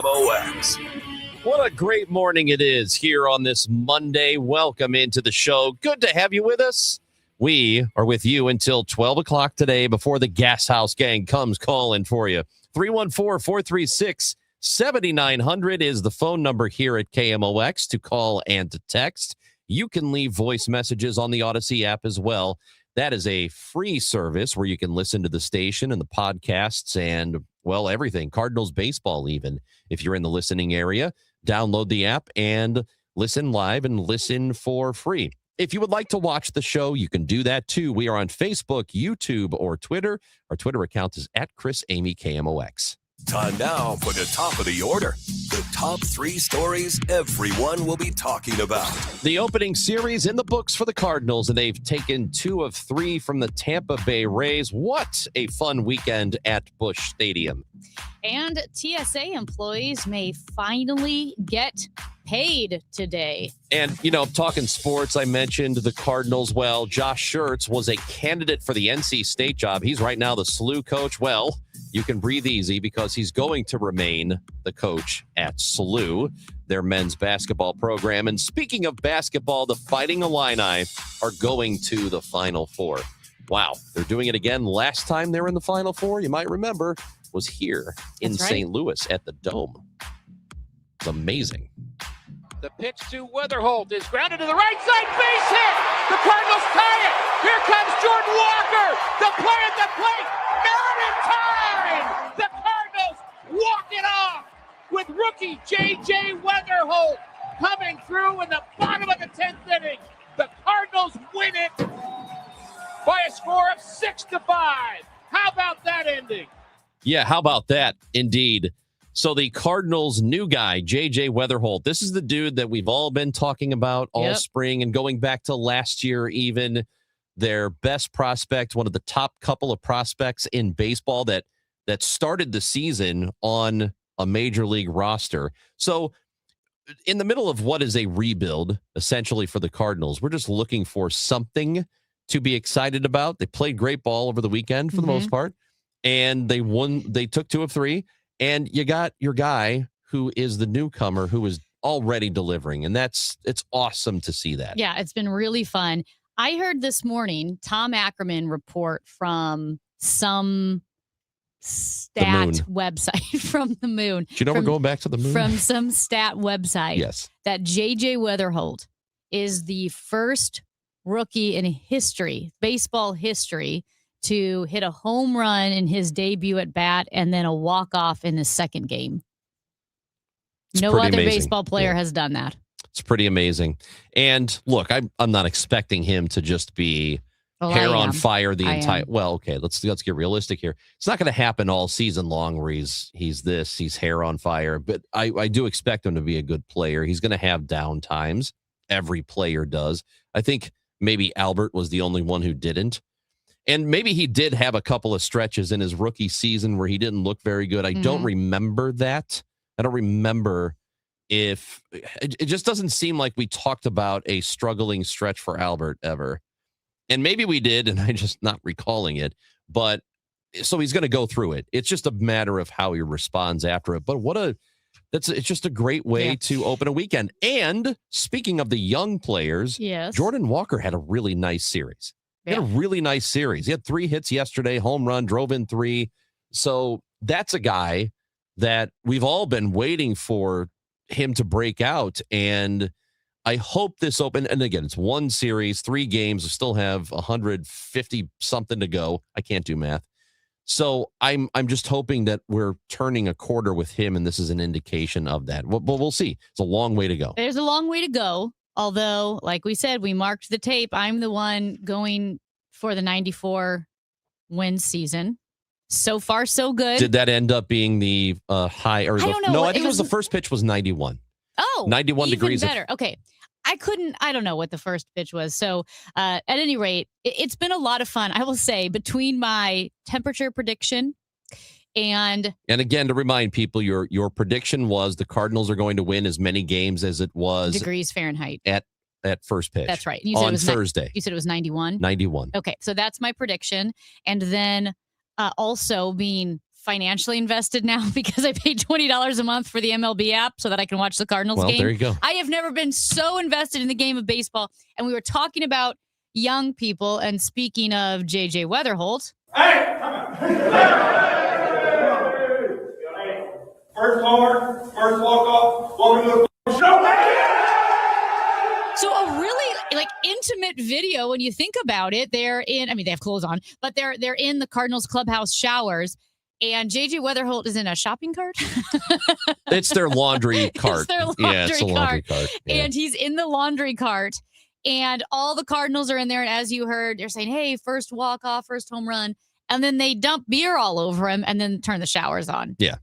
KMOX. What a great morning it is here on this Monday. Welcome into the show. Good to have you with us. We are with you until 12 o'clock today before the Gas House Gang comes calling for you. 314-436-7900 is the phone number here at KMOX to call and to text. You can leave voice messages on the Odyssey app as well. That is a free service where you can listen to the station and the podcasts and, well, everything. Cardinals baseball even. If you're in the listening area, download the app and listen live and listen for free. If you would like to watch the show, you can do that too. We are on Facebook, YouTube, or Twitter. Our Twitter account is @ChrisAmyKMOX. Time now for the top of the order. The top 3 stories everyone will be talking about. The opening series in the books for the Cardinals, and they've taken 2 of 3 from the Tampa Bay Rays. What a fun weekend at Busch Stadium. And TSA employees may finally get paid today. And, you know, talking sports, I mentioned the Cardinals. Well, Josh Schertz was a candidate for the NC State job. He's right now the SLU coach. Well, you can breathe easy because he's going to remain the coach at SLU, their men's basketball program. And speaking of basketball, the Fighting Illini are going to the Final Four. Wow, they're doing it again. Last time they were in the Final Four, you might remember, was here in St. Louis at the Dome. It's amazing. The pitch to Weatherholt is grounded to the right side, base hit. The Cardinals tie it. Here comes Jordan Walker. The play at the plate, not in time. The Cardinals walk it off with rookie J.J. Weatherholt coming through in the bottom of the 10th inning. The Cardinals win it by a score of 6-5. How about that ending? Yeah, how about that? Indeed. So the Cardinals' new guy, J.J. Weatherholt, this is the dude that we've all been talking about all spring and going back to last year even. Their best prospect, one of the top couple of prospects in baseball that started the season on a major league roster. So in the middle of what is a rebuild, essentially, for the Cardinals, we're just looking for something to be excited about. They played great ball over the weekend for the most part, and they won. They took 2 of 3. And you got your guy who is the newcomer who is already delivering. And it's awesome to see that. Yeah, it's been really fun. I heard this morning Tom Ackerman report from some stat website from the moon. Do you know we're going back to the moon? From some stat website. Yes. That J.J. Weatherholt is the first rookie in history, baseball history, to hit a home run in his debut at bat and then a walk-off in his second game. No other baseball player has done that. It's pretty amazing. And look, I'm not expecting him to just be hair on fire the entire. Well, okay, let's get realistic here. It's not going to happen all season long where he's hair on fire. But I do expect him to be a good player. He's going to have down times. Every player does. I think maybe Albert was the only one who didn't. And maybe he did have a couple of stretches in his rookie season where he didn't look very good. I don't remember that. I don't remember if it just doesn't seem like we talked about a struggling stretch for Albert ever. And maybe we did, and I'm just not recalling it. But so he's going to go through it. It's just a matter of how he responds after it. But it's just a great way to open a weekend. And speaking of the young players, Jordan Walker had a really nice series. He had a really nice series. He had 3 hits yesterday, home run, drove in 3. So that's a guy that we've all been waiting for him to break out. And I hope this open. And again, it's 1 series, 3 games. We still have 150 something to go. I can't do math. So I'm just hoping that we're turning a quarter with him, and this is an indication of that. But we'll see. It's a long way to go. There's a long way to go. Although, like we said, we marked the tape. I'm the one going for the 94 win season. So far, so good. Did that end up being the high? Or I don't know. No, I think it was the first pitch was 91. Oh, 91 even degrees. Better. Okay. I don't know what the first pitch was. So at any rate, it's been a lot of fun. I will say, between my temperature prediction and again, to remind people, your prediction was the Cardinals are going to win as many games as it was degrees Fahrenheit at first pitch. That's right. You said on Thursday. You said it was 91? 91. Okay, so that's my prediction. And then also being financially invested now because I paid $20 a month for the MLB app so that I can watch the Cardinals game. There you go. I have never been so invested in the game of baseball. And we were talking about young people. And speaking of JJ Wetherholt. Hey, come on. First homer, first walk-off, welcome to the show. So a really intimate video when you think about it. They're in, they have clothes on, but they're in the Cardinals clubhouse showers. And JJ Wetherholt is in a shopping cart. It's their laundry cart. It's a laundry cart. Yeah. And he's in the laundry cart. And all the Cardinals are in there. And as you heard, they're saying, hey, first walk-off, first home run. And then they dump beer all over him and then turn the showers on. Yeah.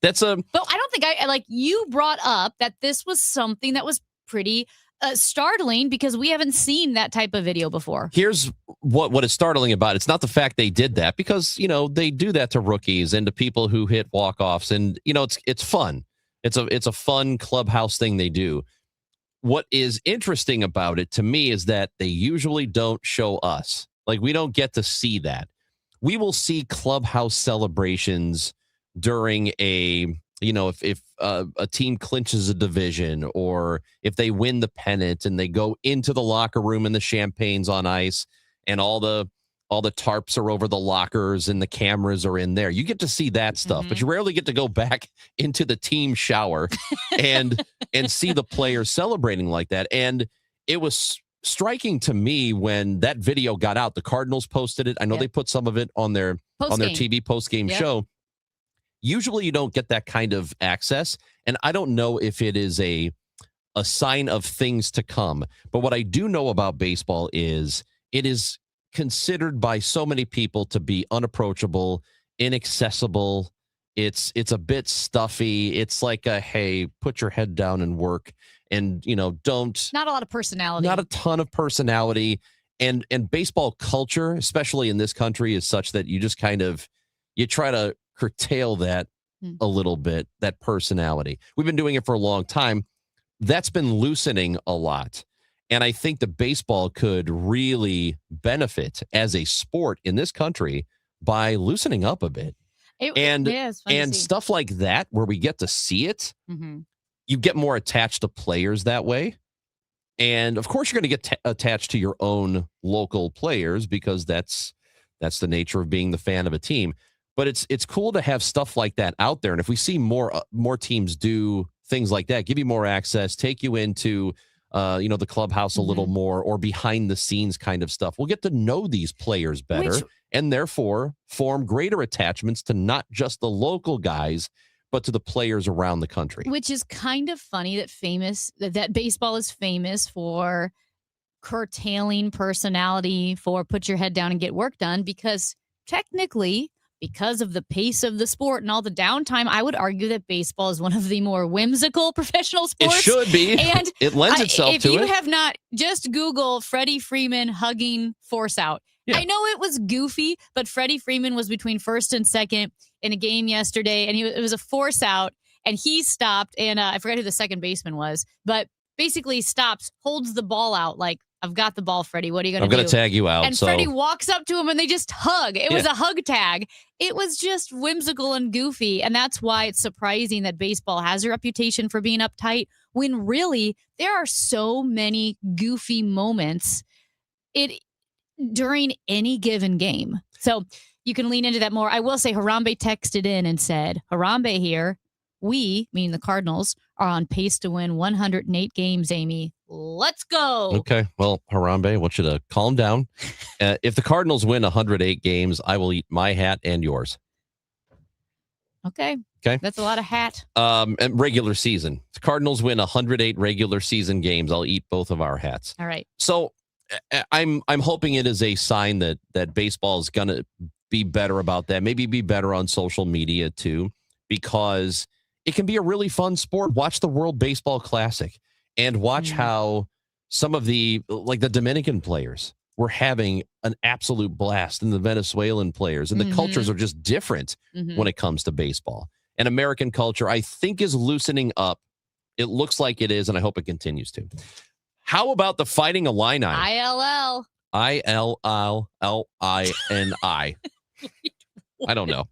But I don't think you brought up that this was something that was pretty startling because we haven't seen that type of video before. Here's what is startling about it. It's not the fact they did that because, they do that to rookies and to people who hit walk-offs and, it's fun. It's a fun clubhouse thing they do. What is interesting about it to me is that they usually don't show us. We don't get to see that. We will see clubhouse celebrations during if a team clinches a division or if they win the pennant and they go into the locker room and the champagne's on ice and all the tarps are over the lockers and the cameras are in there. You get to see that stuff, but you rarely get to go back into the team shower and see the players celebrating like that. And it was striking to me when that video got out. The Cardinals posted it. I know they put some of it on their TV post-game show. Usually you don't get that kind of access, and I don't know if it is a sign of things to come. But what I do know about baseball is it is considered by so many people to be unapproachable, inaccessible. It's a bit stuffy. It's like hey, put your head down and work, and don't. Not a lot of personality. Not a ton of personality, and baseball culture, especially in this country, is such that you just you try to curtail that a little bit, that personality. We've been doing it for a long time. That's been loosening a lot. And I think the baseball could really benefit as a sport in this country by loosening up a bit. And stuff like that, where we get to see it, you get more attached to players that way. And of course, you're going to get attached to your own local players because that's the nature of being the fan of a team. But it's cool to have stuff like that out there. And if we see more teams do things like that, give you more access, take you into the clubhouse a little more, or behind the scenes kind of stuff, we'll get to know these players better and therefore form greater attachments to not just the local guys, but to the players around the country. Which is kind of funny that baseball is famous for curtailing personality, for put your head down and get work done, because technically, because of the pace of the sport and all the downtime, I would argue that baseball is one of the more whimsical professional sports. It should be. And it lends itself to it. If you have not, just Google Freddie Freeman hugging force out. Yeah. I know it was goofy, but Freddie Freeman was between first and second in a game yesterday, and it was a force out, and he stopped, and I forgot who the second baseman was, but basically stops, holds the ball out like, I've got the ball, Freddie. What are you going to do? I'm going to tag you out. And Freddie walks up to him and they just hug. It was a hug tag. It was just whimsical and goofy. And that's why it's surprising that baseball has a reputation for being uptight when really there are so many goofy moments during any given game. So you can lean into that more. I will say Harambe texted in and said, Harambe here, we, meaning the Cardinals, are on pace to win 108 games, Amy. Let's go. Okay. Well, Harambe, I want you to calm down. If the Cardinals win 108 games, I will eat my hat and yours. Okay. That's a lot of hat. And regular season. If the Cardinals win 108 regular season games, I'll eat both of our hats. All right. So I'm hoping it is a sign that baseball is going to be better about that. Maybe be better on social media too, because it can be a really fun sport. Watch the World Baseball Classic and watch how some of the Dominican players were having an absolute blast, and the Venezuelan players, and the cultures are just different when it comes to baseball. And American culture, I think, is loosening up. It looks like it is, and I hope it continues to. How about the Fighting Illini? ILL. ILLLINI. I don't know.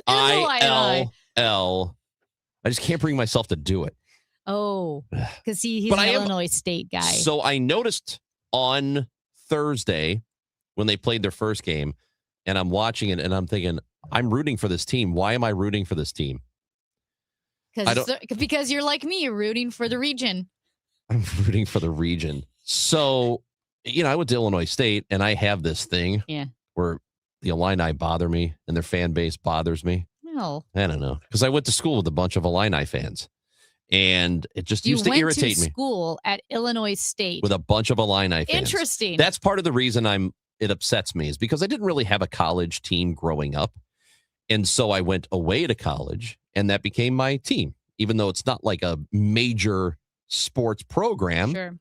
ILL. I just can't bring myself to do it. Oh, because he's an Illinois State guy. So I noticed on Thursday when they played their first game, and I'm watching it, and I'm thinking, I'm rooting for this team. Why am I rooting for this team? Because you're like me, rooting for the region. I'm rooting for the region. So, I went to Illinois State, and I have this thing where the Illini bother me, and their fan base bothers me. No. I don't know. Because I went to school with a bunch of Illini fans. And it just used to irritate me. You went to school at Illinois State. With a bunch of Illini fans. Interesting. That's part of the reason it upsets me is because I didn't really have a college team growing up. And so I went away to college, and that became my team. Even though it's not like a major sports program. Sure.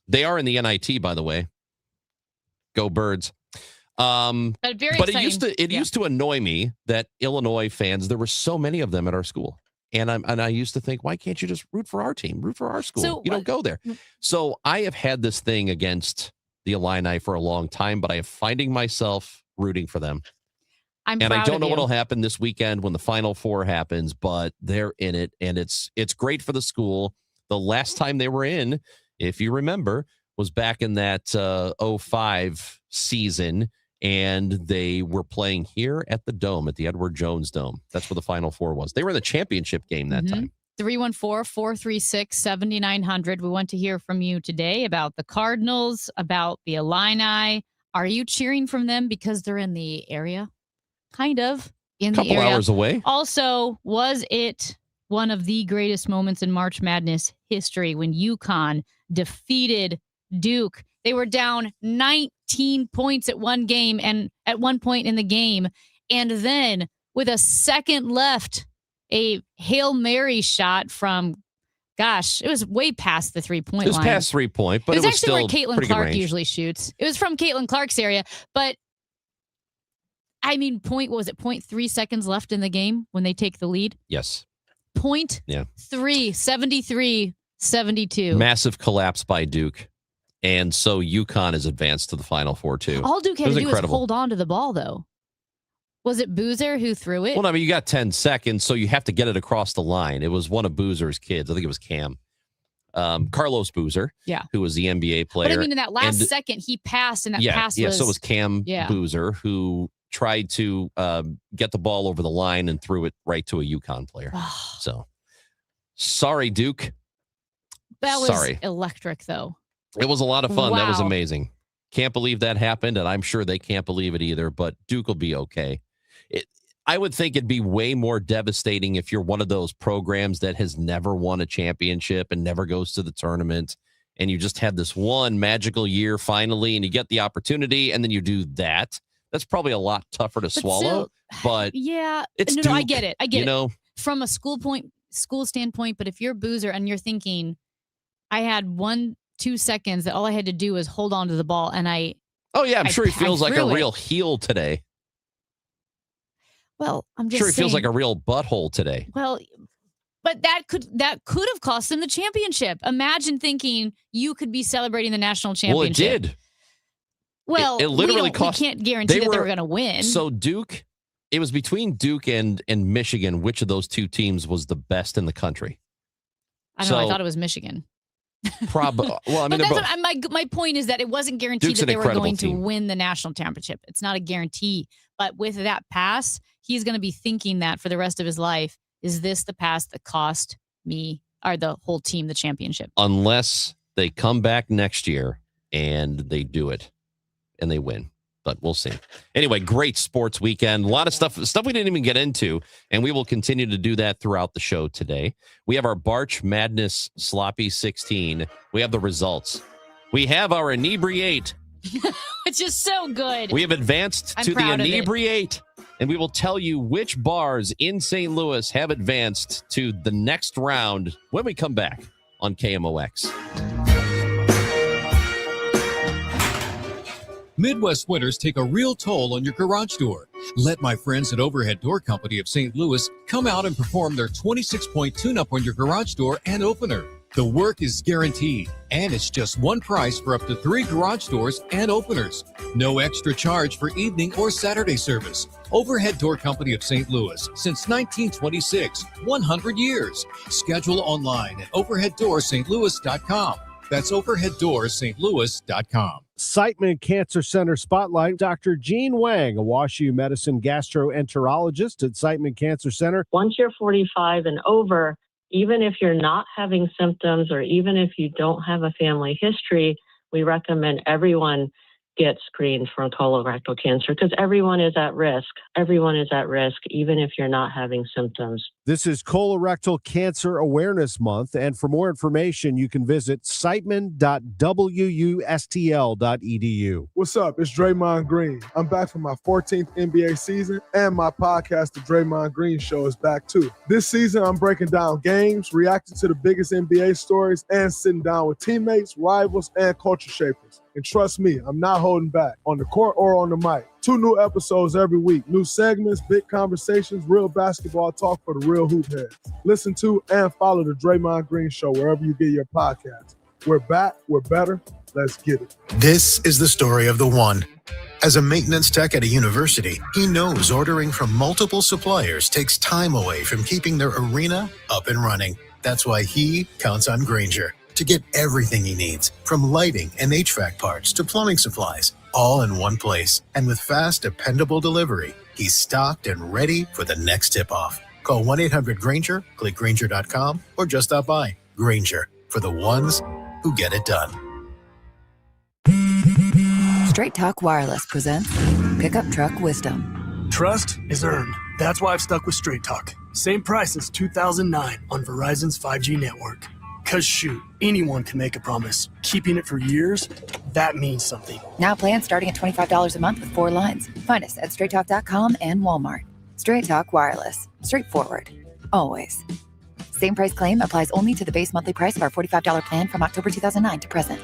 They are in the NIT, by the way. Go Birds. But it used to annoy me that Illinois fans, there were so many of them at our school. And I used to think, why can't you just root for our team, root for our school? So, you don't go there. So I have had this thing against the Illini for a long time, but I am finding myself rooting for them. I don't know what'll happen this weekend when the Final Four happens, but they're in it, and it's great for the school. The last time they were in, if you remember, was back in that 05 season. And they were playing here at the Dome, at the Edward Jones Dome. That's where the Final Four was. They were in the championship game that time. 314-436-7900. We want to hear from you today about the Cardinals, about the Illini. Are you cheering from them because they're in the area? Kind of in the area. Couple hours away. Also, was it one of the greatest moments in March Madness history when UConn defeated Duke? They were down 19 points at one game and at one point in the game. And then with a second left, a Hail Mary shot from, it was way past the 3-point line. It was past 3-point, but it was actually still where Caitlin Clark range. usually shoots. It was from Caitlin Clark's area. But, I mean, 0.3 seconds left in the game when they take the lead? Yes. 73-72. Massive collapse by Duke. And so UConn is advanced to the Final Four, too. All Duke had to do was hold on to the ball, though. Was it Boozer who threw it? Well, I mean, you got 10 seconds, so you have to get it across the line. It was one of Boozer's kids. I think it was Cam. Carlos Boozer, who was the NBA player. But I mean, in that last second, he passed, and that pass was... so it was Cam Boozer, who tried to get the ball over the line and threw it right to a UConn player. So, sorry, Duke. That was electric, though. It was a lot of fun. Wow. That was amazing. Can't believe that happened, and I'm sure they can't believe it either, but Duke will be okay. I would think it'd be way more devastating if you're one of those programs that has never won a championship and never goes to the tournament, and you just had this one magical year finally, and you get the opportunity, and then you do that. That's probably a lot tougher to swallow, but it's Duke, I get it. I get it. From a school standpoint, but if you're Boozer and you're thinking, I had 1-2 seconds that all I had to do was hold on to the ball, and I'm sure he feels like a real heel today. Well, I'm just sure he saying, feels like a real butthole today. Well, but that could have cost him the championship. Imagine thinking you could be celebrating the national championship. Well, it did. Well, it literally cost. We can't guarantee that they were going to win. So Duke, it was between Duke and Michigan. Which of those two teams was the best in the country? I don't know. I thought it was Michigan. Probably. Well, I mean, my point is that it wasn't guaranteed Duke's that they were going team. to win the national championship. It's not a guarantee. But with that pass, he's going to be thinking that for the rest of his life. Is this the pass that cost me or the whole team the championship? Unless they come back next year and they do it and they win. But we'll see. Anyway, great sports weekend. A lot of stuff we didn't even get into, and we will continue to do that throughout the show today. We have our Barch Madness Sloppy 16. We have the results. We have our Inebriate. Which is so good. We have advanced to the Inebriate, and we will tell you which bars in St. Louis have advanced to the next round when we come back on KMOX. Midwest winters take a real toll on your garage door. Let my friends at Overhead Door Company of St. Louis come out and perform their 26-point tune-up on your garage door and opener. The work is guaranteed, and it's just one price for up to 3 garage doors and openers. No extra charge for evening or Saturday service. Overhead Door Company of St. Louis, since 1926, 100 years. Schedule online at overheaddoorsstlouis.com. That's overheaddoorsstlouis.com. Siteman Cancer Center Spotlight. Dr. Jean Wang, a WashU Medicine gastroenterologist at Siteman Cancer Center. Once you're 45 and over, even if you're not having symptoms or even if you don't have a family history, we recommend everyone get screened for colorectal cancer because everyone is at risk. Everyone is at risk, even if you're not having symptoms. This is Colorectal Cancer Awareness Month, and for more information, you can visit siteman.wustl.edu. What's up? It's Draymond Green. I'm back for my 14th NBA season, and my podcast, The Draymond Green Show, is back too. This season, I'm breaking down games, reacting to the biggest NBA stories, and sitting down with teammates, rivals, and culture shapers. And trust me, I'm not holding back on the court or on the mic. 2 new episodes every week. New segments, big conversations, real basketball talk for the real hoop heads. Listen to and follow the Draymond Green Show wherever you get your podcasts. We're back. We're better. Let's get it. This is the story of the one. As a maintenance tech at a university, he knows ordering from multiple suppliers takes time away from keeping their arena up and running. That's why he counts on Grainger to get everything he needs, from lighting and HVAC parts to plumbing supplies, all in one place. And with fast, dependable delivery, he's stocked and ready for the next tip-off. Call 1-800-GRAINGER, click Grainger.com, or just stop by. Grainger, for the ones who get it done. Straight Talk Wireless presents Pickup Truck Wisdom. Trust is earned. That's why I've stuck with Straight Talk. Same price as 2009 on Verizon's 5G network. Cause shoot, anyone can make a promise. Keeping it for years, that means something. Now plans starting at $25 a month with 4 lines. Find us at straighttalk.com and Walmart. Straight Talk Wireless. Straightforward. Always. Same price claim applies only to the base monthly price of our $45 plan from October 2009 to present.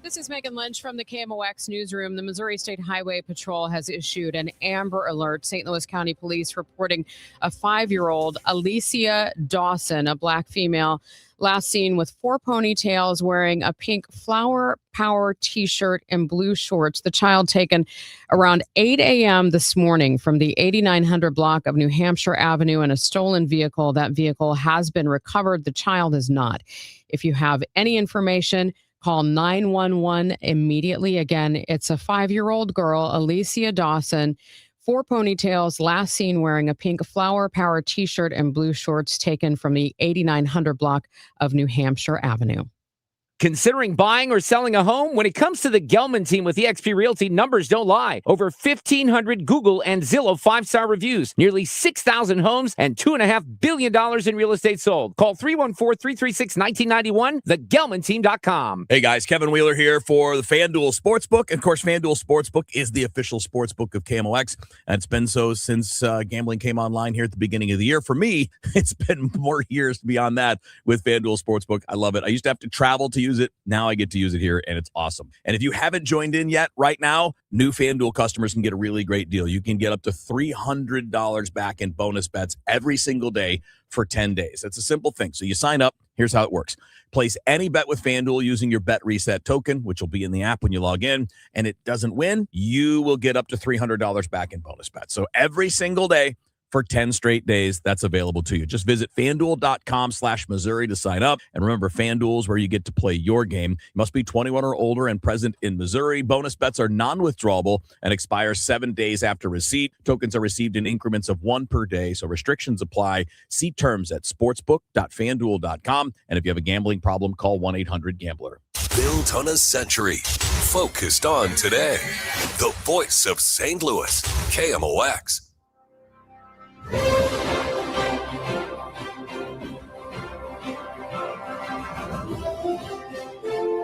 This is Megan Lynch from the KMOX newsroom. The Missouri State Highway Patrol has issued an Amber Alert. St. Louis County Police reporting a 5-year-old, Alicia Dawson, a black female, last seen with 4 ponytails, wearing a pink Flower Power t-shirt and blue shorts. The child taken around 8 a.m. this morning from the 8900 block of New Hampshire Avenue in a stolen vehicle. That vehicle has been recovered. The child is not. If you have any information, call 911 immediately. Again, it's a 5-year-old girl, Alicia Dawson, 4 ponytails, last seen wearing a pink Flower Power t-shirt and blue shorts, taken from the 8900 block of New Hampshire Avenue. Considering buying or selling a home? When it comes to the Gelman team with eXp Realty, numbers don't lie. Over 1,500 Google and Zillow 5-star reviews, nearly 6,000 homes, and $2.5 billion in real estate sold. Call 314-336-1991, thegelmanteam.com. Hey guys, Kevin Wheeler here for the FanDuel Sportsbook. Of course, FanDuel Sportsbook is the official sportsbook of KMOX, and it's been so since gambling came online here at the beginning of the year. For me, it's been more years beyond that with FanDuel Sportsbook. I love it. I used to have to travel to use it. Now I get to use it here, and it's awesome. And if you haven't joined in yet, right now, new FanDuel customers can get a really great deal. You can get up to $300 back in bonus bets every single day for 10 days. It's a simple thing. So you sign up. Here's how it works. Place any bet with FanDuel using your Bet Reset token, which will be in the app when you log in, and it doesn't win, you will get up to $300 back in bonus bets. So every single day, for 10 straight days, that's available to you. Just visit FanDuel.com/Missouri to sign up. And remember, FanDuel is where you get to play your game. You must be 21 or older and present in Missouri. Bonus bets are non-withdrawable and expire 7 days after receipt. Tokens are received in increments of 1 per day, so restrictions apply. See terms at sportsbook.fanduel.com. And if you have a gambling problem, call 1-800-GAMBLER. Built on a century, focused on today. The voice of St. Louis, KMOX.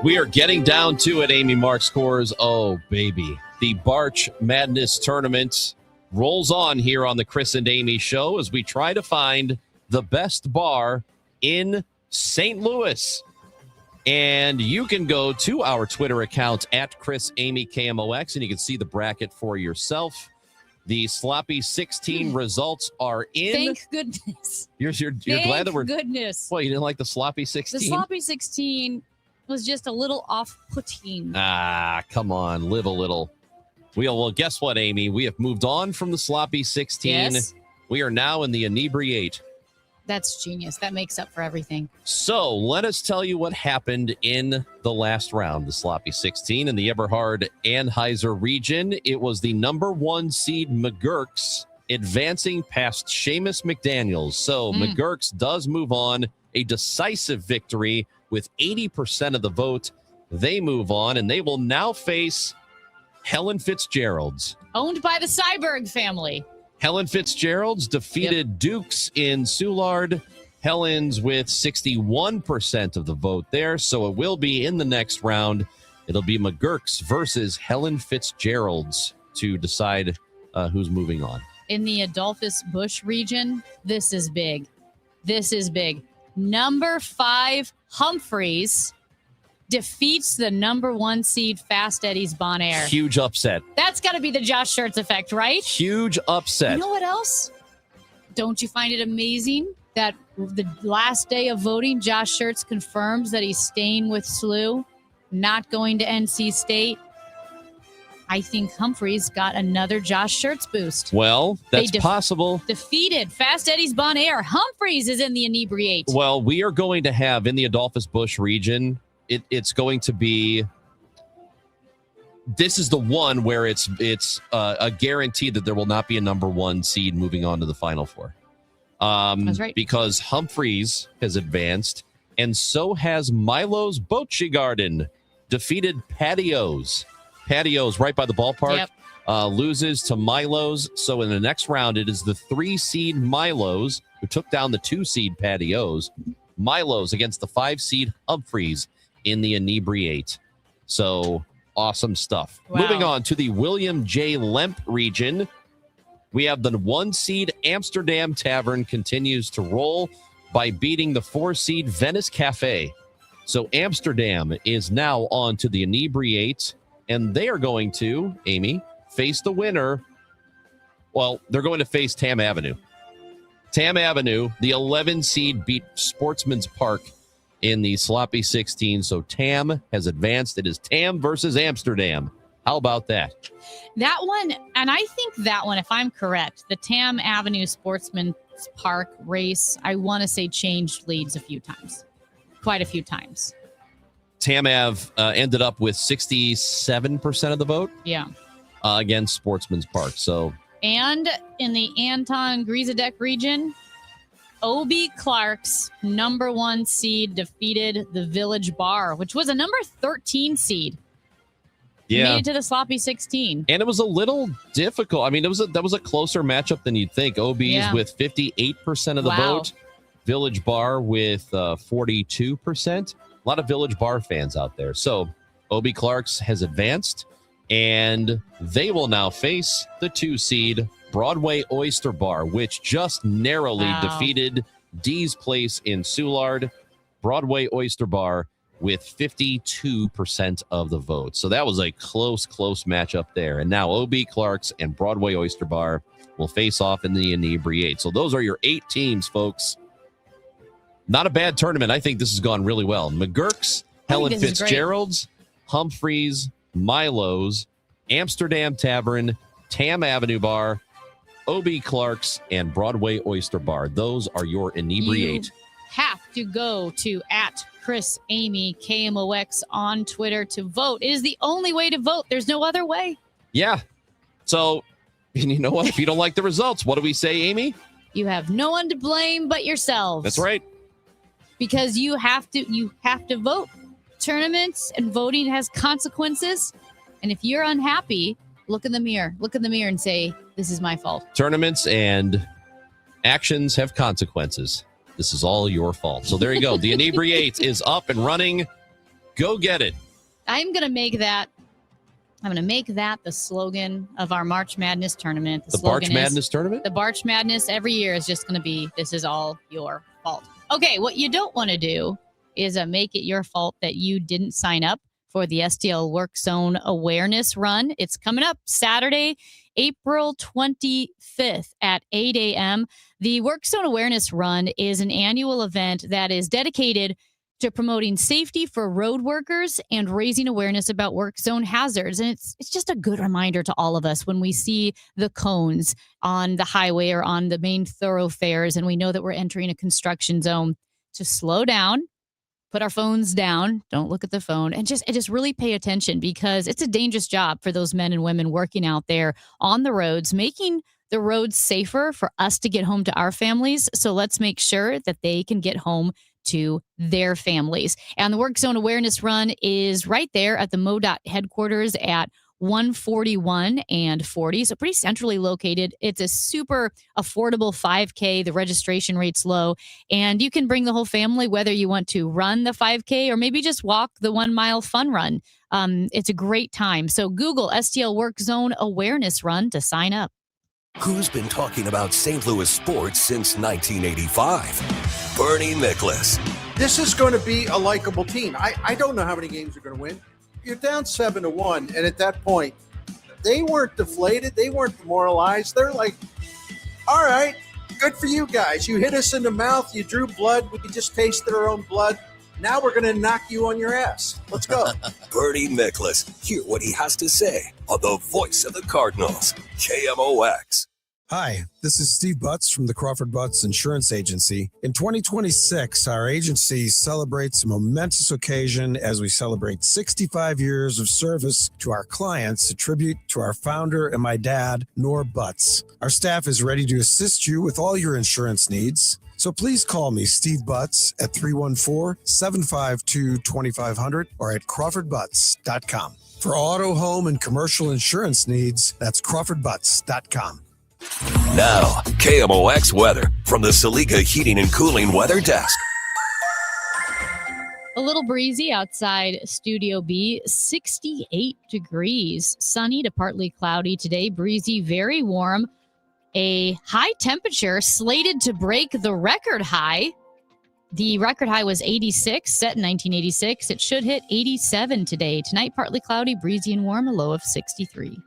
We are getting down to it, Amy Mark scores. Oh, baby. The Barch Madness Tournament rolls on here on the Chris and Amy Show as we try to find the best bar in St. Louis. And you can go to our Twitter account at Chris Amy KMOX, and you can see the bracket for yourself. The Sloppy 16 results are in. Thank goodness. You're glad that we're. Goodness. Well, you didn't like the Sloppy 16? The Sloppy 16 was just a little off-putting. Come on, live a little. Well, guess what, Amy? We have moved on from the Sloppy 16. Yes. We are now in the Inebriate. That's genius. That makes up for everything. So let us tell you what happened in the last round, the Sloppy 16 in the Eberhard Anheuser region. It was the number 1 seed McGurk's advancing past Seamus McDaniels. So McGurk's does move on, a decisive victory with 80% of the vote. They move on, and they will now face Helen Fitzgerald's. Owned by the Cyberg family. Helen Fitzgerald's defeated Dukes in Soulard. Helen's with 61% of the vote there. So it will be in the next round. It'll be McGurk's versus Helen Fitzgerald's to decide who's moving on. In the Adolphus Busch region, this is big. This is big. Number 5 Humphreys defeats the number 1 seed Fast Eddie's Bon Air. Huge upset. That's got to be the Josh Schertz effect, right? Huge upset. You know what else? Don't you find it amazing that the last day of voting, Josh Schertz confirms that he's staying with SLU, not going to NC State? I think Humphreys got another Josh Schertz boost. Well, that's possible. Defeated Fast Eddie's Bon Air. Humphreys is in the Inebriate. Well, we are going to have in the Adolphus Busch region, it's going to be, this is the one where it's a guarantee that there will not be a number 1 seed moving on to the Final Four. That's right. Because Humphreys has advanced, and so has Milo's Bocce Garden, defeated Patios. Patios right by the ballpark. Yep. Loses to Milo's. So in the next round, it is the 3 seed Milo's who took down the 2 seed Patios. Milo's against the 5 seed Humphreys in the Inebriate. So awesome stuff. Wow. Moving on to the William J. Lemp region. We have the 1 seed Amsterdam Tavern continues to roll by beating the 4 seed Venice Cafe. So Amsterdam is now on to the Inebriate, and they are going to, Amy, face the winner. Well, they're going to face Tam Avenue. Tam Avenue, the 11 seed, beat Sportsman's Park in the Sloppy 16. So Tam has advanced. It is Tam versus Amsterdam. How about that? That one, and I think that one, if I'm correct, the Tam Avenue Sportsman's Park race, I want to say changed leads a few times. Quite a few times. Tam Ave ended up with 67% of the vote. Yeah. Against Sportsman's Park. So. And in the Anton Griezadek region, Obie Clark's number 1 seed defeated the Village Bar, which was a number 13 seed. Yeah. Made it to the Sloppy 16. And it was a little difficult. I mean, that was a closer matchup than you'd think. Obie's with 58% of the vote. Village Bar with 42%. A lot of Village Bar fans out there. So Obie Clark's has advanced, and they will now face the 2 seed Broadway Oyster Bar, which just narrowly defeated Dee's Place in Soulard. Broadway Oyster Bar with 52% of the vote. So that was a close matchup there. And now Obie Clark's and Broadway Oyster Bar will face off in the Inebriate. So those are your 8 teams, folks. Not a bad tournament. I think this has gone really well. McGurk's, Helen Fitzgerald's, Humphreys, Milo's, Amsterdam Tavern, Tam Avenue Bar, Obie Clark's, and Broadway Oyster Bar. Those are your Inebriate. You have to go to @ChrisAmyKMOX on Twitter to vote. It is the only way to vote. There's no other way. Yeah. So, and you know what? If you don't like the results, what do we say, Amy? You have no one to blame but yourselves. That's right. Because you have to vote. Tournaments and voting has consequences. And if you're unhappy, look in the mirror. Look in the mirror and say, this is my fault. Tournaments and actions have consequences. This is all your fault. So there you go. The Inebriate is up and running. Go get it. I'm going to make that the slogan of our March Madness tournament. The March Madness tournament? The March Madness every year is just going to be, this is all your fault. Okay, what you don't want to do is make it your fault that you didn't sign up for the STL Work Zone Awareness Run. It's coming up Saturday April 25th at 8 a.m. The Work Zone Awareness Run is an annual event that is dedicated to promoting safety for road workers and raising awareness about work zone hazards. And it's just a good reminder to all of us when we see the cones on the highway or on the main thoroughfares, and we know that we're entering a construction zone, to slow down, put our phones down, don't look at the phone, and just really pay attention, because it's a dangerous job for those men and women working out there on the roads, making the roads safer for us to get home to our families. So let's make sure that they can get home to their families. And the Work Zone Awareness Run is right there at the MoDOT headquarters at 141 and 40. So pretty centrally located. It's a super affordable 5K. The registration rate's low, and you can bring the whole family, whether you want to run the 5K or maybe just walk the 1 mile fun run. It's a great time. So Google STL Work Zone Awareness Run to sign up. Who's been talking about St. Louis sports since 1985? Bernie Nicholas. This is going to be a likable team. I don't know how many games they're going to win. You're down 7-1, and at that point, they weren't deflated. They weren't demoralized. They're like, all right, good for you guys. You hit us in the mouth. You drew blood. We just tasted our own blood. Now we're going to knock you on your ass. Let's go. Bernie Nicholas. Hear what he has to say on the voice of the Cardinals, KMOX. Hi, this is Steve Butts from the Crawford Butts Insurance Agency. In 2026, our agency celebrates a momentous occasion as we celebrate 65 years of service to our clients, a tribute to our founder and my dad, Norm Butts. Our staff is ready to assist you with all your insurance needs. So please call me, Steve Butts, at 314-752-2500 or at crawfordbutts.com. For auto, home, and commercial insurance needs, that's crawfordbutts.com. Now, KMOX weather from the Saliga Heating and Cooling Weather Desk. A little breezy outside Studio B, 68 degrees, sunny to partly cloudy today, breezy, very warm. A high temperature slated to break the record high. The record high was 86, set in 1986. It should hit 87 today. Tonight, partly cloudy, breezy and warm, a low of 63.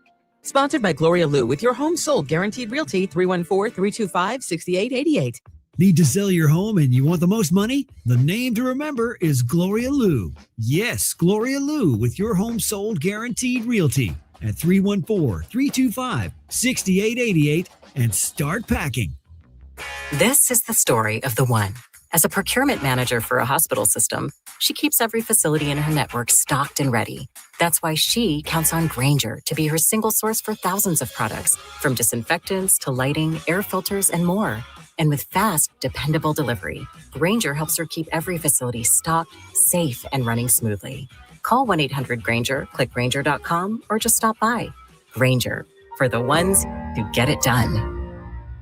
Sponsored by Gloria Lou with your home sold. Guaranteed Realty, 314-325-6888. Need to sell your home and you want the most money? The name to remember is Gloria Lou. Yes, Gloria Lou with your home sold. Guaranteed Realty at 314-325-6888 and start packing. This is the story of the one. As a procurement manager for a hospital system, she keeps every facility in her network stocked and ready. That's why she counts on Grainger to be her single source for thousands of products, from disinfectants to lighting, air filters, and more. And with fast, dependable delivery, Grainger helps her keep every facility stocked, safe, and running smoothly. Call 1-800-GRAINGER, click Grainger.com, or just stop by. Grainger, for the ones who get it done.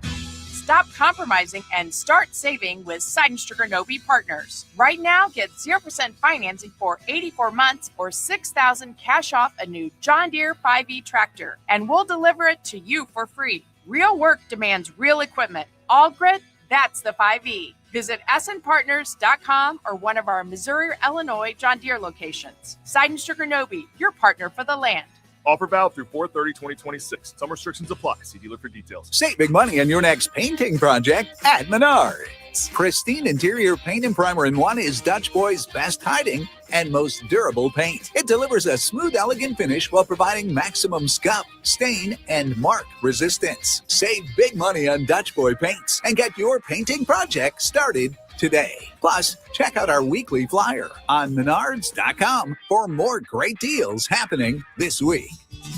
Stop compromising and start saving with Seidenstricker Nobe Partners. Right now, get 0% financing for 84 months or $6,000 cash off a new John Deere 5E tractor, and we'll deliver it to you for free. Real work demands real equipment. All grit, that's the 5E. Visit snpartners.com or one of our Missouri or Illinois John Deere locations. Seidenstricker Nobe, your partner for the land. Offer valid through 4/30/2026. Some restrictions apply. See dealer for details. Save big money on your next painting project at Menards. Pristine interior paint and primer in one is Dutch Boy's best hiding and most durable paint. It delivers a smooth, elegant finish while providing maximum scuff, stain, and mark resistance. Save big money on Dutch Boy paints and get your painting project started today. Plus, check out our weekly flyer on Menards.com for more great deals happening this week.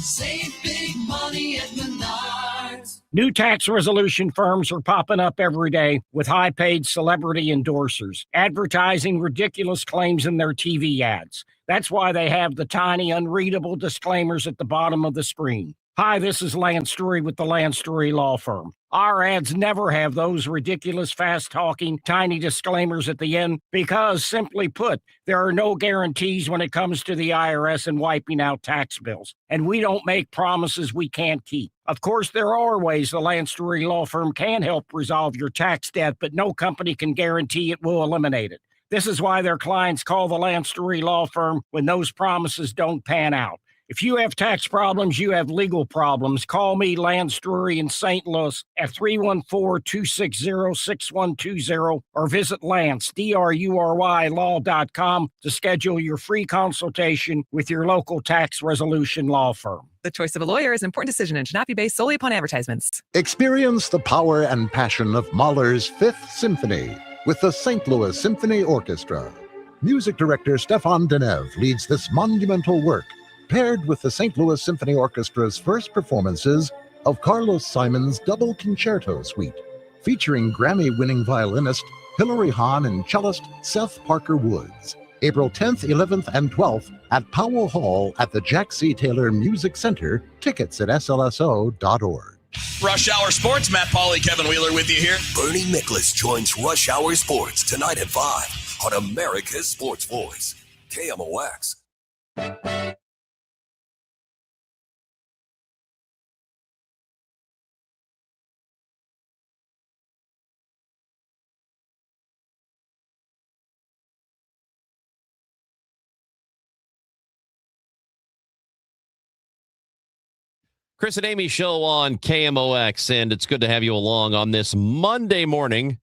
Save big money at Menards. New tax resolution firms are popping up every day with high-paid celebrity endorsers, advertising ridiculous claims in their TV ads. That's why they have the tiny, unreadable disclaimers at the bottom of the screen. Hi, this is Lance Drury with the Lance Drury Law Firm. Our ads never have those ridiculous, fast-talking, tiny disclaimers at the end because, simply put, there are no guarantees when it comes to the IRS and wiping out tax bills. And we don't make promises we can't keep. Of course, there are ways the Lance Drury Law Firm can help resolve your tax debt, but no company can guarantee it will eliminate it. This is why their clients call the Lance Drury Law Firm when those promises don't pan out. If you have tax problems, you have legal problems, call me, Lance Drury in St. Louis at 314-260-6120 or visit Lance, D-R-U-R-Y, law.com to schedule your free consultation with your local tax resolution law firm. The choice of a lawyer is an important decision and should not be based solely upon advertisements. Experience the power and passion of Mahler's Fifth Symphony with the St. Louis Symphony Orchestra. Music director Stefan Denev leads this monumental work, paired with the St. Louis Symphony Orchestra's first performances of Carlos Simon's Double Concerto Suite, featuring Grammy-winning violinist Hilary Hahn and cellist Seth Parker Woods. April 10th, 11th, and 12th at Powell Hall at the Jack C. Taylor Music Center. Tickets at slso.org. Rush Hour Sports, Matt Pauley, Kevin Wheeler with you here. Bernie Nicholas joins Rush Hour Sports tonight at 5 on America's Sports Voice, KMOX. Chris and Amy show on KMOX, and it's good to have you along on this Monday morning.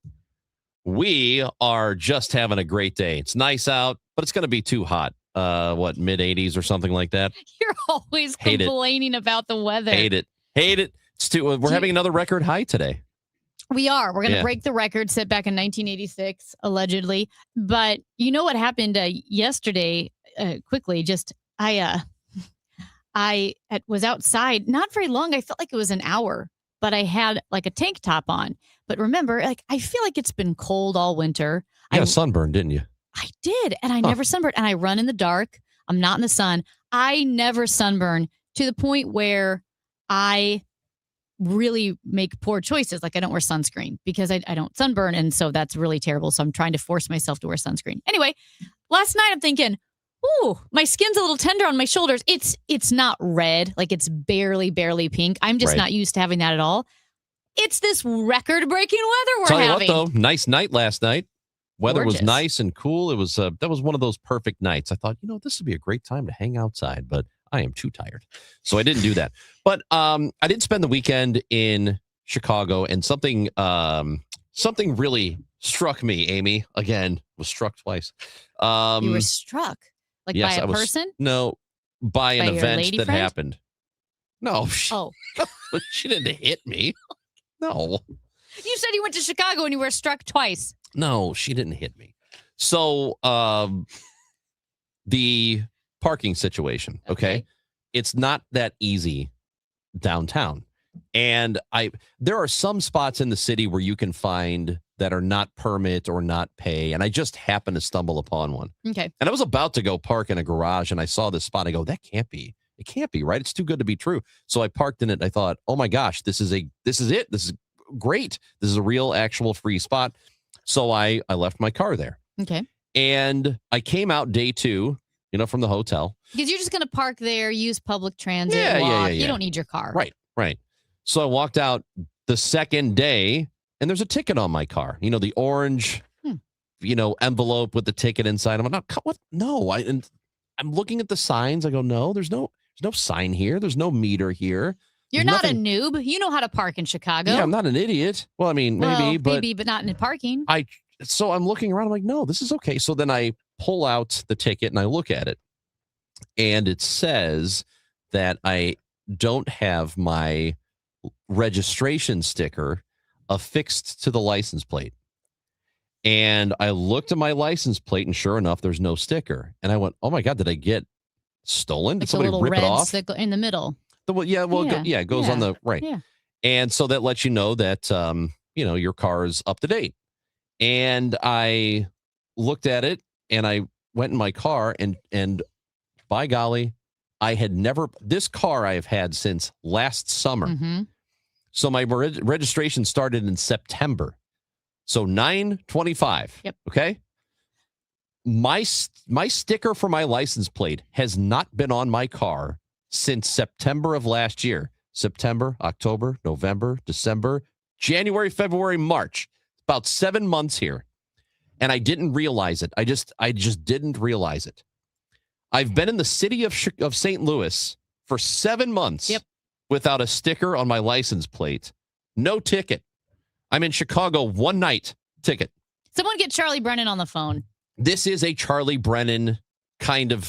We are just having a great day. It's nice out, but it's going to be too hot. Mid-80s or something like that? You're always complaining about the weather. Hate it. It's too. We're having another record high today. We are. We're going to break the record set back in 1986, allegedly. But you know what happened yesterday? Quickly, I was outside, not very long. I felt like it was an hour, but I had like a tank top on. But remember, I feel like it's been cold all winter. You got sunburned, didn't you? I did. And I never sunburned. And I run in the dark. I'm not in the sun. I never sunburn to the point where I really make poor choices. Like I don't wear sunscreen because I don't sunburn. And so that's really terrible. So I'm trying to force myself to wear sunscreen. Anyway, last night I'm thinking, ooh, my skin's a little tender on my shoulders. It's not red. Like it's barely pink. I'm just not used to having that at all. It's this record-breaking weather we're having. Tell you what, though, nice night last night. Weather Gorgeous. was nice and cool. It was that was one of those perfect nights. I thought, this would be a great time to hang outside, but I am too tired, so I didn't do that. But I did spend the weekend in Chicago, and something really struck me. Amy, again, was struck twice. You were struck. Like yes, by a person? No, by an event that friend? happened. No. Oh. She didn't hit me. No. You said you went to Chicago and you were struck twice. No, she didn't hit me. So the parking situation, okay? It's not that easy downtown. And there are some spots in the city where you can find that are not permit or not pay. And I just happened to stumble upon one. Okay. And I was about to go park in a garage and I saw this spot. I go, that can't be. It can't be, right? It's too good to be true. So I parked in it. And I thought, oh my gosh, this is it. This is great. This is a real, actual free spot. So I left my car there. Okay. And I came out day 2, from the hotel. Because you're just going to park there, use public transit, walk. Yeah. You don't need your car. Right. So I walked out the second day and there's a ticket on my car. The orange, envelope with the ticket inside. I'm like, what? No. I'm looking at the signs. I go, no, there's no sign here. There's no meter here. You're not a noob. You know how to park in Chicago. Yeah, I'm not an idiot. Well, I mean, maybe, but not in parking. So I'm looking around. I'm like, no, this is okay. So then I pull out the ticket and I look at it, and it says that I don't have my registration sticker affixed to the license plate. And I looked at my license plate, and sure enough, there's no sticker. And I went, oh my God, did I get stolen? Did somebody rip it off? In the middle. It goes on the right. Yeah. And so that lets you know that, your car is up to date. And I looked at it and I went in my car and by golly, this car I have had since last summer. Mm-hmm. So my registration started in September. So 9/25. Yep. Okay. My sticker for my license plate has not been on my car since September of last year. September, October, November, December, January, February, March. About 7 months here. And I didn't realize it. I just didn't realize it. I've been in the city of St. Louis for 7 months without a sticker on my license plate. No ticket. I'm in Chicago one night. Ticket. Someone get Charlie Brennan on the phone. This is a Charlie Brennan kind of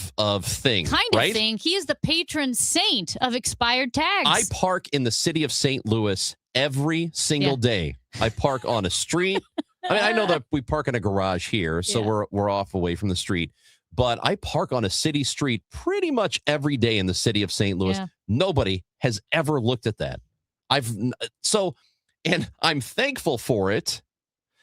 thing, right? Thing. He is the patron saint of expired tags. I park in the city of St. Louis every single day. I park on a street. I mean, I know that we park in a garage here, so we're off away from the street. But I park on a city street pretty much every day in the city of St. Louis. Yeah. Nobody has ever looked at that. And I'm thankful for it.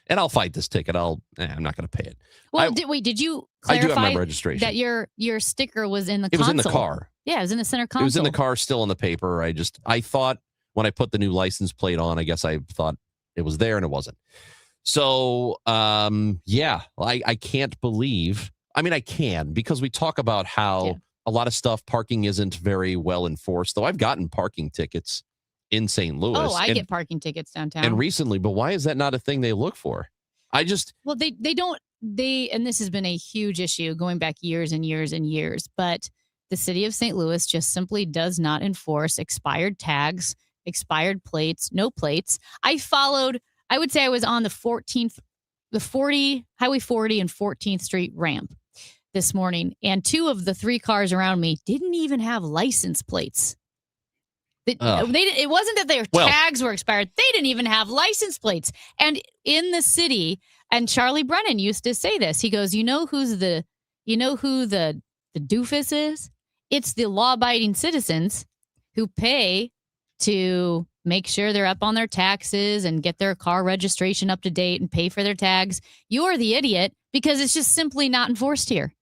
And I'll fight this ticket. I'm not going to pay it. Well, did you clarify I do have my registration. that your sticker was in the It was console? in the car. Yeah, it was in the center console. It was in the car, still on the paper. I thought when I put the new license plate on, I guess I thought it was there and it wasn't. So, I can't believe. I mean, I can, because we talk about how a lot of stuff, parking isn't very well enforced, though I've gotten parking tickets in St. Louis. Oh, I get parking tickets downtown. And recently, but why is that not a thing they look for? Well, they don't, and this has been a huge issue going back years and years and years, but the city of St. Louis just simply does not enforce expired tags, expired plates, no plates. I would say I was on the Highway 40 and 14th Street ramp this morning, and 2 of the 3 cars around me didn't even have license plates. It wasn't that their tags were expired. They didn't even have license plates. And in the city, and Charlie Brennan used to say this. He goes, you know who the doofus is? It's the law-abiding citizens who pay to make sure they're up on their taxes and get their car registration up to date and pay for their tags. You're the idiot because it's just simply not enforced here.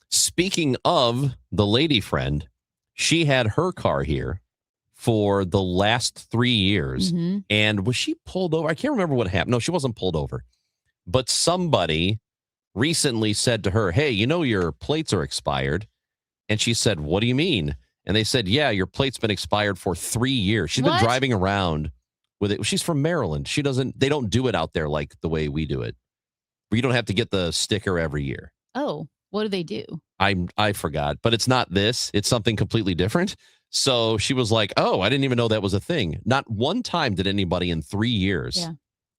Speaking of the lady friend, she had her car here for the last 3 years. Mm-hmm. And was she pulled over? I can't remember what happened. No, she wasn't pulled over. But somebody recently said to her, hey, you know your plates are expired. And she said, what do you mean? And they said, yeah, your plate's been expired for 3 years. She's been driving around with it. She's from Maryland. They don't do it out there like the way we do it. You don't have to get the sticker every year. Oh, what do they do? I forgot, but it's not this. It's something completely different. So she was like, oh, I didn't even know that was a thing. Not one time did anybody in 3 years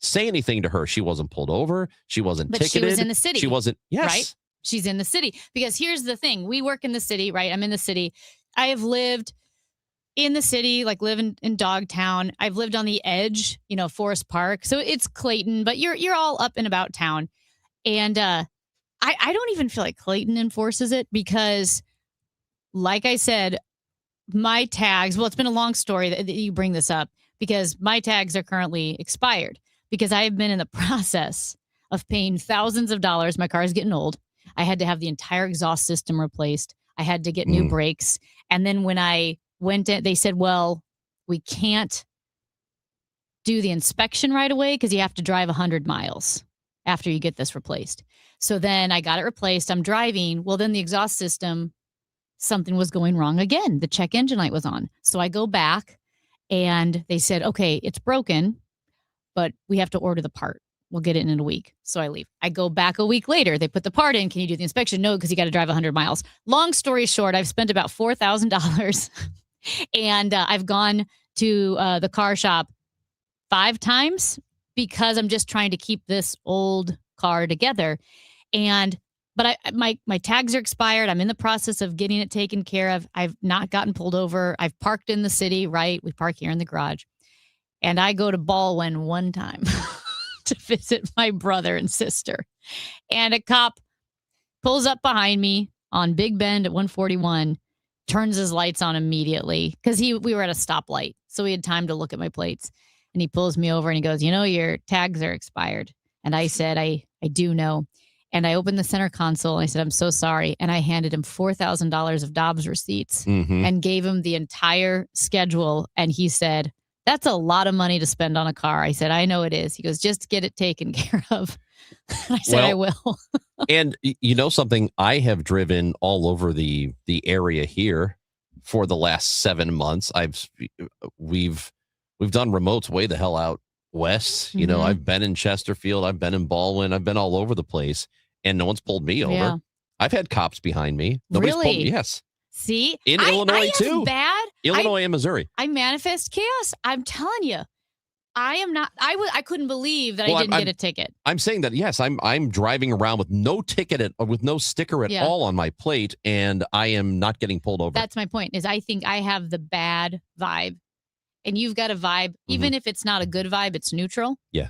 say anything to her. She wasn't pulled over. She wasn't ticketed. She was in the city. She wasn't. Yes. Right? She's in the city. Because here's the thing. We work in the city, right? I'm in the city. I have lived in the city, like living in Dogtown. I've lived on the edge, Forest Park. So it's Clayton, but you're all up and about town. And I don't even feel like Clayton enforces it because, like I said, my tags, well, it's been a long story that you bring this up because my tags are currently expired because I have been in the process of paying thousands of dollars. My car is getting old. I had to have the entire exhaust system replaced. I had to get new brakes. And then when I went in, they said, well, we can't do the inspection right away because you have to drive 100 miles after you get this replaced. So then I got it replaced. I'm driving. Well, then the exhaust system, something was going wrong again. The check engine light was on. So I go back and they said, okay, it's broken, but we have to order the part. We'll get it in a week. So I leave. I go back a week later. They put the part in. Can you do the inspection? No, because you got to drive 100 miles. Long story short, I've spent about $4,000 and I've gone to the car shop 5 times because I'm just trying to keep this old car together. But my tags are expired. I'm in the process of getting it taken care of. I've not gotten pulled over. I've parked in the city, right? We park here in the garage. And I go to Baldwin one time to visit my brother and sister. And a cop pulls up behind me on Big Bend at 141, turns his lights on immediately because we were at a stoplight. So we had time to look at my plates. And he pulls me over and he goes, your tags are expired. And I said, I do know. And I opened the center console and I said, I'm so sorry. And I handed him $4,000 of Dobbs receipts and gave him the entire schedule. And he said, that's a lot of money to spend on a car. I said, I know it is. He goes, just get it taken care of. I said, I will. And you know something? I have driven all over the area here for the last 7 months. We've done remotes way the hell out west. I've been in Chesterfield. I've been in Baldwin. I've been all over the place. And no one's pulled me over. Yeah. I've had cops behind me. Really? Yes. See? In Illinois, too. Bad. Illinois and Missouri. I manifest chaos. I'm telling you. I am not. I couldn't believe that I didn't get a ticket. I'm saying that, yes, I'm driving around with no ticket, with no sticker at all on my plate, and I am not getting pulled over. That's my point, is I think I have the bad vibe, and you've got a vibe. Even if it's not a good vibe, it's neutral. Yeah.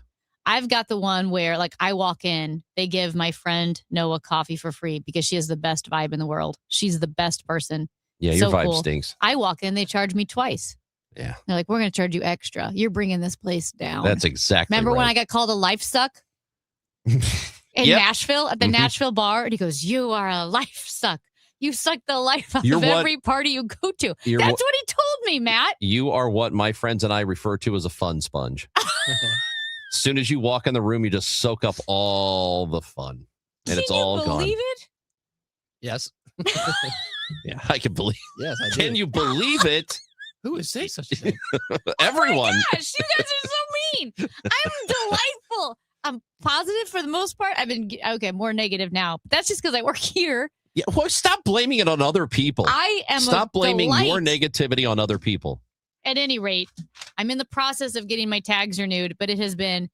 I've got the one where, like, I walk in, they give my friend Noah coffee for free because she has the best vibe in the world. She's the best person. Yeah, your vibe stinks. I walk in, they charge me twice. Yeah. They're like, we're going to charge you extra. You're bringing this place down. That's exactly Remember right. when I got called a life suck in Nashville at the Nashville bar? And he goes, you are a life suck. You suck the life out of every party you go to. That's what he told me, Matt. You are what my friends and I refer to as a fun sponge. As soon as you walk in the room, you just soak up all the fun. And it's all gone. Can you believe it? Yes. Yeah, I can believe. Yes, I do. Can you believe it? Who would say such a thing? Everyone. Oh my gosh, you guys are so mean. I'm delightful. I'm positive for the most part. I've been more negative now. That's just because I work here. Yeah, well, stop blaming it on other people. I am Stop blaming delight. your negativity on other people. At any rate, I'm in the process of getting my tags renewed, but it has been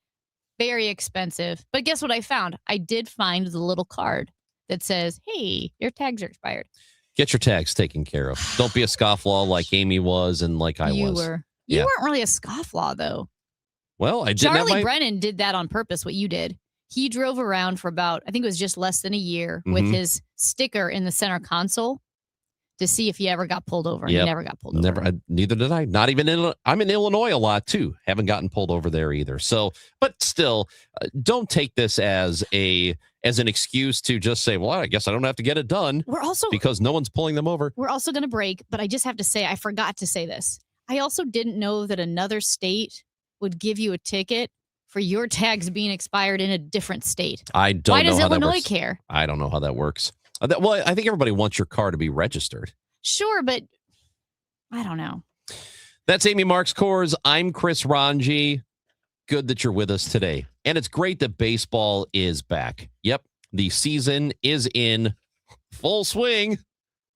very expensive. But guess what I found? I did find the little card that says, hey, your tags are expired. Get your tags taken care of. Don't be a scofflaw like Amy was and like I was. You were. You weren't really a scofflaw, though. Well, I did. Charlie Brennan did that on purpose, what you did. He drove around for about, I think it was just less than a year with his sticker in the center console to see if he ever got pulled over. And he never got pulled over. Neither did I. Not even I'm in Illinois a lot too. Haven't gotten pulled over there either. So, but still, don't take this as an excuse to just say, well, I guess I don't have to get it done. We're also because no one's pulling them over. We're also going to break, but I just have to say, I forgot to say this. I also didn't know that another state would give you a ticket for your tags being expired in a different state. I don't Why know does how that Illinois works. care? I don't know how that works. Well, I think everybody wants your car to be registered. Sure, but I don't know. That's Amy Marks Kors. I'm Chris Ranji. Good that you're with us today. And it's great that baseball is back. Yep, the season is in full swing.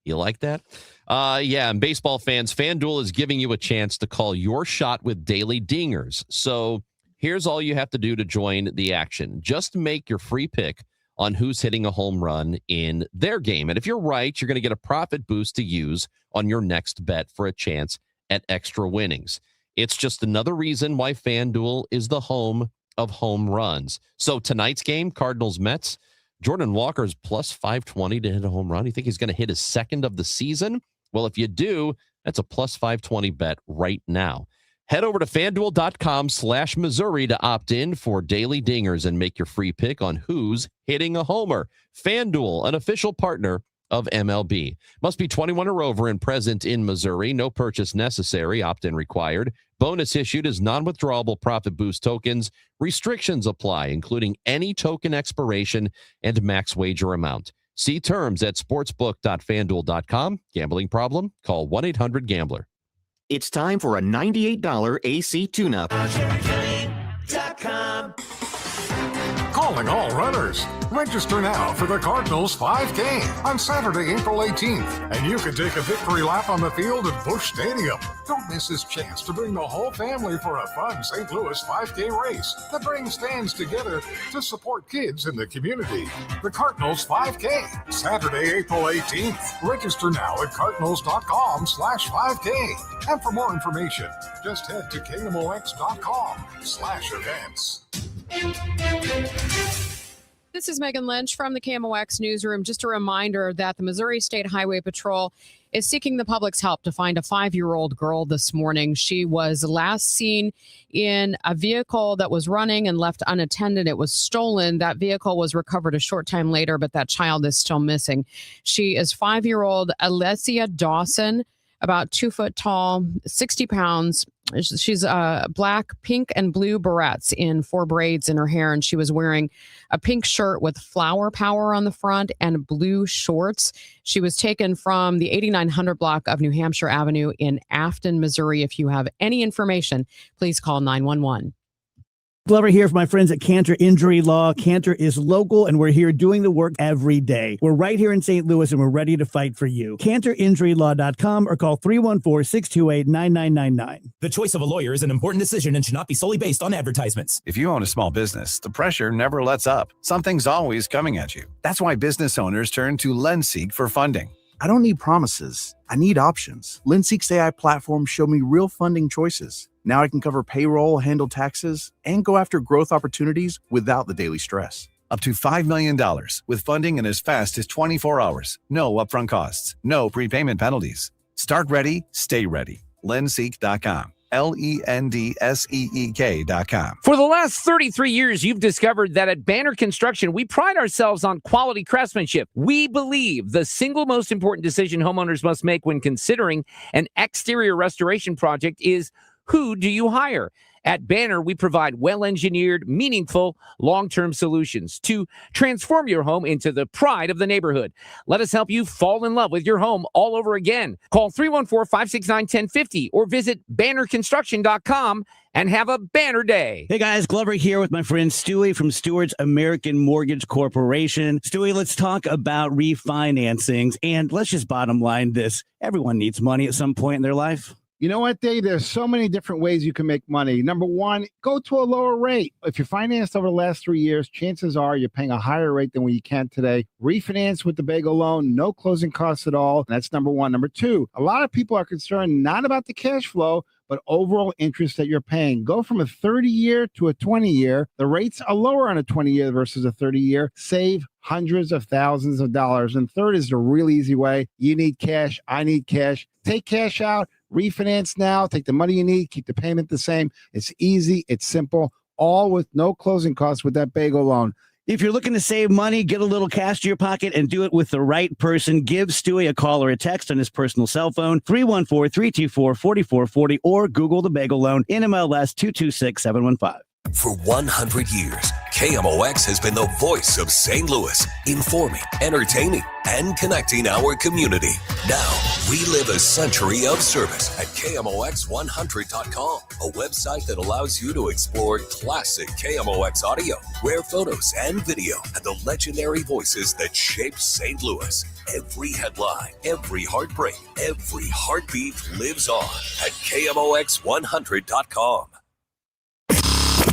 You like that? Yeah, and baseball fans, FanDuel is giving you a chance to call your shot with daily dingers. So here's all you have to do to join the action. Just make your free pick on who's hitting a home run in their game. And if you're right, you're going to get a profit boost to use on your next bet for a chance at extra winnings. It's just another reason why FanDuel is the home of home runs. So tonight's game, Cardinals-Mets, Jordan Walker's plus 520 to hit a home run. You think he's going to hit his second of the season? Well, if you do, that's a plus 520 bet right now. Head over to FanDuel.com/Missouri to opt in for daily dingers and make your free pick on who's hitting a homer. FanDuel, an official partner of MLB. Must be 21 or over and present in Missouri. No purchase necessary. Opt-in required. Bonus issued as non-withdrawable profit boost tokens. Restrictions apply, including any token expiration and max wager amount. See terms at sportsbook.fanduel.com. Gambling problem? Call 1-800-GAMBLER. It's time for a $98 AC tune-up. Calling all runners. Register now for the Cardinals 5K on Saturday, April 18th, and you can take a victory lap on the field at Busch Stadium. Don't miss this chance to bring the whole family for a fun St. Louis 5K race that brings fans together to support kids in the community. The Cardinals 5K, Saturday, April 18th. Register now at cardinals.com/5K. And for more information, just head to KMOX.com/events. This is Megan Lynch from the KMOX newsroom. Just a reminder that the Missouri State Highway Patrol is seeking the public's help to find a 5-year-old girl this morning. She was last seen in a vehicle that was running and left unattended. It was stolen. That vehicle was recovered a short time later, but that child is still missing. She is 5-year-old Alessia Dawson, about 2 foot tall, 60 pounds. She's black, pink, and blue barrettes in 4 braids in her hair, and she was wearing a pink shirt with flower power on the front and blue shorts. She was taken from the 8900 block of New Hampshire Avenue in Afton, Missouri. If you have any information, please call 911. Glover here for my friends at Cantor Injury Law. Cantor is local, and we're here doing the work every day. We're right here in St. Louis, and we're ready to fight for you. CantorInjuryLaw.com or call 314-628-9999. The choice of a lawyer is an important decision and should not be solely based on advertisements. If you own a small business, the pressure never lets up. Something's always coming at you. That's why business owners turn to LendSeek for funding. I don't need promises. I need options. LendSeek's AI platform showed me real funding choices. Now I can cover payroll, handle taxes, and go after growth opportunities without the daily stress. Up to $5 million with funding in as fast as 24 hours. No upfront costs. No prepayment penalties. Start ready, stay ready. LendSeek.com. LendSeek.com. For the last 33 years, you've discovered that at Banner Construction, we pride ourselves on quality craftsmanship. We believe the single most important decision homeowners must make when considering an exterior restoration project is, who do you hire? At Banner, we provide well-engineered, meaningful, long-term solutions to transform your home into the pride of the neighborhood. Let us help you fall in love with your home all over again. Call 314-569-1050 or visit bannerconstruction.com and have a banner day. Hey guys, Glover here with my friend Stewie from Stewart's American Mortgage Corporation. Stewie, let's talk about refinancings, and let's just bottom line this. Everyone needs money at some point in their life. You know what, Dave? There's so many different ways you can make money. Number one, go to a lower rate. If you're financed over the last 3 years, chances are you're paying a higher rate than what you can today. Refinance with the Bagel loan, no closing costs at all. That's number one. Number two, a lot of people are concerned not about the cash flow, but overall interest that you're paying. Go from a 30-year to a 20-year. The rates are lower on a 20-year versus a 30-year. Save hundreds of thousands of dollars. And third is the really easy way. You need cash. I need cash. Take cash out. Refinance now. Take the money you need. Keep the payment the same. It's easy. It's simple. All with no closing costs with that Bagel loan. If you're looking to save money, get a little cash to your pocket, and do it with the right person, give Stewie a call or a text on his personal cell phone, 314-324-4440, or Google the Bagel loan, NMLS 226715. For 100 years, KMOX has been the voice of St. Louis, informing, entertaining, and connecting our community. Now, we live a century of service at KMOX100.com, a website that allows you to explore classic KMOX audio, rare photos and video, and the legendary voices that shape St. Louis. Every headline, every heartbreak, every heartbeat lives on at KMOX100.com.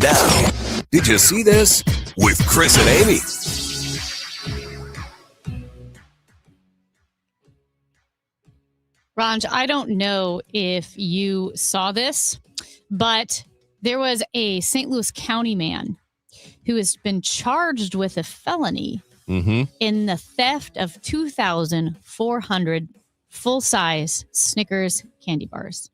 Now, did you see this? With Chris and Amy. Ranj, I don't know if you saw this, but there was a St. Louis County man who has been charged with a felony in the theft of 2,400 full-size Snickers candy bars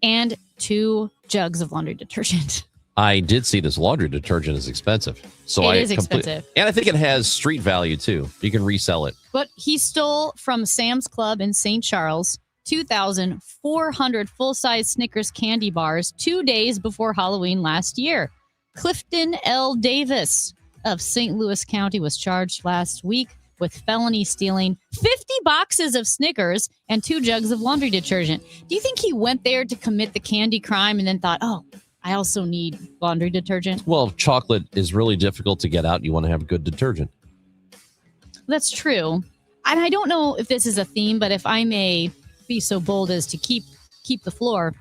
and 2 jugs of laundry detergent. I did see this laundry detergent is expensive. So it is expensive. And I think it has street value too. You can resell it. But he stole from Sam's Club in St. Charles 2,400 full-size Snickers candy bars 2 days before Halloween last year. Clifton L. Davis of St. Louis County was charged last week with felony stealing 50 boxes of Snickers and 2 jugs of laundry detergent. Do you think he went there to commit the candy crime and then thought, oh, I also need laundry detergent? Well, chocolate is really difficult to get out. You want to have good detergent. That's true. And I don't know if this is a theme, but if I may be so bold as to keep the floor,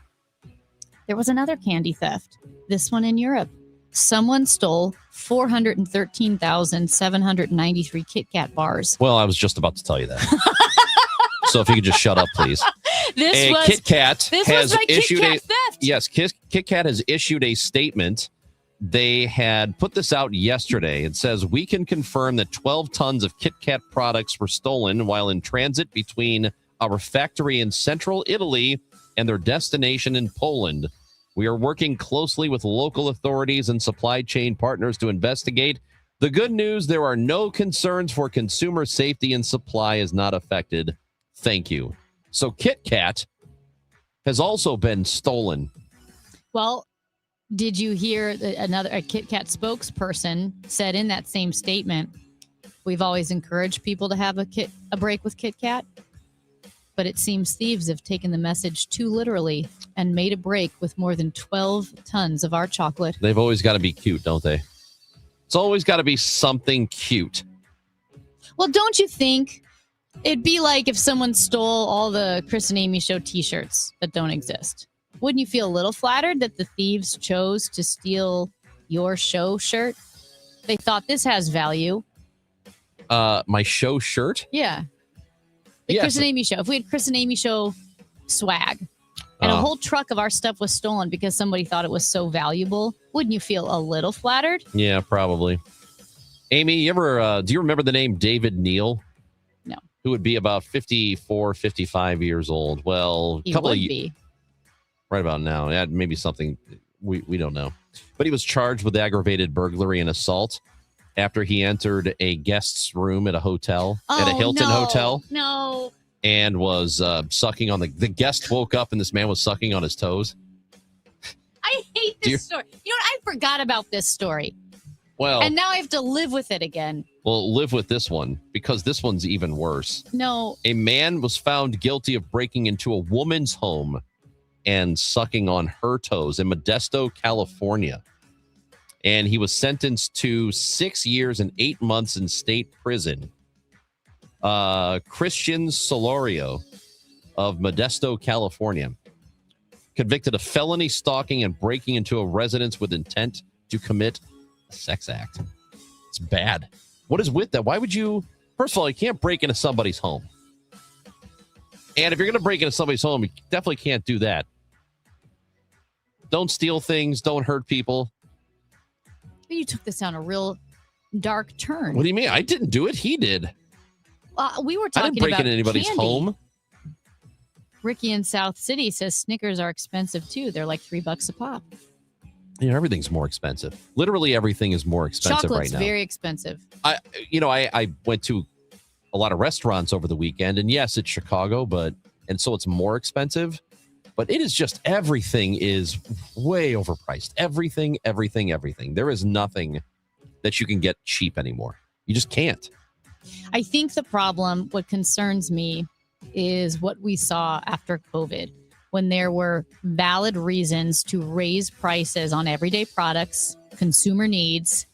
there was another candy theft. This one in Europe. Someone stole 413,793 Kit Kat bars. Well, I was just about to tell you that. So if you could just shut up, please. Kit Kat has issued a theft. Yes, Kit Kat has issued a statement. They had put this out yesterday. It says, we can confirm that 12 tons of Kit Kat products were stolen while in transit between our factory in central Italy and their destination in Poland. We are working closely with local authorities and supply chain partners to investigate. The good news, there are no concerns for consumer safety and supply is not affected. Thank you. So Kit Kat has also been stolen. Well, did you hear a Kit Kat spokesperson said in that same statement, we've always encouraged people to have a break with Kit Kat. but it seems thieves have taken the message too literally and made a break with more than 12 tons of our chocolate. They've always got to be cute, don't they? It's always got to be something cute. Well, don't you think it'd be like if someone stole all the Chris and Amy Show t-shirts that don't exist? Wouldn't you feel a little flattered that the thieves chose to steal your show shirt? They thought this has value. My show shirt? Yeah. The Chris and Amy Show. If we had Chris and Amy Show swag and a whole truck of our stuff was stolen because somebody thought it was so valuable, wouldn't you feel a little flattered? Yeah, probably. Amy, you ever do you remember the name David Neal? No. Who would be about 54, 55 years old. Well, He would be. Right about now. Yeah, maybe something we don't know. But he was charged with aggravated burglary and assault after he entered a guest's room at a hotel, at a Hilton hotel. No. And was sucking on the guest woke up and this man was sucking on his toes. I hate this story. You know what? I forgot about this story. Well, And now I have to live with it again. well, live with this one because this one's even worse. No. A man was found guilty of breaking into a woman's home and sucking on her toes in Modesto, California. And he was sentenced to 6 years and 8 months in state prison. Christian Solorio of Modesto, California, convicted of felony stalking and breaking into a residence with intent to commit a sex act. It's bad. What is with that? Why would you? First of all, you can't break into somebody's home. And if you're going to break into somebody's home, you definitely can't do that. Don't steal things. Don't hurt people. You took this down a real dark turn. What do you mean? I didn't do it. He did. We were I talking didn't break about into anybody's candy. home. Ricky in South City says Snickers are expensive too. They're like $3 a pop. You know, everything's more expensive. Literally everything is more expensive Chocolate's right now. very expensive. I went to a lot of restaurants over the weekend, and yes, it's Chicago, and so it's more expensive. But it is just everything is way overpriced. Everything. There is nothing that you can get cheap anymore. You just can't. I think the problem, what concerns me, is what we saw after COVID, when there were valid reasons to raise prices on everyday products, consumer needs,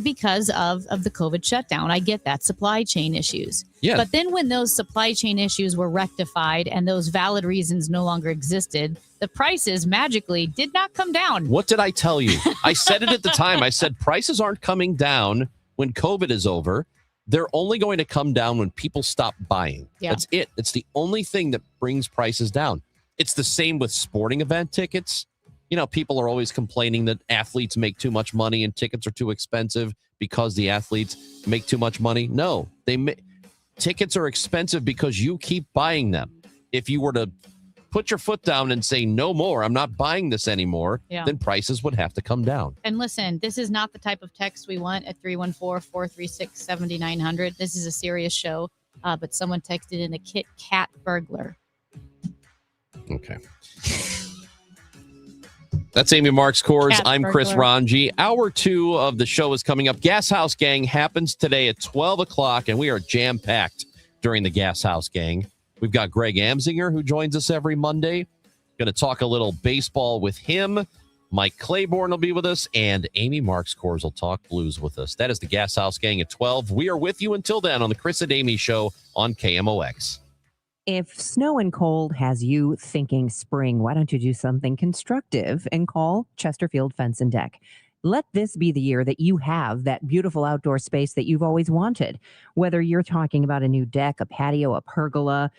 because of the COVID shutdown. I get that, supply chain issues. Yeah. But then when those supply chain issues were rectified and those valid reasons no longer existed, the prices magically did not come down. What did I tell you? I said it at the time. I said prices aren't coming down when COVID is over. They're only going to come down when people stop buying. Yeah. That's it. It's the only thing that brings prices down. It's the same with sporting event tickets. You know, people are always complaining that athletes make too much money and tickets are too expensive because the athletes make too much money. No, tickets are expensive because you keep buying them. If you were to put your foot down and say, no more, I'm not buying this anymore, then prices would have to come down. And listen, this is not the type of text we want at 314-436-7900. This is a serious show, but someone texted in a Kit Kat burglar. Okay. That's Amy Marks Kors. I'm Chris Ranji. Hour 2 of the show is coming up. Gas House Gang happens today at 12 o'clock, and we are jam-packed during the Gas House Gang. We've got Greg Amsinger, who joins us every Monday. Going to talk a little baseball with him. Mike Claiborne will be with us, and Amy Marks Kors will talk blues with us. That is the Gas House Gang at 12. We are with you until then on the Chris and Amy Show on KMOX. If snow and cold has you thinking spring, why don't you do something constructive and call Chesterfield Fence and Deck? Let this be the year that you have that beautiful outdoor space that you've always wanted. Whether you're talking about a new deck, a patio, a pergola,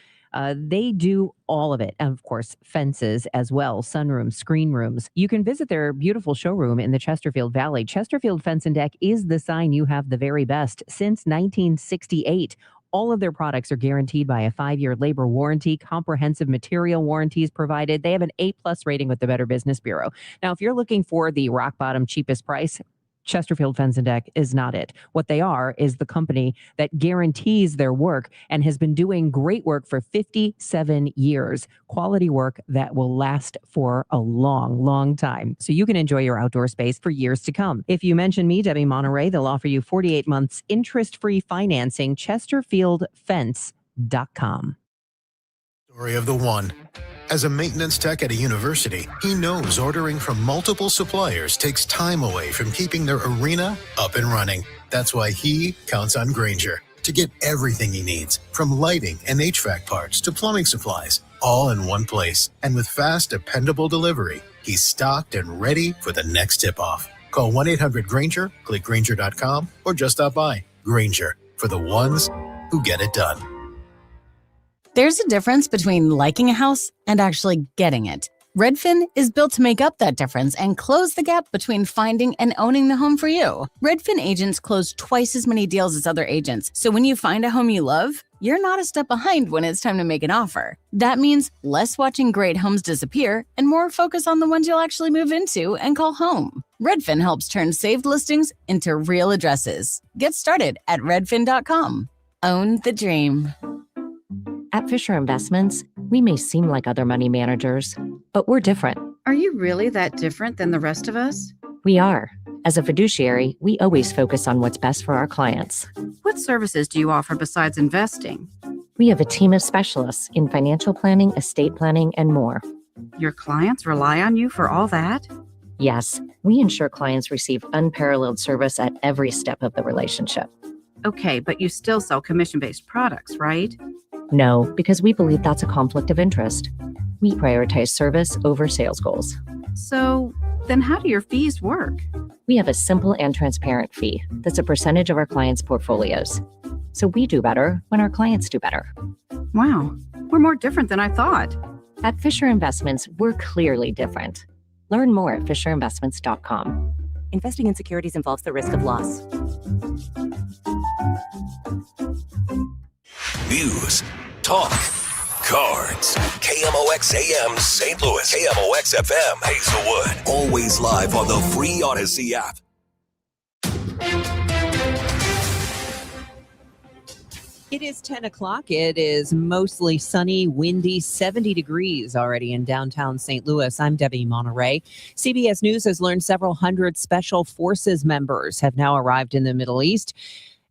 they do all of it. And of course, fences as well, sunrooms, screen rooms. You can visit their beautiful showroom in the Chesterfield Valley. Chesterfield Fence and Deck is the sign you have the very best since 1968. All of their products are guaranteed by a 5-year labor warranty, comprehensive material warranties provided. They have an A+ rating with the Better Business Bureau. Now, if you're looking for the rock bottom cheapest price, Chesterfield Fence and Deck is not it. What they are is the company that guarantees their work and has been doing great work for 57 years. Quality work that will last for a long, long time. So you can enjoy your outdoor space for years to come. If you mention me, Debbie Monterey, they'll offer you 48 months interest-free financing. ChesterfieldFence.com. Story of the one. As a maintenance tech at a university, he knows ordering from multiple suppliers takes time away from keeping their arena up and running. That's why he counts on Grainger to get everything he needs, from lighting and HVAC parts to plumbing supplies, all in one place. And with fast, dependable delivery, he's stocked and ready for the next tip-off. Call 1-800-GRAINGER, click Grainger.com, or just stop by. Grainger, for the ones who get it done. There's a difference between liking a house and actually getting it. Redfin is built to make up that difference and close the gap between finding and owning the home for you. Redfin agents close twice as many deals as other agents, so when you find a home you love, you're not a step behind when it's time to make an offer. That means less watching great homes disappear and more focus on the ones you'll actually move into and call home. Redfin helps turn saved listings into real addresses. Get started at redfin.com. Own the dream. At Fisher Investments, we may seem like other money managers, but we're different. Are you really that different than the rest of us? We are. As a fiduciary, we always focus on what's best for our clients. What services do you offer besides investing? We have a team of specialists in financial planning, estate planning, and more. Your clients rely on you for all that? Yes, we ensure clients receive unparalleled service at every step of the relationship. Okay, but you still sell commission-based products, right? No, because we believe that's a conflict of interest. We prioritize service over sales goals. So then how do your fees work? We have a simple and transparent fee that's a percentage of our clients' portfolios. So we do better when our clients do better. Wow, we're more different than I thought. At Fisher Investments, we're clearly different. Learn more at fisherinvestments.com. Investing in securities involves the risk of loss. News, talk, cards. KMOX AM St. Louis. KMOX FM Hazelwood. Always live on the free Odyssey app. It is 10 o'clock. It is mostly sunny, windy, 70 degrees already in downtown St. Louis. I'm Debbie Monterey. CBS News has learned several hundred Special Forces members have now arrived in the Middle East,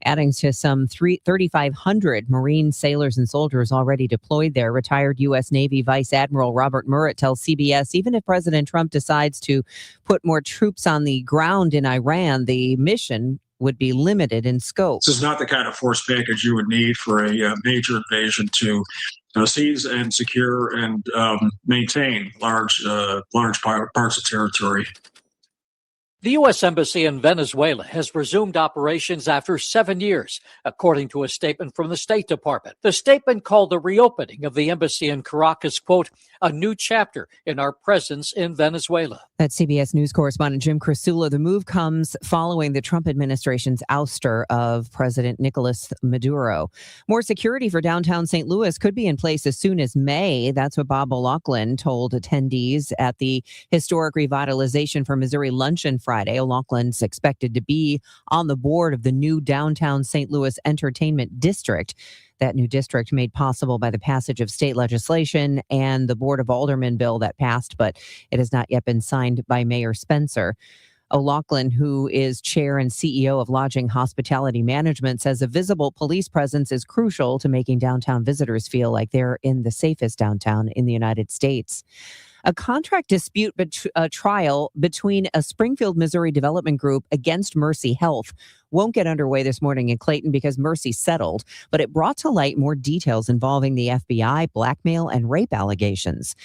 adding to some 3,500 Marine sailors and soldiers already deployed there. Retired U.S. Navy Vice Admiral Robert Murrett tells CBS even if President Trump decides to put more troops on the ground in Iran, the mission would be limited in scope. This is not the kind of force package you would need for a major invasion to seize and secure and maintain large parts of territory. The U.S. Embassy in Venezuela has resumed operations after 7 years, according to a statement from the State Department. The statement called the reopening of the embassy in Caracas, quote, a new chapter in our presence in Venezuela. That's CBS News correspondent Jim Krasula. The move comes following the Trump administration's ouster of President Nicolas Maduro. More security for downtown St. Louis could be in place as soon as May. That's what Bob O'Loughlin told attendees at the Historic Revitalization for Missouri luncheon Friday. O'Loughlin's expected to be on the board of the new downtown St. Louis Entertainment District. That new district made possible by the passage of state legislation and the Board of Aldermen bill that passed, but it has not yet been signed by Mayor Spencer. O'Loughlin, who is chair and CEO of Lodging Hospitality Management, says a visible police presence is crucial to making downtown visitors feel like they're in the safest downtown in the United States. A contract dispute trial between a Springfield, Missouri development group against Mercy Health won't get underway this morning in Clayton because Mercy settled, but it brought to light more details involving the FBI, blackmail, and rape allegations.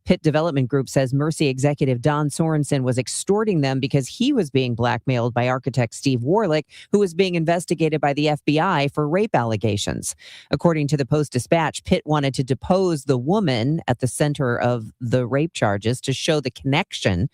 Pitt Development Group says Mercy executive Don Sorensen was extorting them because he was being blackmailed by architect Steve Warlick, who was being investigated by the FBI for rape allegations. According to the Post-Dispatch, Pitt wanted to depose the woman at the center of the rape charges to show the connection,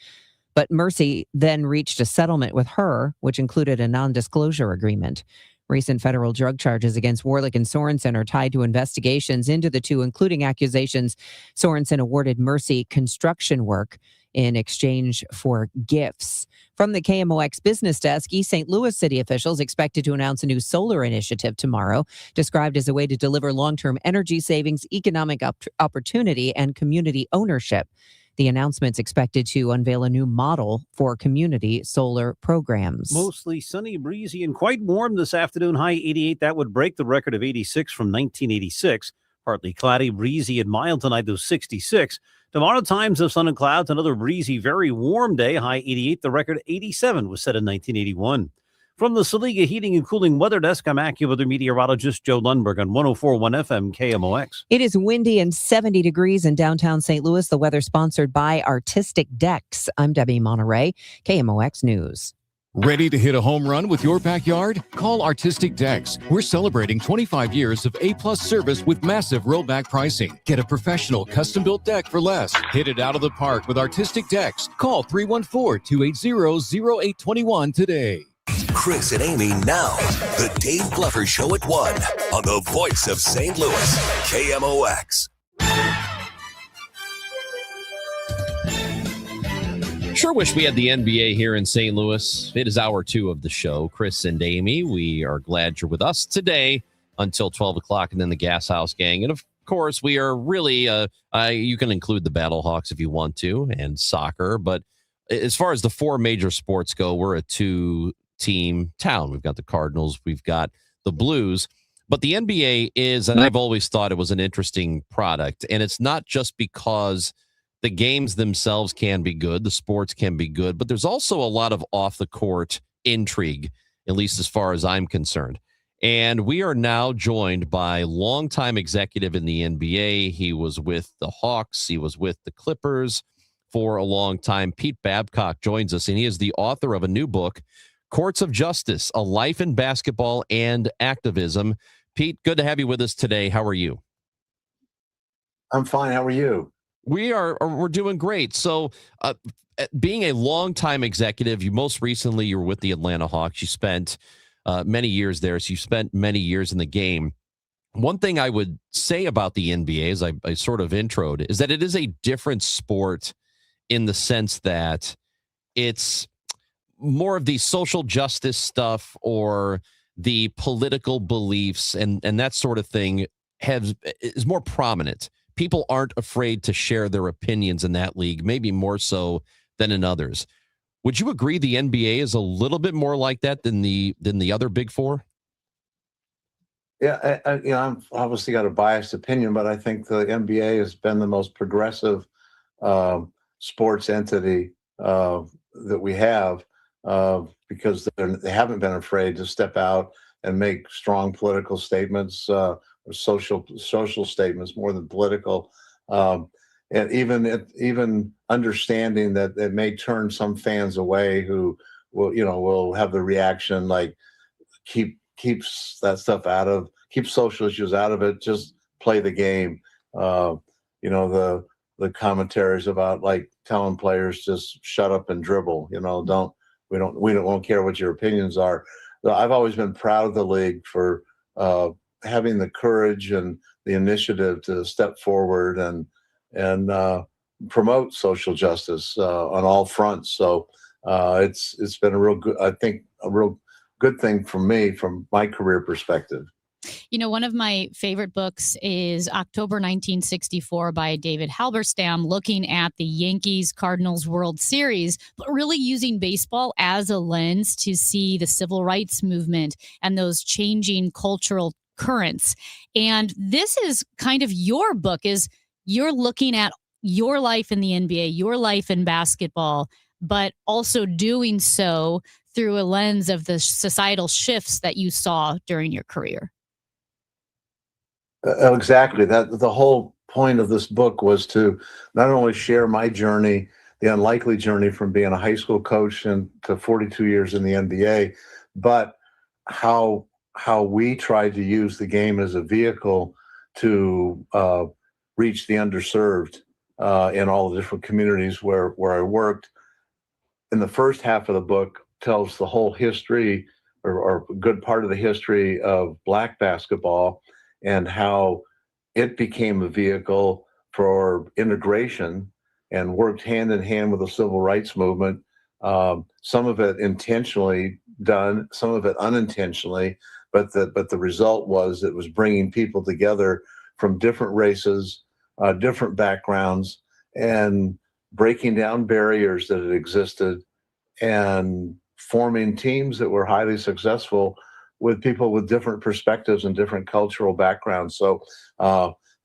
but Mercy then reached a settlement with her, which included a non-disclosure agreement. Recent federal drug charges against Warlick and Sorensen are tied to investigations into the two, including accusations Sorensen awarded Mercy construction work in exchange for gifts. From the KMOX business desk, East St. Louis city officials expected to announce a new solar initiative tomorrow, described as a way to deliver long-term energy savings, economic opportunity, and community ownership. The announcement's expected to unveil a new model for community solar programs. Mostly sunny, breezy, and quite warm this afternoon. High 88. That would break the record of 86 from 1986. Partly cloudy, breezy, and mild tonight, though 66. Tomorrow, times of sun and clouds, another breezy, very warm day, high 88. The record 87 was set in 1981. From the Saliga Heating and Cooling Weather Desk, I'm AccuWeather meteorologist Joe Lundberg on 104.1 FM KMOX. It is windy and 70 degrees in downtown St. Louis. The weather sponsored by Artistic Decks. I'm Debbie Monterey, KMOX News. Ready to hit a home run with your backyard? Call Artistic Decks. We're celebrating 25 years of A-plus service with massive rollback pricing. Get a professional custom-built deck for less. Hit it out of the park with Artistic Decks. Call 314-280-0821 today. Chris and Amy now. The Dave Glover Show at 1 on the voice of St. Louis, KMOX. Sure wish we had the NBA here in St. Louis. It is hour 2 of the show. Chris and Amy, we are glad you're with us today until 12 o'clock, and then the Gas House Gang. And of course, we are really, you can include the Battlehawks if you want to, and soccer. But as far as the 4 major sports go, we're a 2-team town. We've got the Cardinals, we've got the Blues. But the NBA is, and I've always thought it was an interesting product. And it's not just because the games themselves can be good, the sports can be good, but there's also a lot of off-the-court intrigue, at least as far as I'm concerned. And we are now joined by longtime executive in the NBA. He was with the Hawks. He was with the Clippers for a long time. Pete Babcock joins us, and he is the author of a new book, Courts of Justice, A Life in Basketball and Activism. Pete, good to have you with us today. How are you? I'm fine. How are you? We're doing great. So being a longtime executive, you were with the Atlanta Hawks. You spent many years there. So you spent many years in the game. One thing I would say about the NBA, as I sort of introed, is that it is a different sport in the sense that it's more of the social justice stuff or the political beliefs and that sort of thing is more prominent. People aren't afraid to share their opinions in that league, maybe more so than in others. Would you agree the NBA is a little bit more like that than the other Big Four? Yeah, I'm obviously got a biased opinion, but I think the NBA has been the most progressive sports entity that we have because they haven't been afraid to step out and make strong political statements. Or social statements more than political, and even understanding that it may turn some fans away who will have the reaction like keeps that stuff keep social issues out of it, just play the game. The commentaries about like telling players just shut up and dribble. We won't care what your opinions are. So I've always been proud of the league for having the courage and the initiative to step forward and promote social justice on all fronts. So it's been a real good thing for me from my career perspective. One of my favorite books is October 1964 by David Halberstam, looking at the Yankees-Cardinals World Series, but really using baseball as a lens to see the civil rights movement and those changing cultural currents. And this is kind of your book, is you're looking at your life in the NBA, your life in basketball, but also doing so through a lens of the societal shifts that you saw during your career. Exactly. That the whole point of this book was to not only share my journey, the unlikely journey from being a high school coach and to 42 years in the NBA, but how we tried to use the game as a vehicle to reach the underserved in all the different communities where I worked. In the first half of the book tells the whole history or a good part of the history of Black basketball and how it became a vehicle for integration and worked hand in hand with the civil rights movement. Some of it intentionally done, some of it unintentionally, but the result was it was bringing people together from different races, different backgrounds, and breaking down barriers that had existed and forming teams that were highly successful with people with different perspectives and different cultural backgrounds. So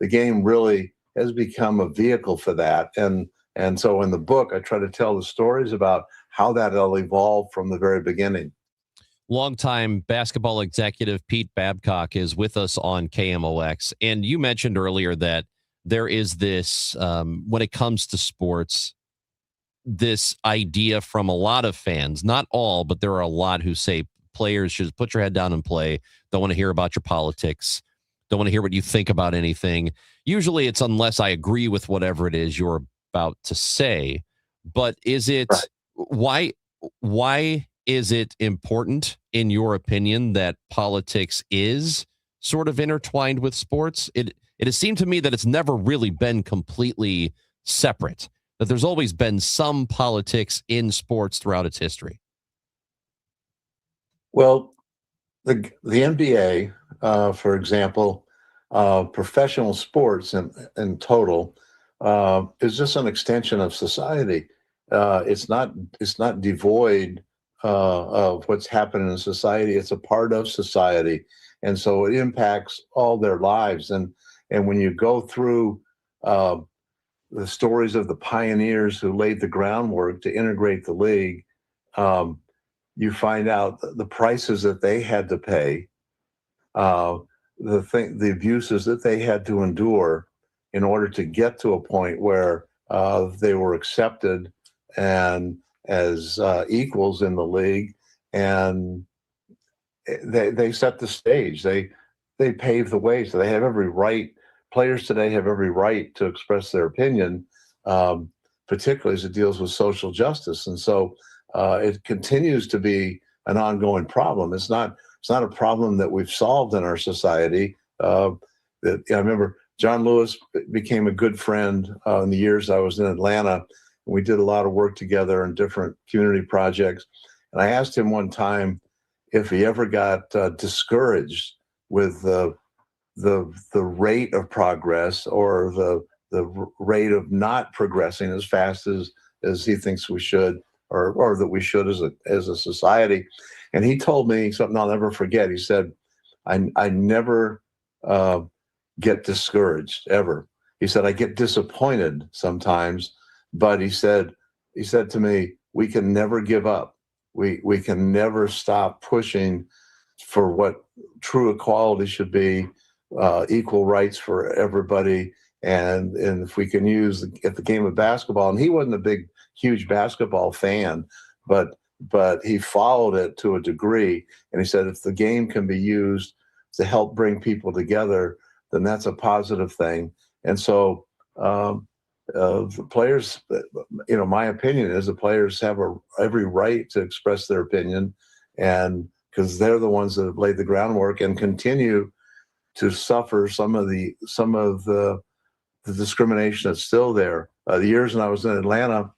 the game really has become a vehicle for that. And so in the book, I try to tell the stories about how that all evolved from the very beginning. Longtime basketball executive Pete Babcock is with us on KMOX. And you mentioned earlier that there is this, when it comes to sports, this idea from a lot of fans, not all, but there are a lot who say players should put your head down and play. Don't want to hear about your politics. Don't want to hear what you think about anything. Usually it's unless I agree with whatever it is you're about to say. But is it, why is it important, in your opinion, that politics is sort of intertwined with sports? It has seemed to me that it's never really been completely separate, that there's always been some politics in sports throughout its history. Well, the NBA, for example, professional sports in total is just an extension of society. It's not devoid of what's happening in society. It's a part of society, and so it impacts all their lives. And when you go through the stories of the pioneers who laid the groundwork to integrate the league, you find out the prices that they had to pay, the abuses that they had to endure in order to get to a point where they were accepted and as equals in the league, and they set the stage. They paved the way, so they have every right. Players today have every right to express their opinion, particularly as it deals with social justice. And so it continues to be an ongoing problem. It's not a problem that we've solved in our society. I remember John Lewis became a good friend in the years I was in Atlanta. We did a lot of work together in different community projects. And I asked him one time if he ever got discouraged with the rate of progress or the rate of not progressing as fast as he thinks we should, or that we should as a society. And he told me something I'll never forget. He said, I never get discouraged, ever. He said, I get disappointed sometimes, but he said to me, we can never give up. We can never stop pushing for what true equality should be, equal rights for everybody. And if we can use at the game of basketball, and he wasn't a huge basketball fan, but he followed it to a degree. And he said, if the game can be used to help bring people together, then that's a positive thing. And so the players, my opinion is the players have every right to express their opinion, and because they're the ones that have laid the groundwork and continue to suffer some of the discrimination that's still there. The years when I was in Atlanta,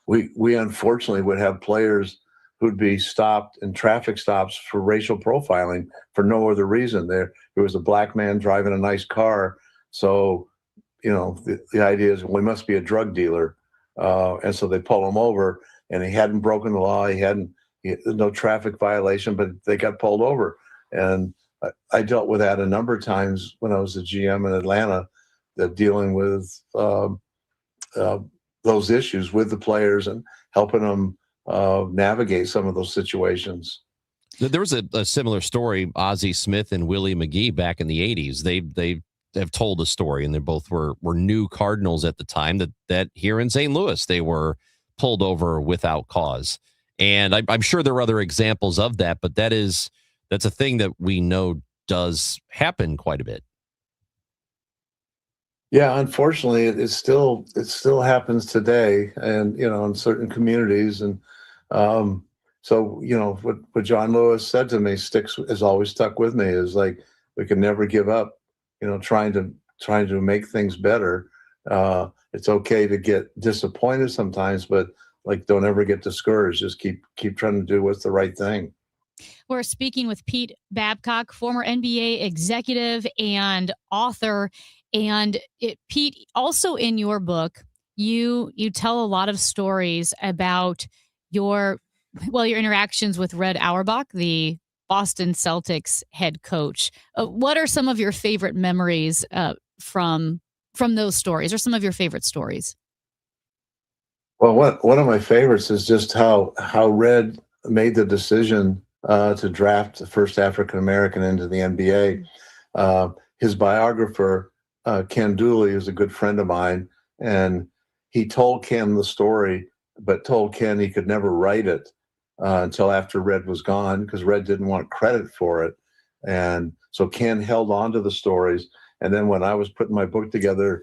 we unfortunately would have players who'd be stopped in traffic stops for racial profiling for no other reason. There was a black man driving a nice car, so the idea is, well, he must be a drug dealer, and so they pull him over, and he hadn't broken the law. He had no traffic violation, but they got pulled over. And I dealt with that a number of times when I was a GM in Atlanta, dealing with those issues with the players and helping them navigate some of those situations. There was a similar story, Ozzie Smith and Willie McGee back in the 80s. They have told a story, and they both were new Cardinals at the time, that here in St. Louis, they were pulled over without cause. And I'm sure there are other examples of that, but that's a thing that we know does happen quite a bit. Yeah, unfortunately, it still happens today, and in certain communities. And so what John Lewis said to me has always stuck with me, is like, we can never give up, trying to make things better. It's okay to get disappointed sometimes, but don't ever get discouraged. Just keep trying to do what's the right thing. We're speaking with Pete Babcock, former NBA executive and author. And Pete, also in your book, you tell a lot of stories about your interactions with Red Auerbach, the Boston Celtics head coach. What are some of your favorite memories from those stories, or some of your favorite stories? Well, one of my favorites is just how Red made the decision to draft the first African American into the NBA. His biographer, Ken Dooley, is a good friend of mine, and he told Ken the story, but told Ken he could never write it until after Red was gone, because Red didn't want credit for it. And so Ken held on to the stories. And then when I was putting my book together,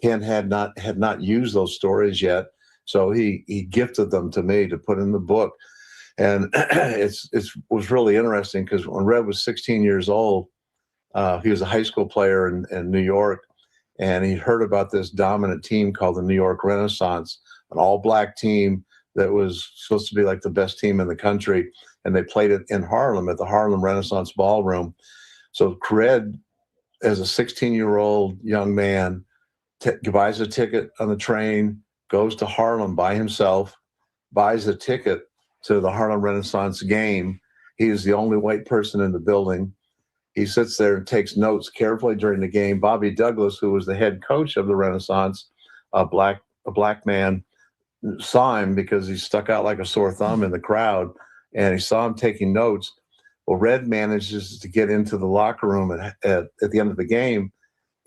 Ken had not used those stories yet. So he gifted them to me to put in the book. And it was really interesting, because when Red was 16 years old, he was a high school player in New York, and he heard about this dominant team called the New York Renaissance, an all-black team that was supposed to be like the best team in the country. And they played it in Harlem at the Harlem Renaissance Ballroom. So Red, as a 16-year-old young man, buys a ticket on the train, goes to Harlem by himself, buys a ticket to the Harlem Renaissance game. He is the only white person in the building. He sits there and takes notes carefully during the game. Bobby Douglas, who was the head coach of the Renaissance, a black man, saw him because he stuck out like a sore thumb in the crowd, and he saw him taking notes. Well, Red manages to get into the locker room at the end of the game,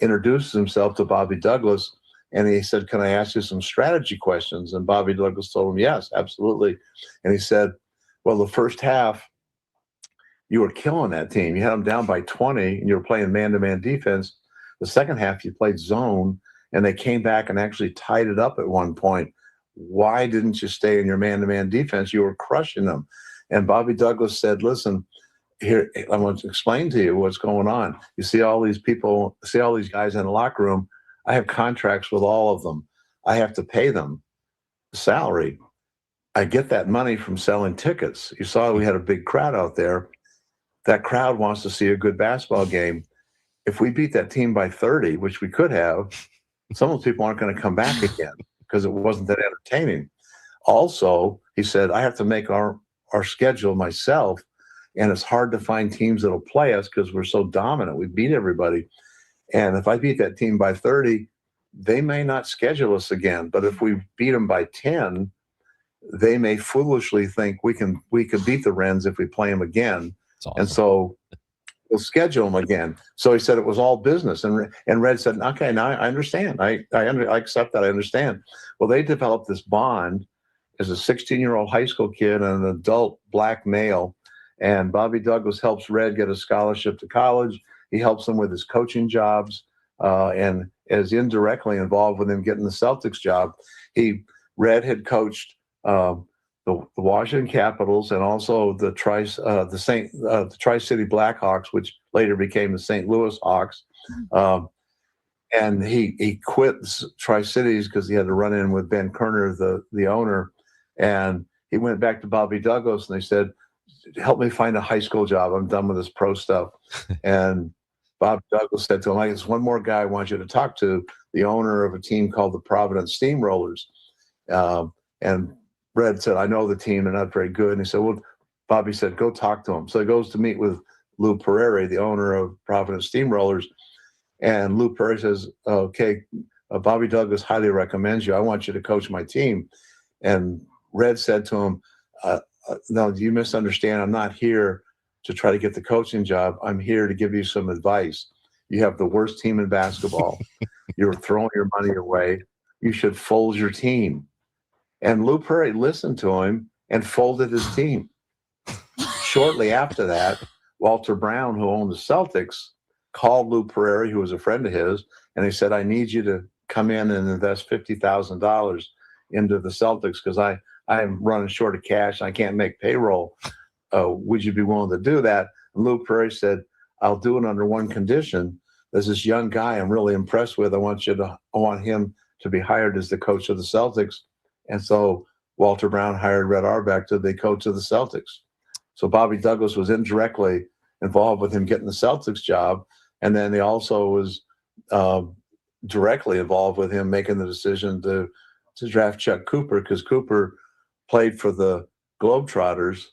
introduces himself to Bobby Douglas, and he said, "Can I ask you some strategy questions?" And Bobby Douglas told him, "Yes, absolutely." And he said, "Well, the first half, you were killing that team. You had them down by 20, and you were playing man-to-man defense. The second half, you played zone, and they came back and actually tied it up at one point. Why didn't you stay in your man-to-man defense? You were crushing them." And Bobby Douglas said, "Listen, here, I want to explain to you what's going on. You see all these people, see all these guys in the locker room. I have contracts with all of them. I have to pay them salary. I get that money from selling tickets. You saw we had a big crowd out there. That crowd wants to see a good basketball game. If we beat that team by 30, which we could have, some of those people aren't going to come back again because it wasn't that entertaining. Also," he said, "I have to make our schedule myself, and it's hard to find teams that'll play us because we're so dominant. We beat everybody. And if I beat that team by 30, they may not schedule us again. But if we beat them by 10, they may foolishly think we can beat the Wrens if we play them again. Awesome. And so we'll schedule them again." So he said it was all business. And Red said, "Okay, now I understand. I accept that. I understand." Well, they developed this bond as a 16-year-old high school kid and an adult black male. And Bobby Douglas helps Red get a scholarship to college. He helps him with his coaching jobs, and is indirectly involved with him getting the Celtics job. Red had coached the Washington Capitals and also the Tri-City Blackhawks, which later became the St. Louis Hawks. And he quit Tri-Cities because he had to run in with Ben Kerner, the owner. And he went back to Bobby Douglas, and they said, "Help me find a high school job. I'm done with this pro stuff." And Bob Douglas said to him, "There's one more guy I want you to talk to, the owner of a team called the Providence Steamrollers." And Red said, "I know the team. They're not very good." And he said, "Well," Bobby said, "go talk to him." So he goes to meet with Lou Pereri, the owner of Providence Steamrollers. And Lou Pereri says, "Okay, Bobby Douglas highly recommends you. I want you to coach my team." And Red said to him, "No, you misunderstand. I'm not here to try to get the coaching job. I'm here to give you some advice. You have the worst team in basketball. You're throwing your money away. You should fold your team." And Lou Pereri listened to him and folded his team. Shortly after that, Walter Brown, who owned the Celtics, called Lou Pereri, who was a friend of his, and he said, "I need you to come in and invest $50,000 into the Celtics because I'm running short of cash. I can't make payroll. Would you be willing to do that?" And Lou Pereri said, "I'll do it under one condition. There's this young guy I'm really impressed with. I want him to be hired as the coach of the Celtics." And so Walter Brown hired Red Auerbach to be coach of the Celtics. So Bobby Douglas was indirectly involved with him getting the Celtics job. And then he also was directly involved with him making the decision to draft Chuck Cooper, because Cooper played for the Globetrotters.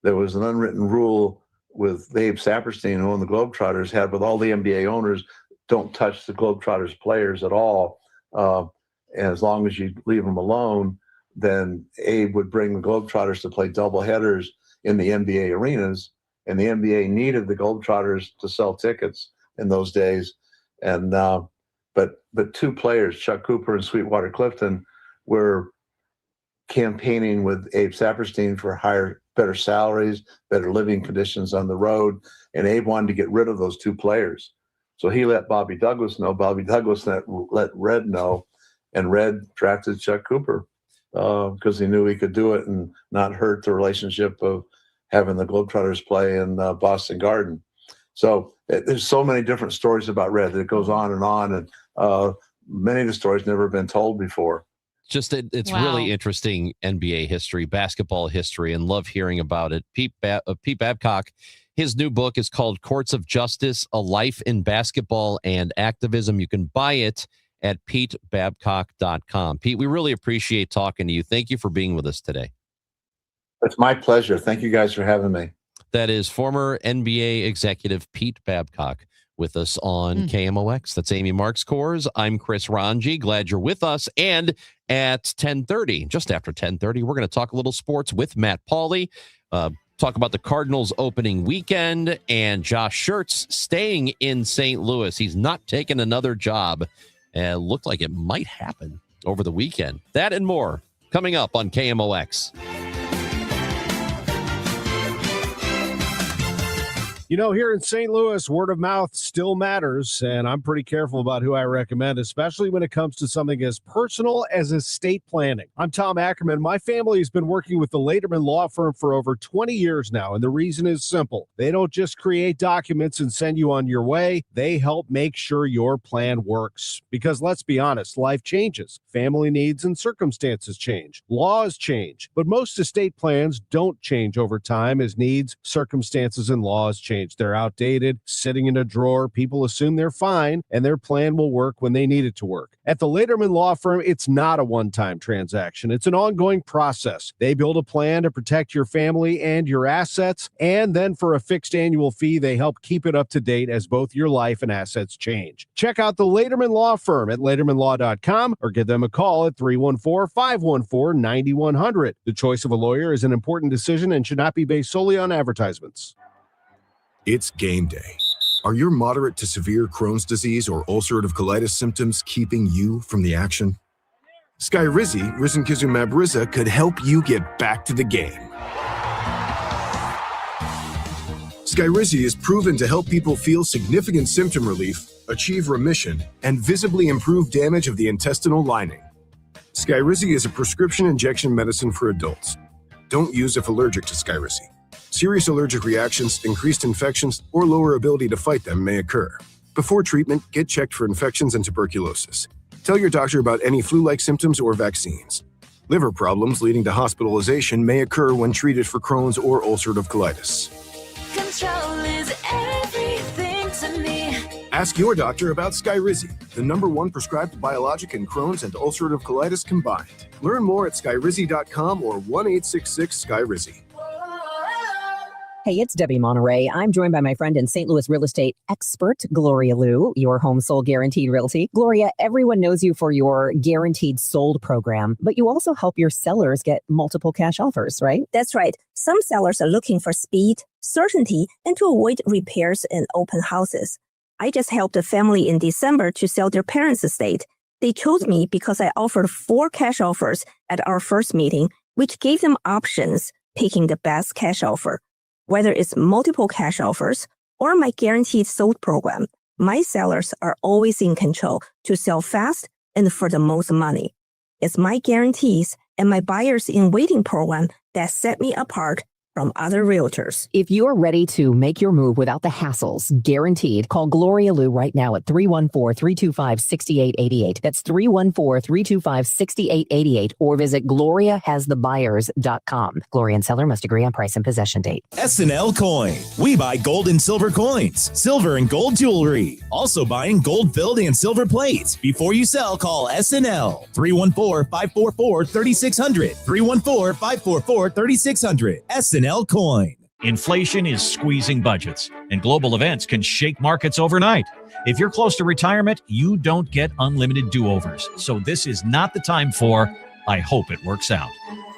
There was an unwritten rule Abe Saperstein, who owned the Globetrotters, had with all the NBA owners, don't touch the Globetrotters players at all. And as long as you leave them alone, then Abe would bring the Globetrotters to play doubleheaders in the NBA arenas. And the NBA needed the Globetrotters to sell tickets in those days. And but two players, Chuck Cooper and Sweetwater Clifton, were campaigning with Abe Saperstein for better salaries, better living conditions on the road. And Abe wanted to get rid of those two players. So he let Bobby Douglas know. Bobby Douglas let Red know. And Red drafted Chuck Cooper because he knew he could do it and not hurt the relationship of having the Globetrotters play in Boston Garden. So there's so many different stories about Red that it goes on, and many of the stories never been told before. It's really interesting NBA history, basketball history, and love hearing about it. Pete Babcock, his new book is called Courts of Justice, A Life in Basketball and Activism. You can buy it at PeteBabcock.com. Pete, we really appreciate talking to you. Thank you for being with us today. It's my pleasure. Thank you guys for having me. That is former NBA executive Pete Babcock with us on KMOX. That's Amy Marks Kors. I'm Chris Ranji. Glad you're with us. And at 10:30, just after 10:30, we're going to talk a little sports with Matt Pauley. Talk about the Cardinals opening weekend and Josh Schertz staying in St. Louis. He's not taking another job. And looked like it might happen over the weekend. That and more coming up on KMOX. You know, here in St. Louis, word of mouth still matters, and I'm pretty careful about who I recommend, especially when it comes to something as personal as estate planning. I'm Tom Ackerman. My family has been working with the Lederman Law Firm for over 20 years now, and the reason is simple. They don't just create documents and send you on your way. They help make sure your plan works. Because let's be honest, life changes. Family needs and circumstances change. Laws change. But most estate plans don't change over time as needs, circumstances, and laws change. They're outdated, sitting in a drawer. People assume they're fine, and their plan will work when they need it to work. At the Lederman Law Firm, it's not a one-time transaction. It's an ongoing process. They build a plan to protect your family and your assets, and then for a fixed annual fee, they help keep it up to date as both your life and assets change. Check out the Lederman Law Firm at LedermanLaw.com or give them a call at 314-514-9100. The choice of a lawyer is an important decision and should not be based solely on advertisements. It's game day. Are your moderate to severe Crohn's disease or ulcerative colitis symptoms keeping you from the action? Skyrizi, risankizumab Riza, could help you get back to the game. Skyrizi is proven to help people feel significant symptom relief, achieve remission, and visibly improve damage of the intestinal lining. Skyrizi is a prescription injection medicine for adults. Don't use if allergic to Skyrizi. Serious allergic reactions, increased infections, or lower ability to fight them may occur. Before treatment, get checked for infections and tuberculosis. Tell your doctor about any flu-like symptoms or vaccines. Liver problems leading to hospitalization may occur when treated for Crohn's or ulcerative colitis. Control is everything to me. Ask your doctor about Skyrizi, the #1 prescribed biologic in Crohn's and ulcerative colitis combined. Learn more at skyrizi.com or 1-866-SKYRIZI. Hey, it's Debbie Monterey. I'm joined by my friend and St. Louis real estate expert, Gloria Liu, your home sold guaranteed realty. Gloria, everyone knows you for your guaranteed sold program, but you also help your sellers get multiple cash offers, right? That's right. Some sellers are looking for speed, certainty, and to avoid repairs and open houses. I just helped a family in December to sell their parents' estate. They chose me because I offered 4 cash offers at our first meeting, which gave them options picking the best cash offer. Whether it's multiple cash offers or my guaranteed sold program, my sellers are always in control to sell fast and for the most money. It's my guarantees and my buyers in waiting program that set me apart from other realtors. If you're ready to make your move without the hassles, guaranteed, call Gloria Liu right now at 314-325-6888. That's 314-325-6888 or visit GloriaHasTheBuyers.com. Gloria and seller must agree on price and possession date. SNL Coin. We buy gold and silver coins, silver and gold jewelry. Also buying gold-filled and silver plates. Before you sell, call SNL. 314-544-3600. 314-544-3600. SNL Coin. Inflation is squeezing budgets, and global events can shake markets overnight. If you're close to retirement, you don't get unlimited do-overs. So this is not the time for, I hope it works out.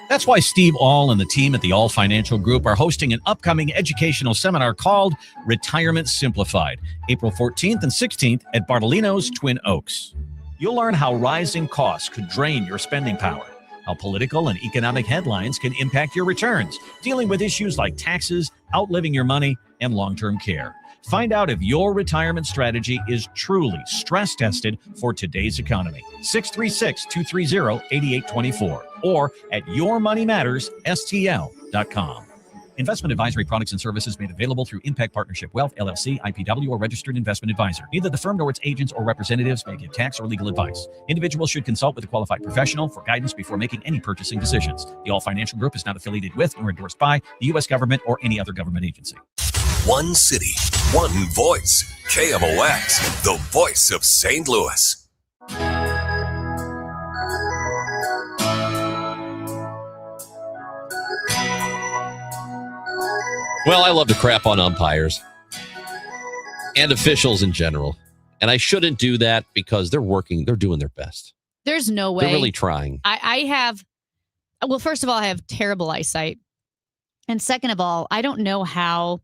That's why Steve All and the team at the All Financial Group are hosting an upcoming educational seminar called Retirement Simplified, April 14th and 16th at Bartolino's Twin Oaks. You'll learn how rising costs could drain your spending power, how political and economic headlines can impact your returns, dealing with issues like taxes, outliving your money, and long-term care. Find out if your retirement strategy is truly stress tested for today's economy. 636-230-8824 or at yourmoneymattersstl.com. Investment advisory products and services made available through Impact Partnership Wealth, LLC, IPW, or registered investment advisor. Neither the firm nor its agents or representatives may give tax or legal advice. Individuals should consult with a qualified professional for guidance before making any purchasing decisions. The All Financial Group is not affiliated with nor endorsed by the U.S. government or any other government agency. One city, one voice. KMOX, the voice of St. Louis. Well, I love to crap on umpires and officials in general. And I shouldn't do that because they're doing their best. There's no way. They're really trying. Well, first of all, I have terrible eyesight. And second of all, I don't know how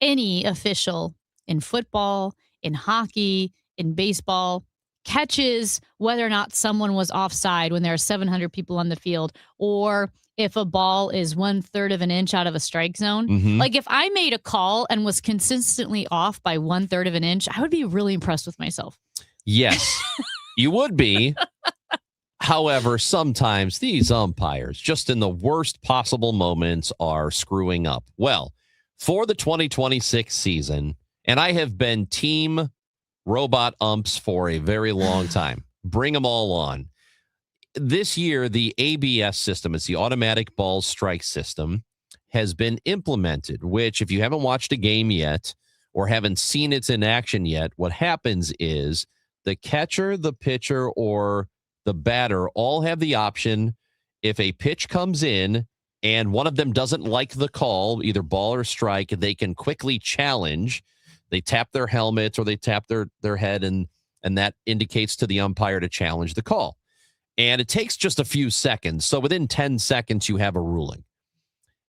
any official in football, in hockey, in baseball catches whether or not someone was offside when there are 700 people on the field, or if a ball is 1/3 of an inch out of a strike zone. Mm-hmm. Like if I made a call and was consistently off by 1/3 of an inch, I would be really impressed with myself. Yes, you would be. However, sometimes these umpires, just in the worst possible moments, are screwing up. Well, for the 2026 season, and I have been team robot umps for a very long time. Bring them all on. This year, the ABS system, it's the automatic ball strike system, has been implemented, which if you haven't watched a game yet or haven't seen it in action yet, what happens is the catcher, the pitcher, or the batter all have the option, if a pitch comes in and one of them doesn't like the call, either ball or strike, they can quickly challenge. They tap their helmet or they tap their head, and that indicates to the umpire to challenge the call. And it takes just a few seconds. So within 10 seconds, you have a ruling.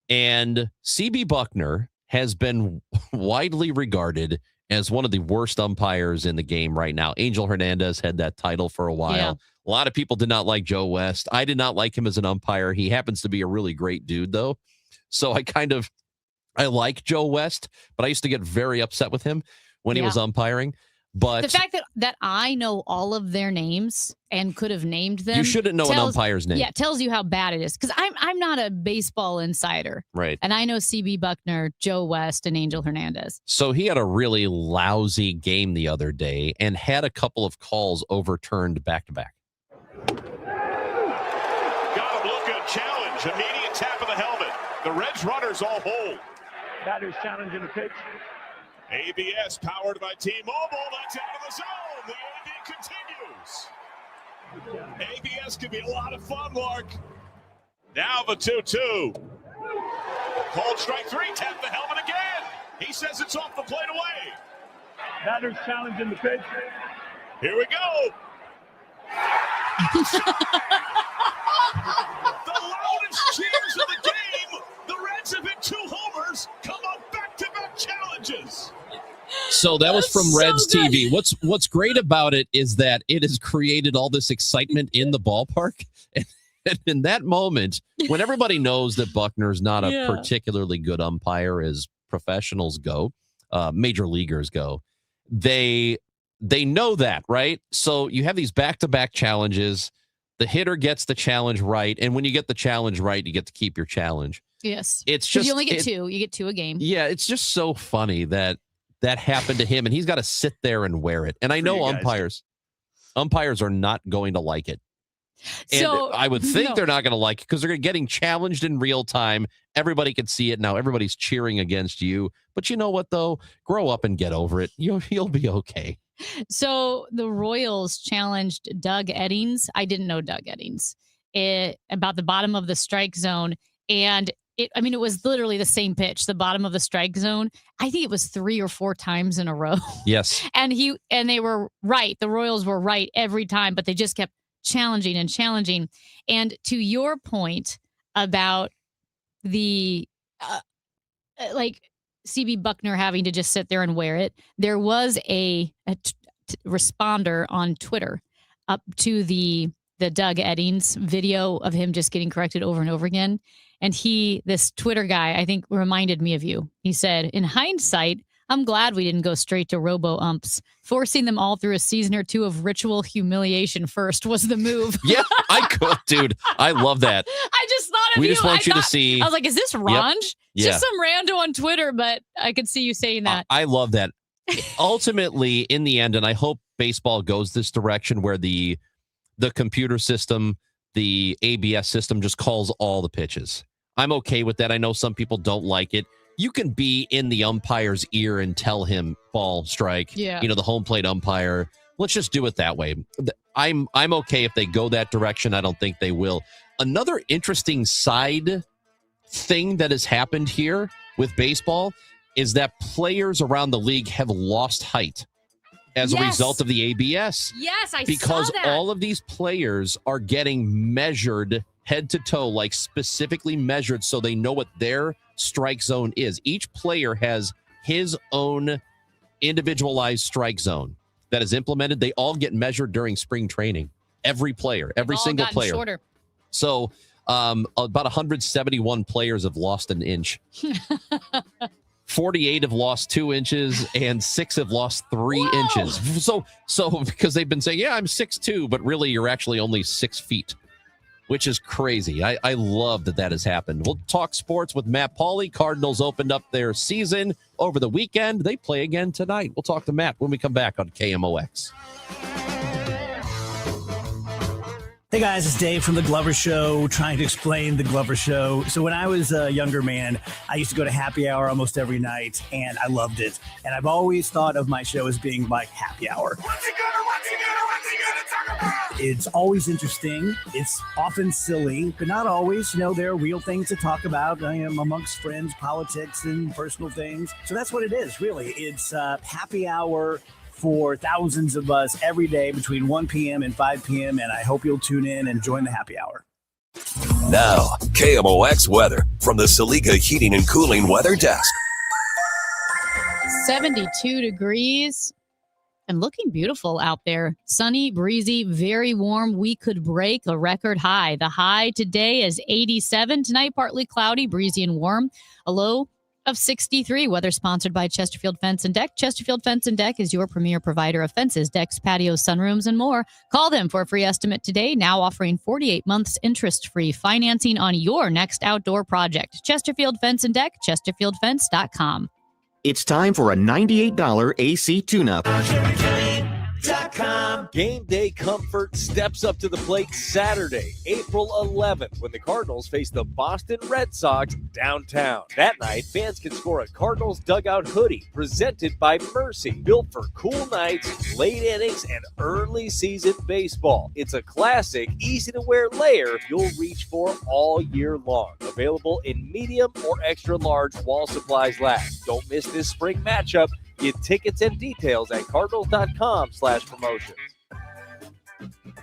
And C.B. Buckner has been widely regarded as one of the worst umpires in the game right now. Angel Hernandez had that title for a while. Yeah. A lot of people did not like Joe West. I did not like him as an umpire. He happens to be a really great dude, though. So I like Joe West, but I used to get very upset with him when he was umpiring. But the fact that I know all of their names and could have named them, you shouldn't know an umpire's name. Yeah, tells you how bad it is. Because I'm not a baseball insider, right? And I know C.B. Buckner, Joe West, and Angel Hernandez. So he had a really lousy game the other day and had a couple of calls overturned back to back. Got him looking, challenge, immediate tap of the helmet. The Reds runners all hold. Batter's challenging the pitch. ABS powered by T-Mobile. That's out of the zone. The AV continues. ABS can be a lot of fun, Lark. Now the 2-2. Called strike three. Tap the helmet again. He says it's off the plate away. Batter's challenging the pitch. Here we go. The loudest cheers of the game. The Reds have hit 2 homers. Come on, back-to-back challenges. So that was from Reds TV. What's great about it is that it has created all this excitement in the ballpark. And in that moment, when everybody knows that Buckner's not a particularly good umpire as professionals go, major leaguers go, they know that, right? So you have these back-to-back challenges. The hitter gets the challenge right. And when you get the challenge right, you get to keep your challenge. Yes. It's just you only get 2. You get 2 a game. Yeah, it's just so funny that happened to him, and he's got to sit there and wear it. And I know umpires are not going to like it. And so, I would think they're not going to like it because they're getting challenged in real time. Everybody can see it now. Everybody's cheering against you. But you know what, though? Grow up and get over it. You'll be okay. So the Royals challenged Doug Eddings. I didn't know Doug Eddings about the bottom of the strike zone. And it was literally the same pitch, the bottom of the strike zone. I think it was 3 or 4 times in a row. Yes. And they were right. The Royals were right every time, but they just kept challenging and challenging. And to your point about the CB Buckner having to just sit there and wear it, there was a responder on Twitter up to the Doug Eddings video of him just getting corrected over and over again. And this Twitter guy, I think, reminded me of you. He said, in hindsight, I'm glad we didn't go straight to robo-umps. Forcing them all through a season or 2 of ritual humiliation first was the move. Yeah, dude. I love that. I just thought of we you. Just want you to see. I was like, is this Ranj? Yep. Yeah. Just some rando on Twitter, but I could see you saying that. I love that. Ultimately, in the end, and I hope baseball goes this direction where the computer system, the ABS system just calls all the pitches. I'm okay with that. I know some people don't like it. You can be in the umpire's ear and tell him ball, strike. Yeah. The home plate umpire. Let's just do it that way. I'm okay if they go that direction. I don't think they will. Another interesting side thing that has happened here with baseball is that players around the league have lost height as a result of the ABS. Yes, I because saw that. all of these players are getting measured head to toe, like specifically measured so they know what their strike zone is. Each player has his own individualized strike zone that is implemented. They all get measured during spring training. Every player, every single player. Shorter. So about 171 players have lost an inch. 48 have lost 2 inches and 6 have lost 3 inches. So because they've been saying, yeah, I'm 6'2", but really you're actually only 6 feet, which is crazy. I love that has happened. We'll talk sports with Matt Pauley. Cardinals opened up their season over the weekend. They play again tonight. We'll talk to Matt when we come back on KMOX. Hey guys, it's Dave from The Glover Show, trying to explain The Glover Show. So when I was a younger man, I used to go to happy hour almost every night, and I loved it. And I've always thought of my show as being like happy hour. What's he gonna talk about? It's always interesting. It's often silly, but not always. There are real things to talk about. I am amongst friends, politics, and personal things. So that's what it is, really. It's happy hour for thousands of us every day between 1 p.m. and 5 p.m. And I hope you'll tune in and join the happy hour. Now, KMOX weather from the Saliga Heating and Cooling Weather Desk. 72 degrees and looking beautiful out there. Sunny, breezy, very warm. We could break a record high. The high today is 87. Tonight, partly cloudy, breezy and warm. A low of 63. Weather sponsored by Chesterfield Fence and Deck. Chesterfield Fence and Deck is your premier provider of fences, decks, patios, sunrooms, and more. Call them for a free estimate today. Now offering 48 months interest-free financing on your next outdoor project. Chesterfield Fence and Deck, chesterfieldfence.com. It's time for a $98 AC tune-up. Game day comfort steps up to the plate Saturday, April 11th, when the Cardinals face the Boston Red Sox downtown. That night, fans can score a Cardinals dugout hoodie presented by Mercy, built for cool nights, late innings, and early season baseball. It's a classic, easy-to-wear layer you'll reach for all year long. Available in medium or extra large while supplies last. Don't miss this spring matchup. Get tickets and details at cardinals.com/promotions.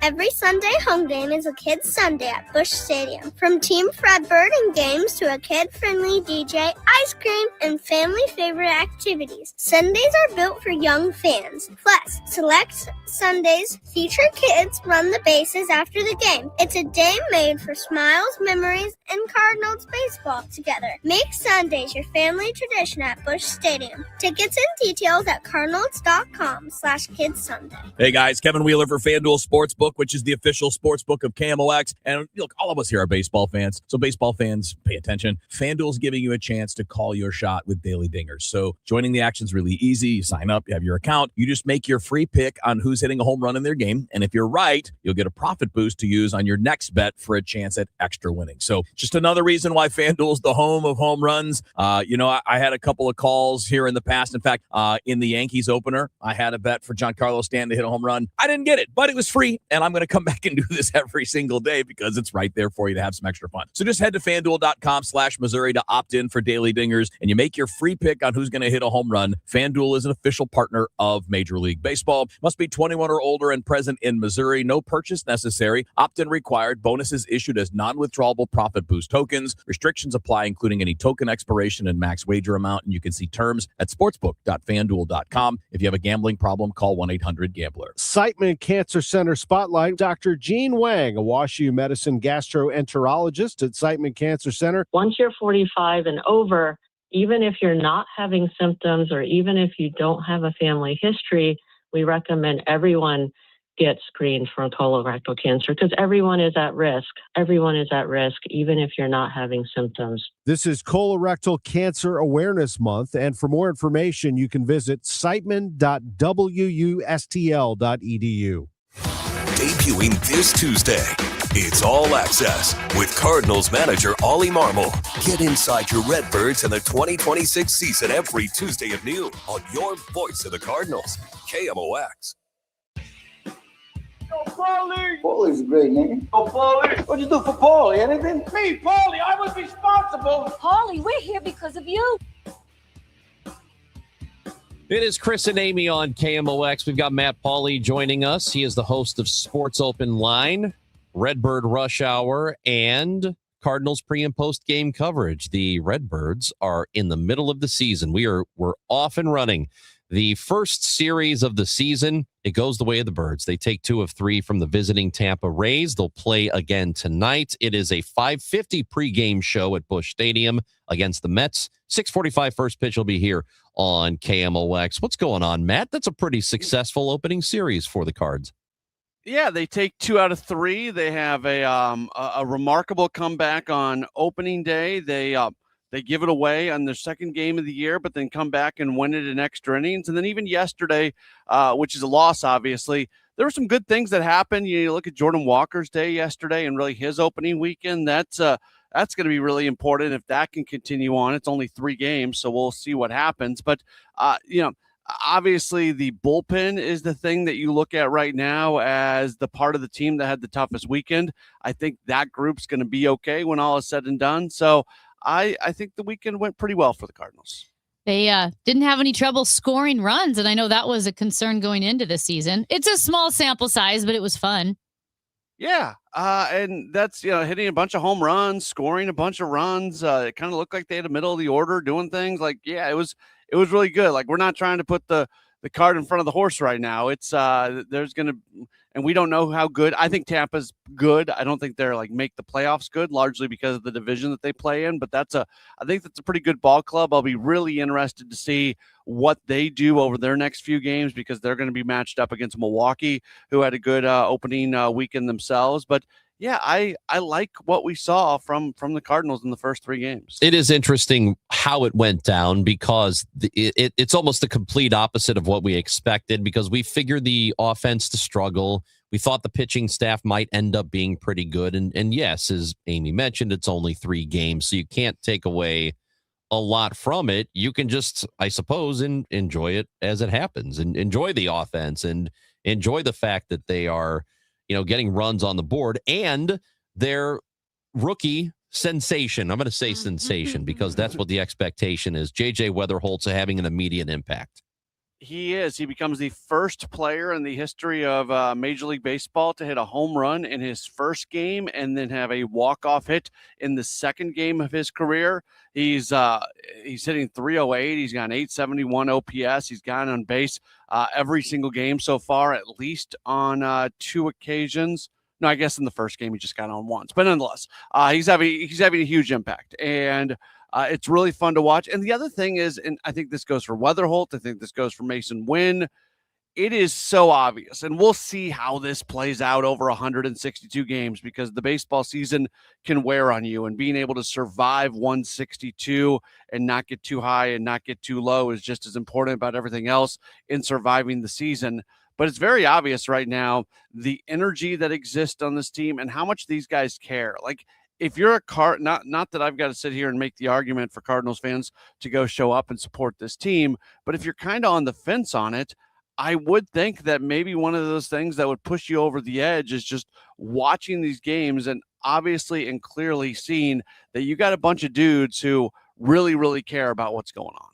Every Sunday home game is a Kids Sunday at Busch Stadium. From Team Fred Birding games to a kid-friendly DJ, ice cream, and family favorite activities. Sundays are built for young fans. Plus, select Sundays feature kids run the bases after the game. It's a day made for smiles, memories, and Cardinals baseball together. Make Sundays your family tradition at Busch Stadium. Tickets and details at cardinals.com/Kids Sunday. Hey guys, Kevin Wheeler for FanDuel Sportsbook, which is the official sportsbook of KMOX. And look, all of us here are baseball fans. So baseball fans, pay attention. FanDuel's giving you a chance to call your shot with daily dingers. So joining the action's really easy. You sign up, you have your account. You just make your free pick on who's hitting a home run in their game. And if you're right, you'll get a profit boost to use on your next bet for a chance at extra winning. So just another reason why FanDuel's the home of home runs. I had a couple of calls here in the past. In fact, in the Yankees opener, I had a bet for Giancarlo Stanton to hit a home run. I didn't get it, but it was free. And and I'm going to come back and do this every single day because it's right there for you to have some extra fun. So just head to FanDuel.com/Missouri to opt in for Daily Dingers, and you make your free pick on who's going to hit a home run. FanDuel is an official partner of Major League Baseball. Must be 21 or older and present in Missouri. No purchase necessary. Opt-in required. Bonuses issued as non-withdrawable profit boost tokens. Restrictions apply, including any token expiration and max wager amount. And you can see terms at sportsbook.fanduel.com. If you have a gambling problem, call 1-800-GAMBLER. Siteman Cancer Center Spotlight. Dr. Jean Wang, a WashU Medicine gastroenterologist at Siteman Cancer Center. Once you're 45 and over, even if you're not having symptoms or even if you don't have a family history, we recommend everyone get screened for colorectal cancer because everyone is at risk. Everyone is at risk, even if you're not having symptoms. This is Colorectal Cancer Awareness Month, and for more information, you can visit siteman.wustl.edu. Debuting this Tuesday, it's All Access with Cardinals manager Ollie Marmol. Get inside your Redbirds in the 2026 season every Tuesday at noon on your voice of the Cardinals, KMOX. Go, Paulie! Paulie's a great name. Go, Paulie! What'd you do for Paulie? Anything? Me, Paulie! I was responsible! Paulie, we're here because of you. It is Chris and Amy on KMOX. We've got Matt Pauly joining us. He is the host of Sports Open Line, Redbird Rush Hour, and Cardinals pre- and post-game coverage. The Redbirds are in the middle of the season. We're off and running. The first series of the season, it goes the way of the Birds. They take 2 of 3 from the visiting Tampa Rays. They'll play again tonight. It is a 5:50 pregame show at Busch Stadium against the Mets. 6:45 first pitch will be here on KMOX. What's going on, Matt? That's a pretty successful opening series for the Cards. Yeah, they take 2 out of 3. They have a remarkable comeback on opening day. They give it away on their second game of the year, but then come back and win it in extra innings. And then even yesterday, which is a loss, obviously, there were some good things that happened. You look at Jordan Walker's day yesterday and really his opening weekend. That's going to be really important if that can continue on. It's only 3 games, so we'll see what happens. But, obviously the bullpen is the thing that you look at right now as the part of the team that had the toughest weekend. I think that group's going to be okay when all is said and done. So I think the weekend went pretty well for the Cardinals. They didn't have any trouble scoring runs, and I know that was a concern going into the season. It's a small sample size, but it was fun. Yeah, and that's, hitting a bunch of home runs, scoring a bunch of runs. It kind of looked like they had a middle of the order doing things. Like, yeah, it was really good. Like, we're not trying to put the cart in front of the horse right now. It's there's going to, and we don't know how good. I think Tampa's good. I don't think they're like make the playoffs good, largely because of the division that they play in. But I think that's a pretty good ball club. I'll be really interested to see what they do over their next few games because they're going to be matched up against Milwaukee, who had a good opening weekend themselves. But yeah, I like what we saw from the Cardinals in the first 3 games. It is interesting how it went down because it's almost the complete opposite of what we expected because we figured the offense to struggle. We thought the pitching staff might end up being pretty good. And yes, as Amy mentioned, it's only 3 games, so you can't take away a lot from it. You can just, I suppose, enjoy it as it happens and enjoy the offense and enjoy the fact that they are getting runs on the board and their rookie sensation. I'm going to say sensation because that's what the expectation is. JJ Weatherholt's having an immediate impact. He is. He becomes the first player in the history of Major League Baseball to hit a home run in his first game and then have a walk-off hit in the second game of his career. He's hitting 308. He's got an 871 OPS. He's gotten on base every single game so far, at least on 2 occasions. No, I guess in the first game he just got on once, but nonetheless, he's having a huge impact, and it's really fun to watch. And the other thing is, and I think this goes for Weatherholt, I think this goes for Mason Wynn, it is so obvious, and we'll see how this plays out over 162 games because the baseball season can wear on you, and being able to survive 162 and not get too high and not get too low is just as important about everything else in surviving the season. But it's very obvious right now the energy that exists on this team and how much these guys care. Like, if you're a not that I've got to sit here and make the argument for Cardinals fans to go show up and support this team, but if you're kind of on the fence on it, I would think that maybe one of those things that would push you over the edge is just watching these games and obviously and clearly seeing that you got a bunch of dudes who really, really care about what's going on.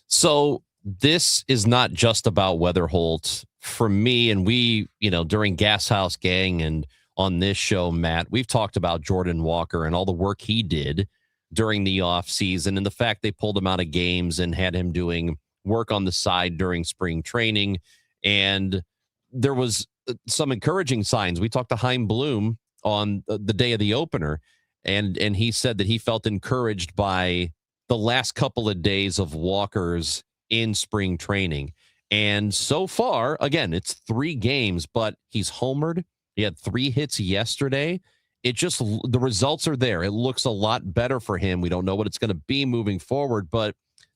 So this is not just about Wetherholt for me. And we, during Gas House Gang and on this show, Matt, we've talked about Jordan Walker and all the work he did during the offseason and the fact they pulled him out of games and had him doing work on the side during spring training. And there was some encouraging signs. We talked to Chaim Bloom on the day of the opener, and he said that he felt encouraged by the last couple of days of Walker's in spring training. And so far, again, it's 3 games, but he's homered. He had 3 hits yesterday. The results are there. It looks a lot better for him. We don't know what it's going to be moving forward, but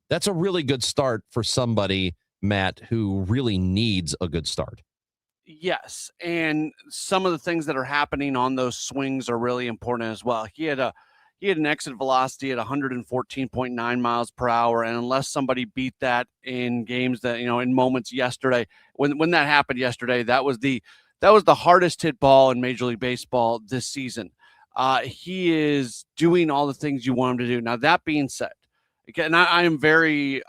that's a really good start for somebody, Matt, who really needs a good start. Yes, and some of the things that are happening on those swings are really important as well. He had an exit velocity at 114.9 miles per hour, and unless somebody beat that in games that, in moments yesterday, when that happened yesterday, that was the hardest hit ball in Major League Baseball this season. He is doing all the things you want him to do. Now, that being said, again, I'm very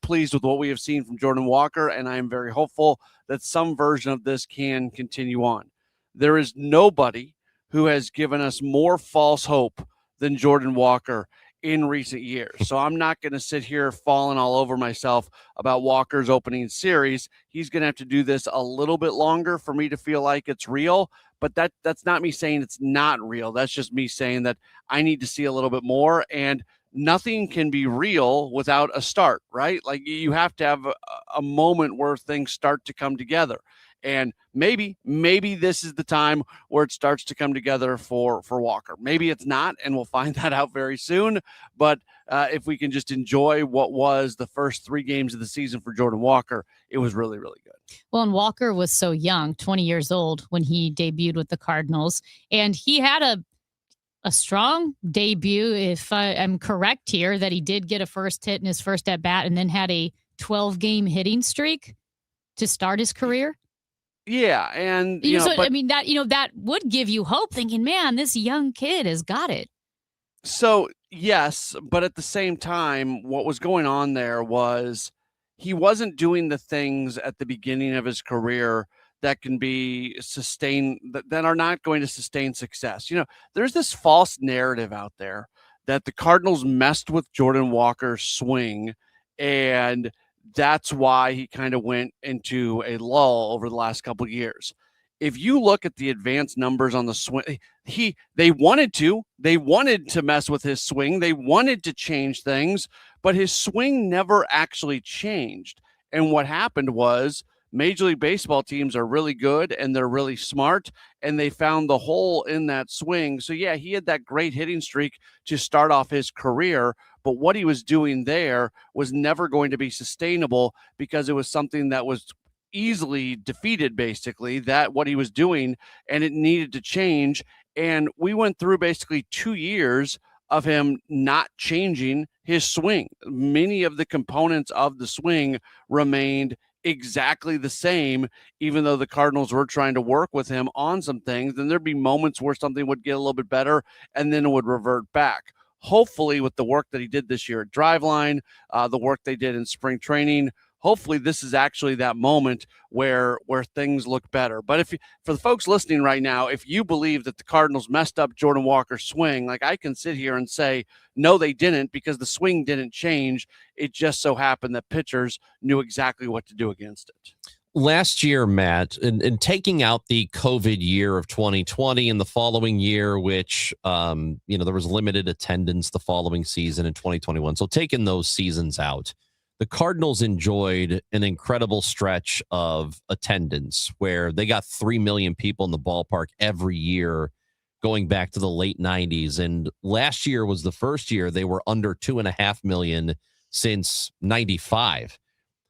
pleased with what we have seen from Jordan Walker, and I am very hopeful that some version of this can continue on. There is nobody who has given us more false hope than Jordan Walker in recent years. So I'm not going to sit here falling all over myself about Walker's opening series. He's going to have to do this a little bit longer for me to feel like it's real, but that's not me saying it's not real. That's just me saying that I need to see a little bit more, and nothing can be real without a start, right? Like you have to have a moment where things start to come together. And maybe this is the time where it starts to come together for Walker. Maybe it's not, and we'll find that out very soon. But if we can just enjoy what was the first 3 games of the season for Jordan Walker, it was really, really good. Well, and Walker was so young, 20 years old, when he debuted with the Cardinals. And he had a strong debut, if I'm correct here, that he did get a first hit in his first at-bat and then had a 12-game hitting streak to start his career. Yeah, and that would give you hope, thinking, man, this young kid has got it. So yes, but at the same time, what was going on there was he wasn't doing the things at the beginning of his career that can be sustained, that are not going to sustain success. There's this false narrative out there that the Cardinals messed with Jordan Walker's swing, and that's why he kind of went into a lull over the last couple of years. If you look at the advanced numbers on the swing, they wanted to mess with his swing. They wanted to change things, but his swing never actually changed. And what happened was Major League Baseball teams are really good and they're really smart, and they found the hole in that swing. So yeah, he had that great hitting streak to start off his career, but what he was doing there was never going to be sustainable because it was something that was easily defeated, basically, that what he was doing, and it needed to change. And we went through basically 2 years of him not changing his swing. Many of the components of the swing remained exactly the same, even though the Cardinals were trying to work with him on some things. Then there'd be moments where something would get a little bit better and then it would revert back. Hopefully, with the work that he did this year at Driveline, the work they did in spring training, hopefully this is actually that moment where things look better. But for the folks listening right now, if you believe that the Cardinals messed up Jordan Walker's swing, like I can sit here and say, no, they didn't, because the swing didn't change. It just so happened that pitchers knew exactly what to do against it. Last year, Matt, and taking out the COVID year of 2020 and the following year, which, there was limited attendance the following season in 2021. So taking those seasons out, the Cardinals enjoyed an incredible stretch of attendance where they got 3 million people in the ballpark every year going back to the late 90s. And last year was the first year they were under 2.5 million since 95.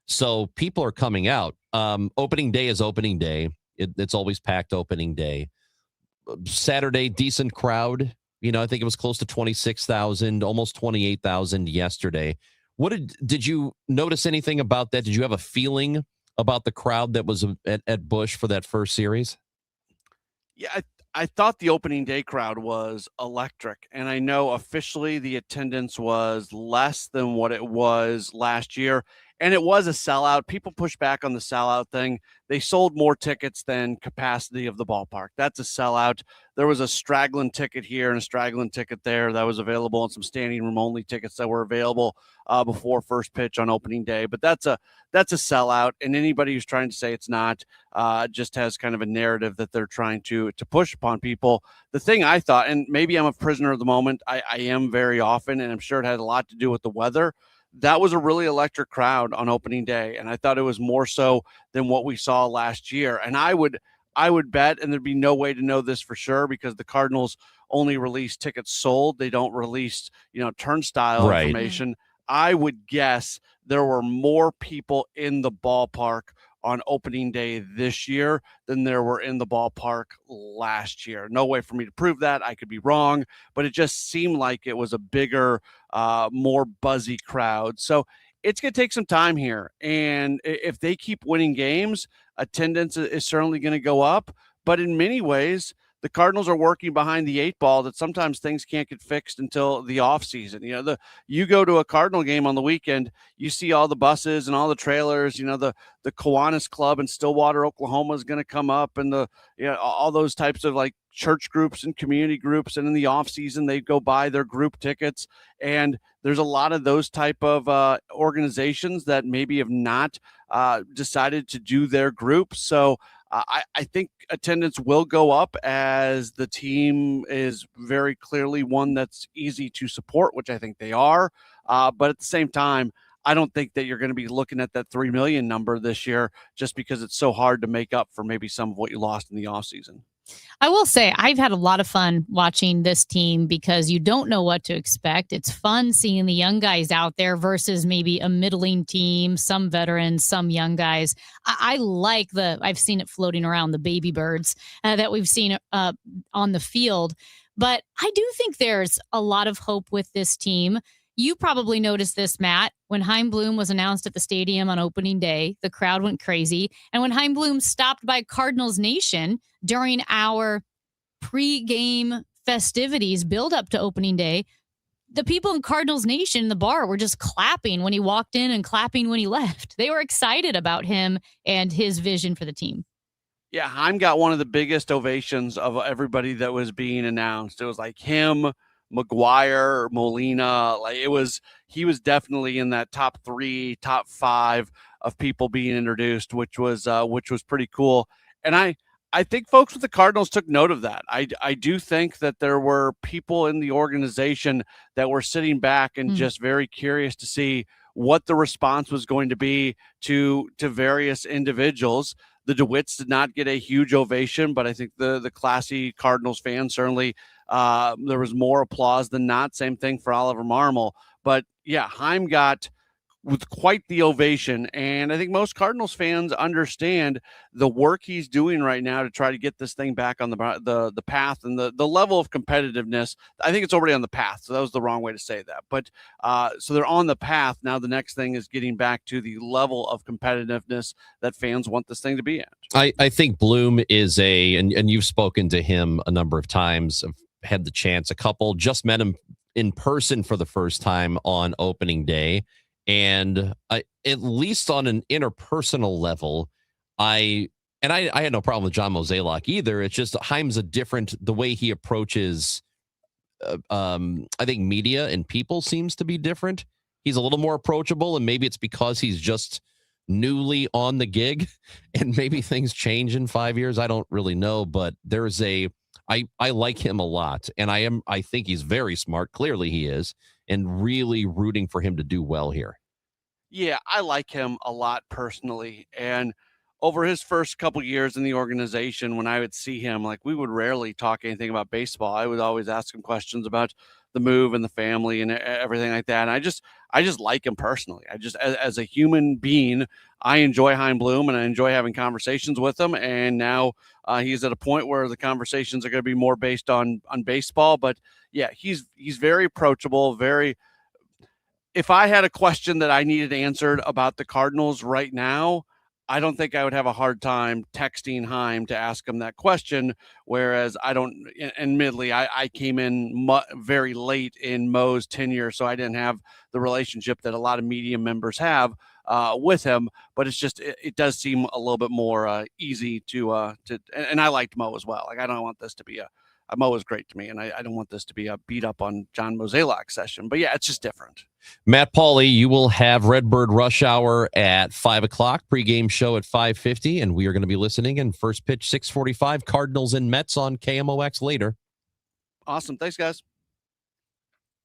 So people are coming out. Opening day is opening day. It's always packed opening day. Saturday, decent crowd. I think it was close to 26,000, almost 28,000 yesterday. Did you notice anything about that? Did you have a feeling about the crowd that was at Busch for that first series? Yeah, I thought the opening day crowd was electric, and I know officially the attendance was less than what it was last year, and it was a sellout. People push back on the sellout thing. They sold more tickets than capacity of the ballpark. That's a sellout. There was a straggling ticket here and a straggling ticket there that was available, and some standing room only tickets that were available before first pitch on opening day. But that's a sellout, and anybody who's trying to say it's not just has kind of a narrative that they're trying to push upon people. The thing I thought, and maybe I'm a prisoner of the moment, I am very often, and I'm sure it had a lot to do with the weather. That was a really electric crowd on opening day, and I thought it was more so than what we saw last year. And I would bet, and there'd be no way to know this for sure because the Cardinals only release tickets sold. They don't release, turnstile information. I would guess there were more people in the ballpark on opening day this year than there were in the ballpark last year. No way for me to prove that. I could be wrong, but it just seemed like it was a bigger, more buzzy crowd. So it's going to take some time here. And if they keep winning games, attendance is certainly going to go up. But in many ways, the Cardinals are working behind the 8 ball that sometimes things can't get fixed until the offseason. You go to a Cardinal game on the weekend, you see all the buses and all the trailers, the Kiwanis Club in Stillwater, Oklahoma is going to come up, and all those types of like church groups and community groups. And in the offseason, they go buy their group tickets. And there's a lot of those type of organizations that maybe have not decided to do their groups. So I think attendance will go up as the team is very clearly one that's easy to support, which I think they are. But at the same time, I don't think that you're going to be looking at that 3 million number this year just because it's so hard to make up for maybe some of what you lost in the offseason. I will say I've had a lot of fun watching this team because you don't know what to expect. It's fun seeing the young guys out there versus maybe a middling team, some veterans, some young guys. I like I've seen it floating around, the baby birds that we've seen on the field. But I do think there's a lot of hope with this team. You probably noticed this, Matt. When Chaim Bloom was announced at the stadium on opening day, the crowd went crazy. And when Chaim Bloom stopped by Cardinals Nation during our pre-game festivities build up to opening day, the people in Cardinals Nation in the bar were just clapping when he walked in and clapping when he left. They were excited about him and his vision for the team. Yeah, Chaim got one of the biggest ovations of everybody that was being announced. It was like him, McGuire, Molina, he was definitely in that top 3, top 5 of people being introduced, which was pretty cool. And I think folks with the Cardinals took note of that. I do think that there were people in the organization that were sitting back and just very curious to see what the response was going to be to various individuals. The DeWitts did not get a huge ovation, but I think the classy Cardinals fans certainly there was more applause than not. Same thing for Oliver Marmol. But yeah, Chaim got with quite the ovation. And I think most Cardinals fans understand the work he's doing right now to try to get this thing back on the path and the level of competitiveness. I think it's already on the path. So that was the wrong way to say that. But so they're on the path. Now the next thing is getting back to the level of competitiveness that fans want this thing to be at. I think Bloom is and you've spoken to him a number of times. I've had the chance, a couple, just met him in person for the first time on opening day. And at least on an interpersonal level, I had no problem with John Mozeliak either. It's just Chaim's the way he approaches, I think media and people seems to be different. He's a little more approachable, and maybe it's because he's just newly on the gig and maybe things change in 5 years. I don't really know, but I like him a lot, and I think he's very smart. Clearly he is, and really rooting for him to do well here. Yeah, I like him a lot personally. And over his first couple years in the organization, when I would see him, we would rarely talk anything about baseball. I would always ask him questions about the move and the family and everything like that. And I just like him personally. I just, as a human being, I enjoy Chaim Bloom and I enjoy having conversations with him. And now he's at a point where the conversations are going to be more based on baseball. But yeah, he's very approachable, if I had a question that I needed answered about the Cardinals right now, I don't think I would have a hard time texting Chaim to ask him that question. Whereas admittedly, I came in very late in Mo's tenure, so I didn't have the relationship that a lot of media members have with him. But it's just, it does seem a little bit more easy to, and I liked Mo as well. Like, I don't want this to be Mo was great to me, and I don't want this to be a beat up on John Mozeliak session. But yeah, it's just different. Matt Pauley, you will have Redbird Rush Hour at 5 o'clock, pregame show at 5:50, and we are going to be listening in first pitch 6:45, Cardinals and Mets on KMOX later. Awesome. Thanks, guys.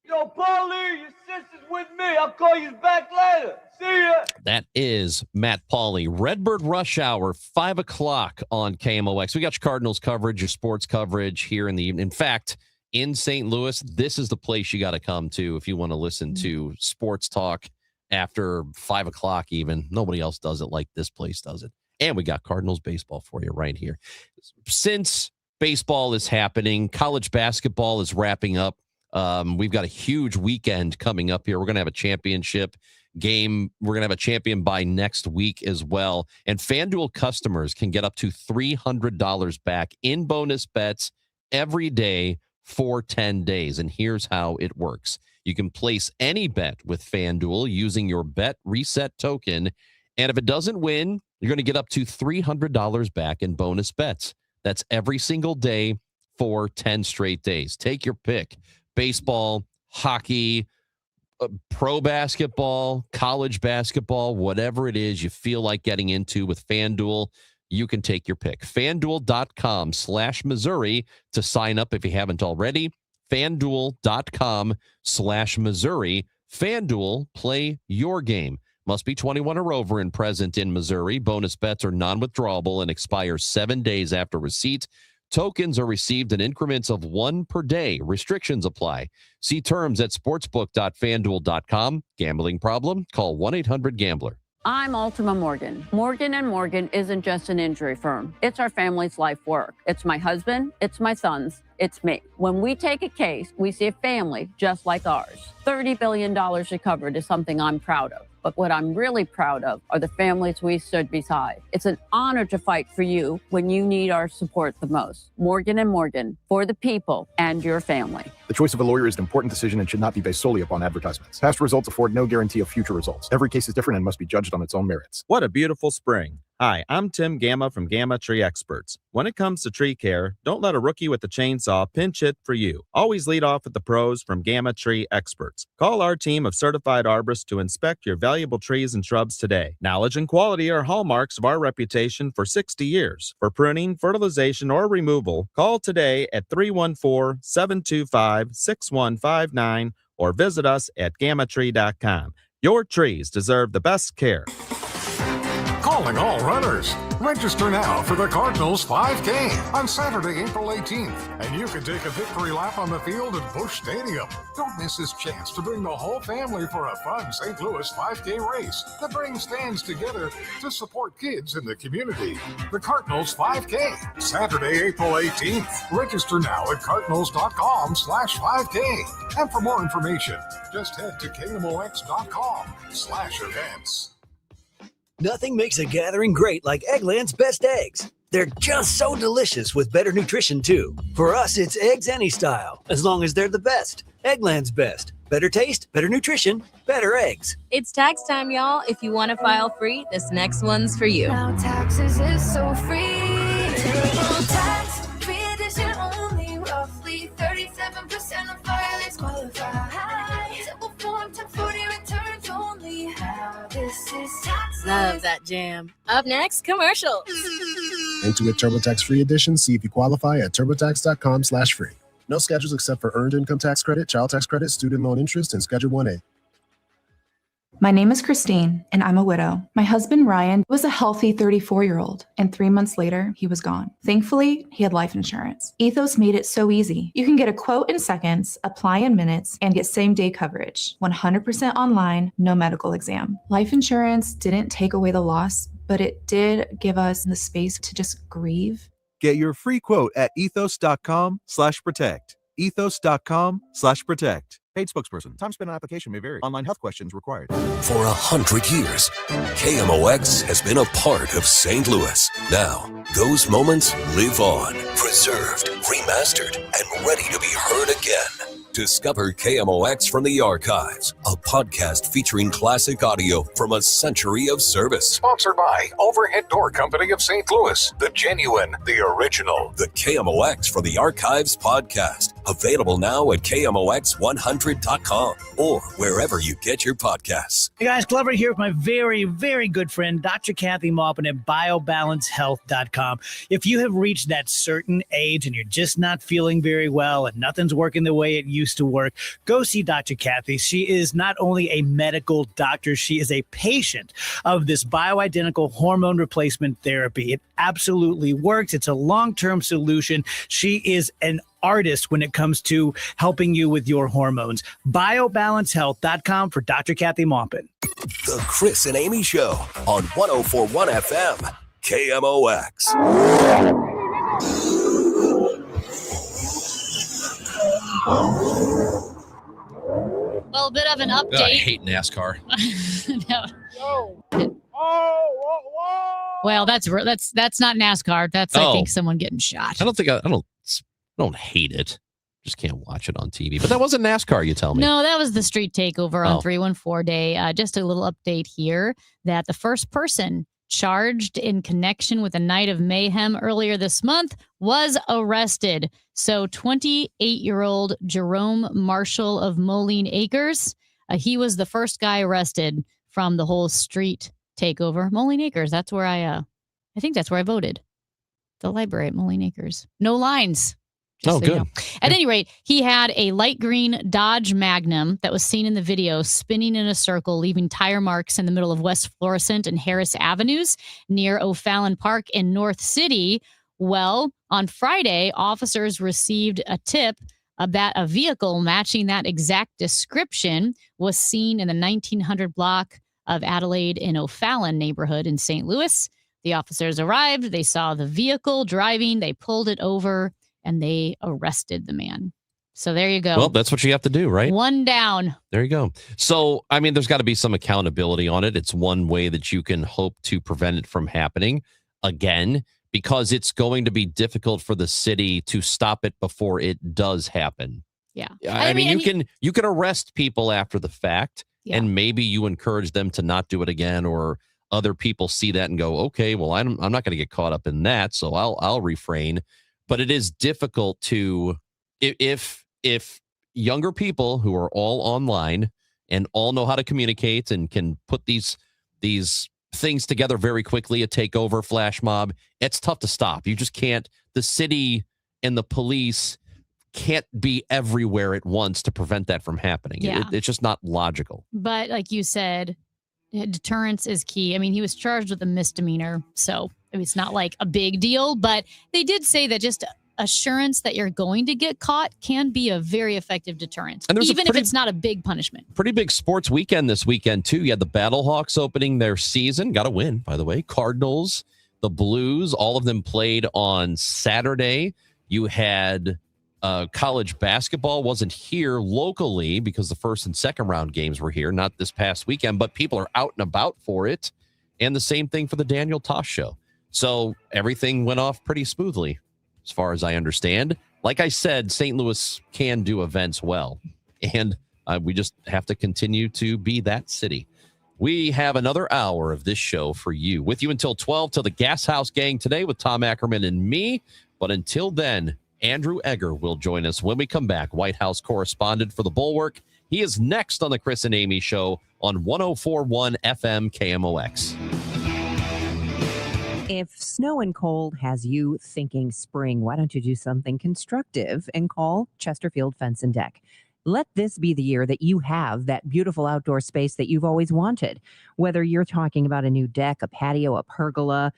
Yo, Paulie, your sister's with me. I'll call you back later. See ya. That is Matt Pauley. Redbird Rush Hour, 5 o'clock on KMOX. We got your Cardinals coverage, your sports coverage here in the evening. In fact, in St. Louis, this is the place you got to come to if you want to listen to sports talk after 5 o'clock even. Nobody else does it like this place does it. And we got Cardinals baseball for you right here. Since baseball is happening, college basketball is wrapping up. We've got a huge weekend coming up here. We're going to have a championship game. We're going to have a champion by next week as well. And FanDuel customers can get up to $300 back in bonus bets every day for 10 days. And here's how it works. You can place any bet with FanDuel using your bet reset token. And if it doesn't win, you're going to get up to $300 back in bonus bets. That's every single day for 10 straight days. Take your pick. Baseball, hockey, pro basketball, college basketball, whatever it is you feel like getting into with FanDuel, you can take your pick. FanDuel.com/Missouri to sign up if you haven't already. FanDuel.com/Missouri. FanDuel, play your game. Must be 21 or over and present in Missouri. Bonus bets are non-withdrawable and expire 7 days after receipt. Tokens are received in increments of 1 per day. Restrictions apply. See terms at sportsbook.fanduel.com. Gambling problem? Call 1-800-GAMBLER. I'm Ultima Morgan. Morgan & Morgan isn't just an injury firm. It's our family's life work. It's my husband. It's my sons. It's me. When we take a case, we see a family just like ours. $30 billion recovered is something I'm proud of. But what I'm really proud of are the families we stood beside. It's an honor to fight for you when you need our support the most. Morgan & Morgan, for the people and your family. The choice of a lawyer is an important decision and should not be based solely upon advertisements. Past results afford no guarantee of future results. Every case is different and must be judged on its own merits. What a beautiful spring. Hi, I'm Tim Gamma from Gamma Tree Experts. When it comes to tree care, don't let a rookie with a chainsaw pinch it for you. Always lead off with the pros from Gamma Tree Experts. Call our team of certified arborists to inspect your valuable trees and shrubs today. Knowledge and quality are hallmarks of our reputation for 60 years. For pruning, fertilization, or removal, call today at 314-725-6159 or visit us at gammatree.com. Your trees deserve the best care. Calling all runners. Register now for the Cardinals 5K on Saturday, April 18th. And you can take a victory lap on the field at Busch Stadium. Don't miss this chance to bring the whole family for a fun St. Louis 5K race that brings fans together to support kids in the community. The Cardinals 5K, Saturday, April 18th. Register now at cardinals.com/5K. And for more information, just head to KMOX.com/events. Nothing makes a gathering great like Eggland's Best Eggs. They're just so delicious with better nutrition, too. For us, it's eggs any style, as long as they're the best. Eggland's Best. Better taste, better nutrition, better eggs. It's tax time, y'all. If you want to file free, this next one's for you. Now taxes is so free. Tax free edition only. Roughly 37% of filings qualify. Simple form 1040 returns only. Now this is tax. Love that jam. Up next, commercials. Intuit TurboTax Free Edition. See if you qualify at TurboTax.com/free. No schedules except for earned income tax credit, child tax credit, student loan interest, and Schedule 1A. My name is Christine, and I'm a widow. My husband, Ryan, was a healthy 34-year-old, and 3 months later, he was gone. Thankfully, he had life insurance. Ethos made it so easy. You can get a quote in seconds, apply in minutes, and get same-day coverage. 100% online, no medical exam. Life insurance didn't take away the loss, but it did give us the space to just grieve. Get your free quote at ethos.com/protect. Ethos.com/protect. Paid spokesperson. Time spent on application may vary. Online health questions required. For 100 years, KMOX has been a part of St. Louis. Now, those moments live on, preserved, remastered, and ready to be heard again. Discover KMOX from the Archives, a podcast featuring classic audio from a century of service. Sponsored by Overhead Door Company of St. Louis, the genuine, the original. The KMOX from the Archives podcast, available now at KMOX100.com or wherever you get your podcasts. Hey guys, Glover here with my very, very good friend, Dr. Kathy Maupin at BioBalanceHealth.com. If you have reached that certain age and you're just not feeling very well and nothing's working the way it used to work, go see Dr. Kathy. She is not only a medical doctor, she is a patient of this bioidentical hormone replacement therapy. It absolutely works. It's a long-term solution. She is an artist when it comes to helping you with your hormones. BioBalanceHealth.com for Dr. Kathy Maupin. The Chris and Amy Show on 104.1 FM, KMOX. Well, a bit of an update. I hate NASCAR. No. Well, that's not NASCAR. That's I think someone getting shot. I don't hate it. Just can't watch it on TV. But that wasn't NASCAR, you tell me. No, that was the street takeover on 314 Day. Just a little update here that the first person charged in connection with a night of mayhem earlier this month was arrested. So 28-year-old Jerome Marshall of Moline Acres, he was the first guy arrested from the whole street takeover. Moline Acres, that's where I think that's where I voted. The library at Moline Acres. No lines. Good. You know. At any rate, he had a light green Dodge Magnum that was seen in the video spinning in a circle, leaving tire marks in the middle of West Florissant and Harris Avenues near O'Fallon Park in North City. Well, on Friday, officers received a tip that a vehicle matching that exact description was seen in the 1900 block of Adelaide in O'Fallon neighborhood in St. Louis. The officers arrived. They saw the vehicle driving. They pulled it over and they arrested the man. So there you go. Well, that's what you have to do, right? One down. There you go. So, I mean, there's got to be some accountability on it. It's one way that you can hope to prevent it from happening again, because it's going to be difficult for the city to stop it before it does happen. Yeah. I mean, you can arrest people after the fact, and maybe you encourage them to not do it again, or other people see that and go, okay, well, I'm not going to get caught up in that, so I'll refrain. But it is difficult to, if younger people who are all online and all know how to communicate and can put these things together very quickly, a takeover, flash mob, it's tough to stop. You just can't. The city and the police can't be everywhere at once to prevent that from happening. Yeah. It's just not logical. But like you said, deterrence is key. I mean, he was charged with a misdemeanor, so it's not like a big deal, but they did say that just assurance that you're going to get caught can be a very effective deterrent, even if it's not a big punishment. Pretty big sports weekend this weekend, too. You had the Battlehawks opening their season. Got a win, by the way. Cardinals, the Blues, all of them played on Saturday. You had college basketball wasn't here locally because the first and second round games were here, not this past weekend, but people are out and about for it. And the same thing for the Daniel Tosh Show. So everything went off pretty smoothly, as far as I understand. Like I said, St. Louis can do events well, and we just have to continue to be that city. We have another hour of this show for you, with you until 12 till the Gas House Gang today with Tom Ackerman and me. But until then, Andrew Egger will join us when we come back, White House correspondent for the Bulwark. He is next on the Chris and Amy Show on 104.1 FM KMOX. If snow and cold has you thinking spring, why don't you do something constructive and call Chesterfield Fence and Deck? Let this be the year that you have that beautiful outdoor space that you've always wanted. Whether you're talking about a new deck, a patio, a pergola,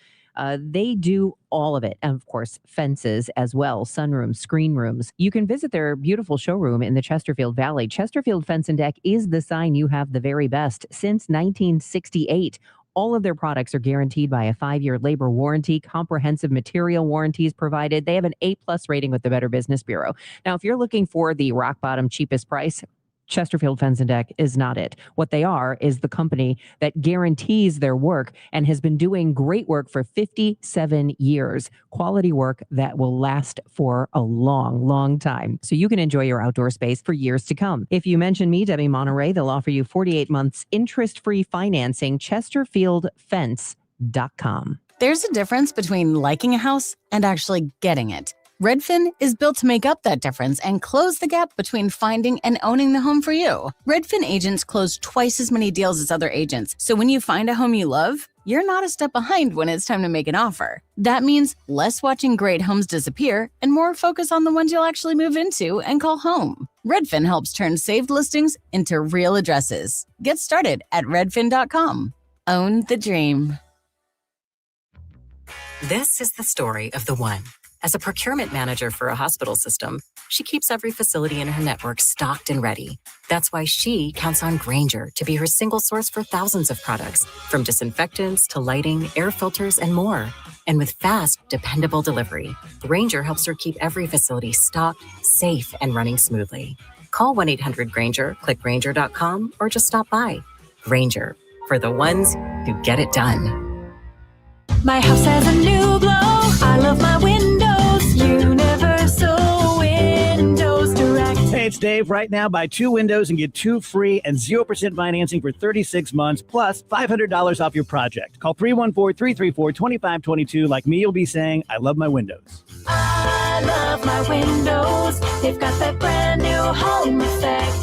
they do all of it. And of course, fences as well, sunrooms, screen rooms. You can visit their beautiful showroom in the Chesterfield Valley. Chesterfield Fence and Deck is the sign you have the very best since 1968. All of their products are guaranteed by a 5-year labor warranty, comprehensive material warranties provided. They have an A+ rating with the Better Business Bureau. Now, if you're looking for the rock bottom cheapest price, Chesterfield Fence and Deck is not it. What they are is the company that guarantees their work and has been doing great work for 57 years. Quality work that will last for a long, long time. So you can enjoy your outdoor space for years to come. If you mention me, Debbie Monterey, they'll offer you 48 months interest-free financing. ChesterfieldFence.com. There's a difference between liking a house and actually getting it. Redfin is built to make up that difference and close the gap between finding and owning the home for you. Redfin agents close twice as many deals as other agents, so when you find a home you love, you're not a step behind when it's time to make an offer. That means less watching great homes disappear and more focus on the ones you'll actually move into and call home. Redfin helps turn saved listings into real addresses. Get started at redfin.com. Own the dream. This is the story of the one. As a procurement manager for a hospital system, she keeps every facility in her network stocked and ready. That's why she counts on Grainger to be her single source for thousands of products, from disinfectants to lighting, air filters, and more. And with fast, dependable delivery, Grainger helps her keep every facility stocked, safe, and running smoothly. Call 1-800-GRAINGER, click Grainger.com, or just stop by. Grainger, for the ones who get it done. My house has a new glow. I love my windows. Universal Windows Direct. Hey, it's Dave. Right now, buy 2 windows and get 2 free and 0% financing for 36 months, plus $500 off your project. Call 314-334-2522. Like me, you'll be saying, I love my windows. I love my windows. They've got that brand new home effect.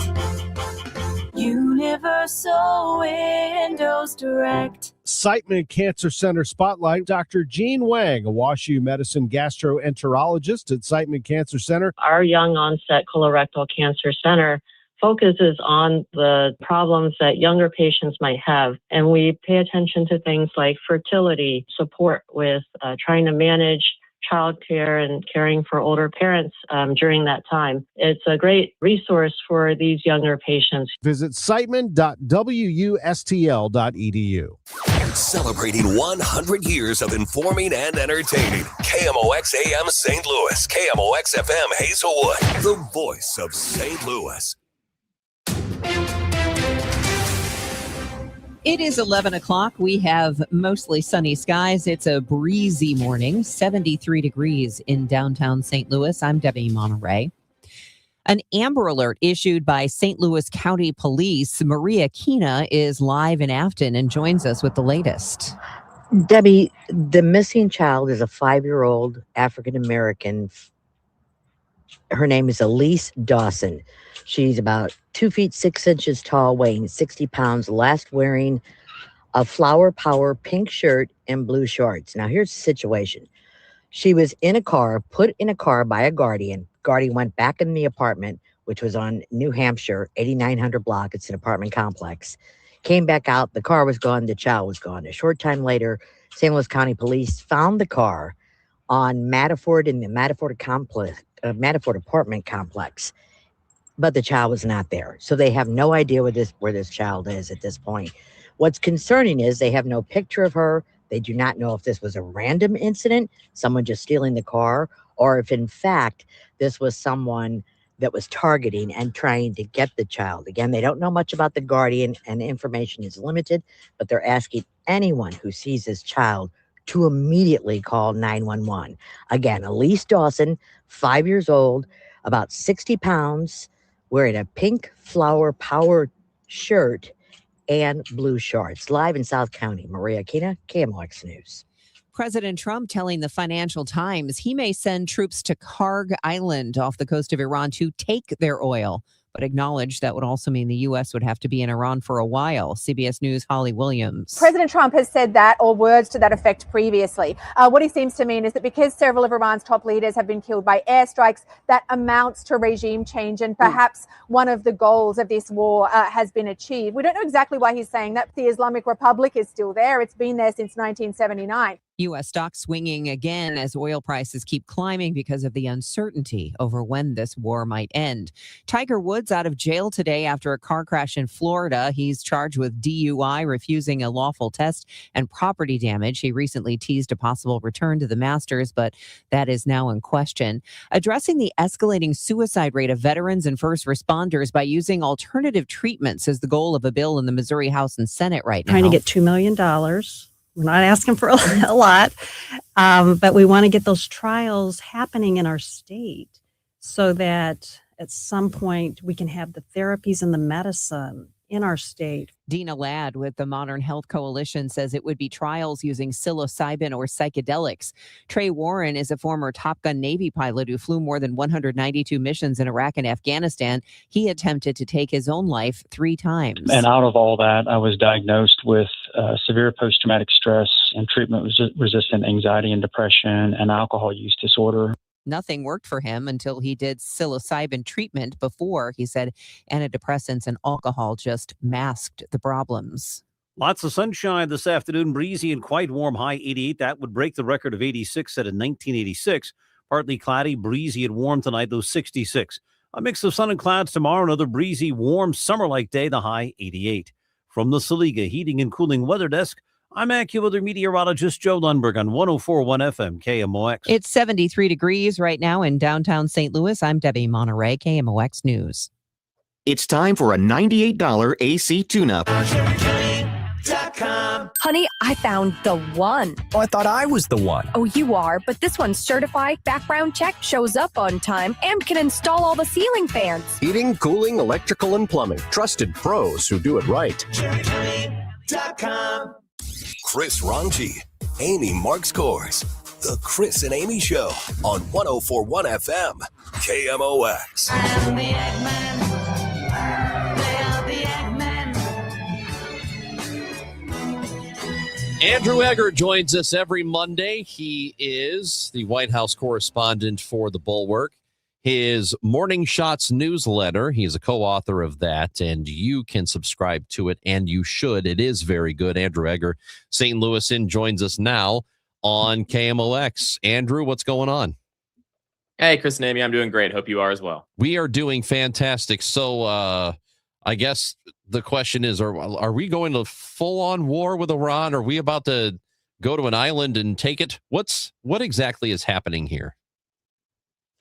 Universal Windows Direct. Siteman Cancer Center Spotlight. Dr. Jean Wang, a WashU Medicine gastroenterologist at Siteman Cancer Center. Our young onset colorectal cancer center focuses on the problems that younger patients might have. And we pay attention to things like fertility, support with trying to manage childcare and caring for older parents during that time. It's a great resource for these younger patients. Visit siteman.wustl.edu. Celebrating 100 years of informing and entertaining. KMOX AM St. Louis, KMOX FM Hazelwood, the voice of St. Louis. It is 11 o'clock. We have mostly sunny skies. It's a breezy morning, 73 degrees in downtown St. Louis. I'm Debbie Monterey. An Amber Alert issued by St. Louis County Police. Maria Kina is live in Afton and joins us with the latest. Debbie, the missing child is a 5-year-old African-American. Her name is Elise Dawson. She's about 2 feet 6 inches tall, weighing 60 pounds, last wearing a Flower Power pink shirt and blue shorts. Now, here's the situation. She was in a car, put in a car by a guardian. Guardian went back in the apartment, which was on New Hampshire, 8900 block. It's an apartment complex. Came back out. The car was gone. The child was gone. A short time later, St. Louis County Police found the car on Matterford in the Matterford apartment complex. But the child was not there. So they have no idea where this child is at this point. What's concerning is they have no picture of her. They do not know if this was a random incident, someone just stealing the car, or if in fact this was someone that was targeting and trying to get the child. Again, they don't know much about the guardian and information is limited, but they're asking anyone who sees this child to immediately call 911. Again, Elise Dawson, 5 years old, about 60 pounds, wearing a pink Flower Power shirt and blue shorts. Live in South County, Maria Kina, KMOX News. President Trump telling the Financial Times he may send troops to Karg Island off the coast of Iran to take their oil, but acknowledged that would also mean the U.S. would have to be in Iran for a while. CBS News' Holly Williams. President Trump has said that, or words to that effect previously. What he seems to mean is that because several of Iran's top leaders have been killed by airstrikes, that amounts to regime change, and perhaps one of the goals of this war has been achieved. We don't know exactly why he's saying that. The Islamic Republic is still there. It's been there since 1979. U.S. stocks swinging again as oil prices keep climbing because of the uncertainty over when this war might end. Tiger Woods out of jail today after a car crash in Florida. He's charged with DUI, refusing a lawful test, and property damage. He recently teased a possible return to the Masters, but that is now in question. Addressing the escalating suicide rate of veterans and first responders by using alternative treatments is the goal of a bill in the Missouri House and Senate right now. Trying to get $2 million. We're not asking for a lot, but we want to get those trials happening in our state so that at some point we can have the therapies and the medicine in our state. Dina Ladd with the Modern Health Coalition says it would be trials using psilocybin or psychedelics. Trey Warren is a former Top Gun Navy pilot who flew more than 192 missions in Iraq and Afghanistan. He attempted to take his own life 3 times. And out of all that, I was diagnosed with severe post-traumatic stress and treatment-resistant anxiety and depression and alcohol use disorder. Nothing worked for him until he did psilocybin treatment. Before, he said antidepressants and alcohol just masked the problems. Lots of sunshine this afternoon, breezy and quite warm, high 88. That would break the record of 86 set in 1986. Partly cloudy, breezy and warm tonight, those 66. A mix of sun and clouds tomorrow, another breezy, warm, summer-like day, the high 88. From the Saliga Heating and Cooling Weather Desk, I'm AccuWeather meteorologist Joe Lundberg on 104.1 FM KMOX. It's 73 degrees right now in downtown St. Louis. I'm Debbie Monterey, KMOX News. It's time for a $98 AC tune-up. Honey, I found the one. Oh, I thought I was the one. Oh, you are, but this one's certified, background check, shows up on time, and can install all the ceiling fans. Heating, cooling, electrical, and plumbing. Trusted pros who do it right. CheriCounty.com. Chris Ranji, Amy Marks Kors. The Chris and Amy Show on 104.1 FM, KMOX. I am the Eggman. They are the Eggman. Andrew Egger joins us every Monday. He is the White House correspondent for The Bulwark. His Morning Shots newsletter, he's a co-author of that, and you can subscribe to it, and you should. It is very good. Andrew Egger, St. Louisan, joins us now on KMOX. Andrew, what's going on? Hey, Chris and Amy, I'm doing great. Hope you are as well. We are doing fantastic. So I guess the question is, are we going to full-on war with Iran? Are we about to go to an island and take it? What exactly is happening here?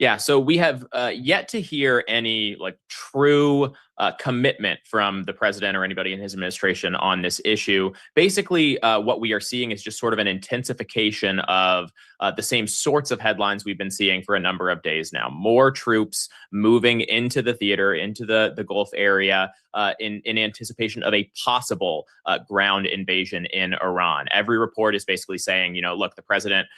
Yeah, so we have yet to hear any true commitment from the president or anybody in his administration on this issue. Basically, what we are seeing is just sort of an intensification of the same sorts of headlines we've been seeing for a number of days now. More troops moving into the theater, into the Gulf area in anticipation of a possible ground invasion in Iran. Every report is basically saying, look, the president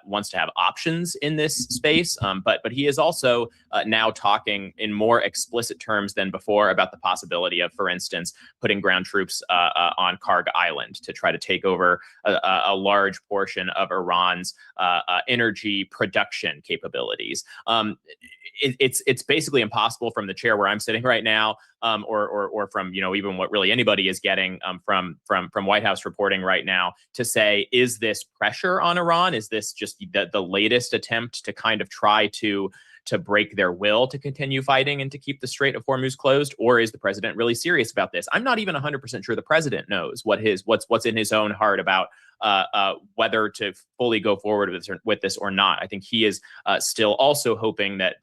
wants to have options in this space, but he is also now talking in more explicit terms than before about the possibility of, for instance, putting ground troops on Karg Island to try to take over a large portion of Iran's energy production capabilities. It's basically impossible from the chair where I'm sitting right now, or from even what really anybody is getting from White House reporting right now to say, is this pressure on Iran? Is this just the latest attempt to kind of try to break their will to continue fighting and to keep the Strait of Hormuz closed? Or is the president really serious about this? I'm not even 100% sure the president knows what's in his own heart about whether to fully go forward with this or not. I think he is still also hoping that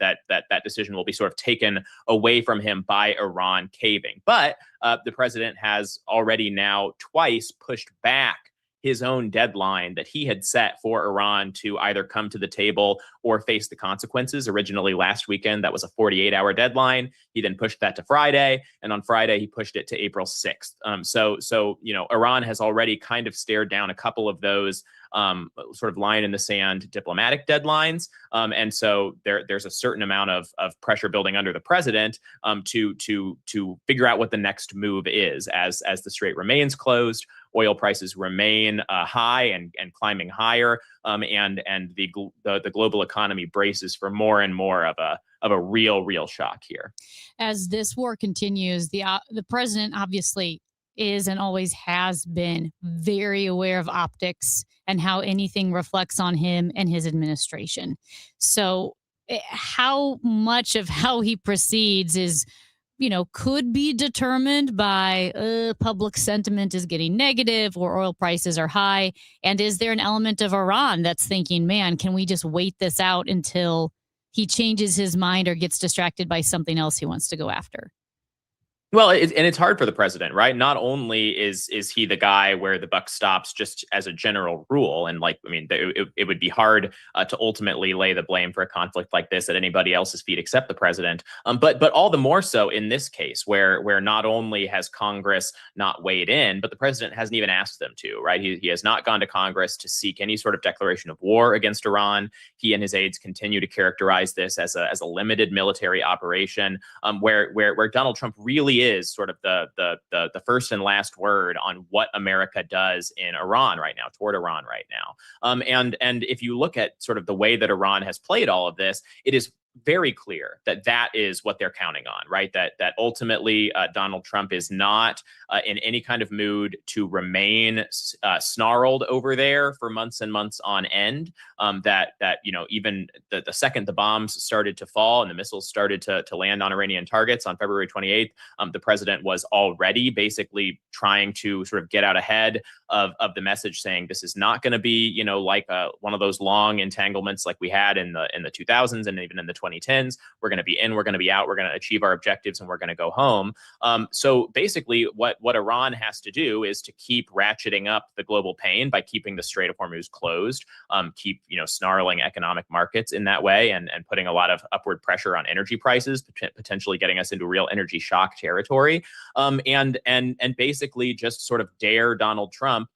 decision will be sort of taken away from him by Iran caving. But the president has already now twice pushed back his own deadline that he had set for Iran to either come to the table or face the consequences. Originally last weekend, that was a 48-hour deadline. He then pushed that to Friday, and on Friday he pushed it to April 6th. So Iran has already kind of stared down a couple of those sort of line in the sand diplomatic deadlines. And so there's a certain amount of pressure building under the president to figure out what the next move is as the strait remains closed. Oil prices remain high and climbing higher, and the global economy braces for more and more of a real shock here. As this war continues, the president obviously is and always has been very aware of optics and how anything reflects on him and his administration. So how much of how he proceeds is, could be determined by public sentiment is getting negative or oil prices are high. And is there an element of Iran that's thinking, man, can we just wait this out until he changes his mind or gets distracted by something else he wants to go after? Well, and it's hard for the president, right? Not only is he the guy where the buck stops just as a general rule, and it would be hard to ultimately lay the blame for a conflict like this at anybody else's feet except the president. But all the more so in this case, where not only has Congress not weighed in, but the president hasn't even asked them to, right? He has not gone to Congress to seek any sort of declaration of war against Iran. He and his aides continue to characterize this as a limited military operation, where Donald Trump really is sort of the first and last word on what America does in Iran right now, toward Iran right now. And if you look at sort of the way that Iran has played all of this, it is very clear that is what they're counting on, right? That ultimately Donald Trump is not in any kind of mood to remain snarled over there for months and months on end. That even the second the bombs started to fall and the missiles started to land on Iranian targets on February 28th, the president was already basically trying to sort of get out ahead of the message, saying this is not going to be like one of those long entanglements like we had in the 2000s and even in the 2010s. We're going to be in, we're going to be out, we're going to achieve our objectives, and we're going to go home. So basically what Iran has to do is to keep ratcheting up the global pain by keeping the Strait of Hormuz closed, keep snarling economic markets in that way, and putting a lot of upward pressure on energy prices, potentially getting us into real energy shock territory, and basically just sort of dare Donald Trump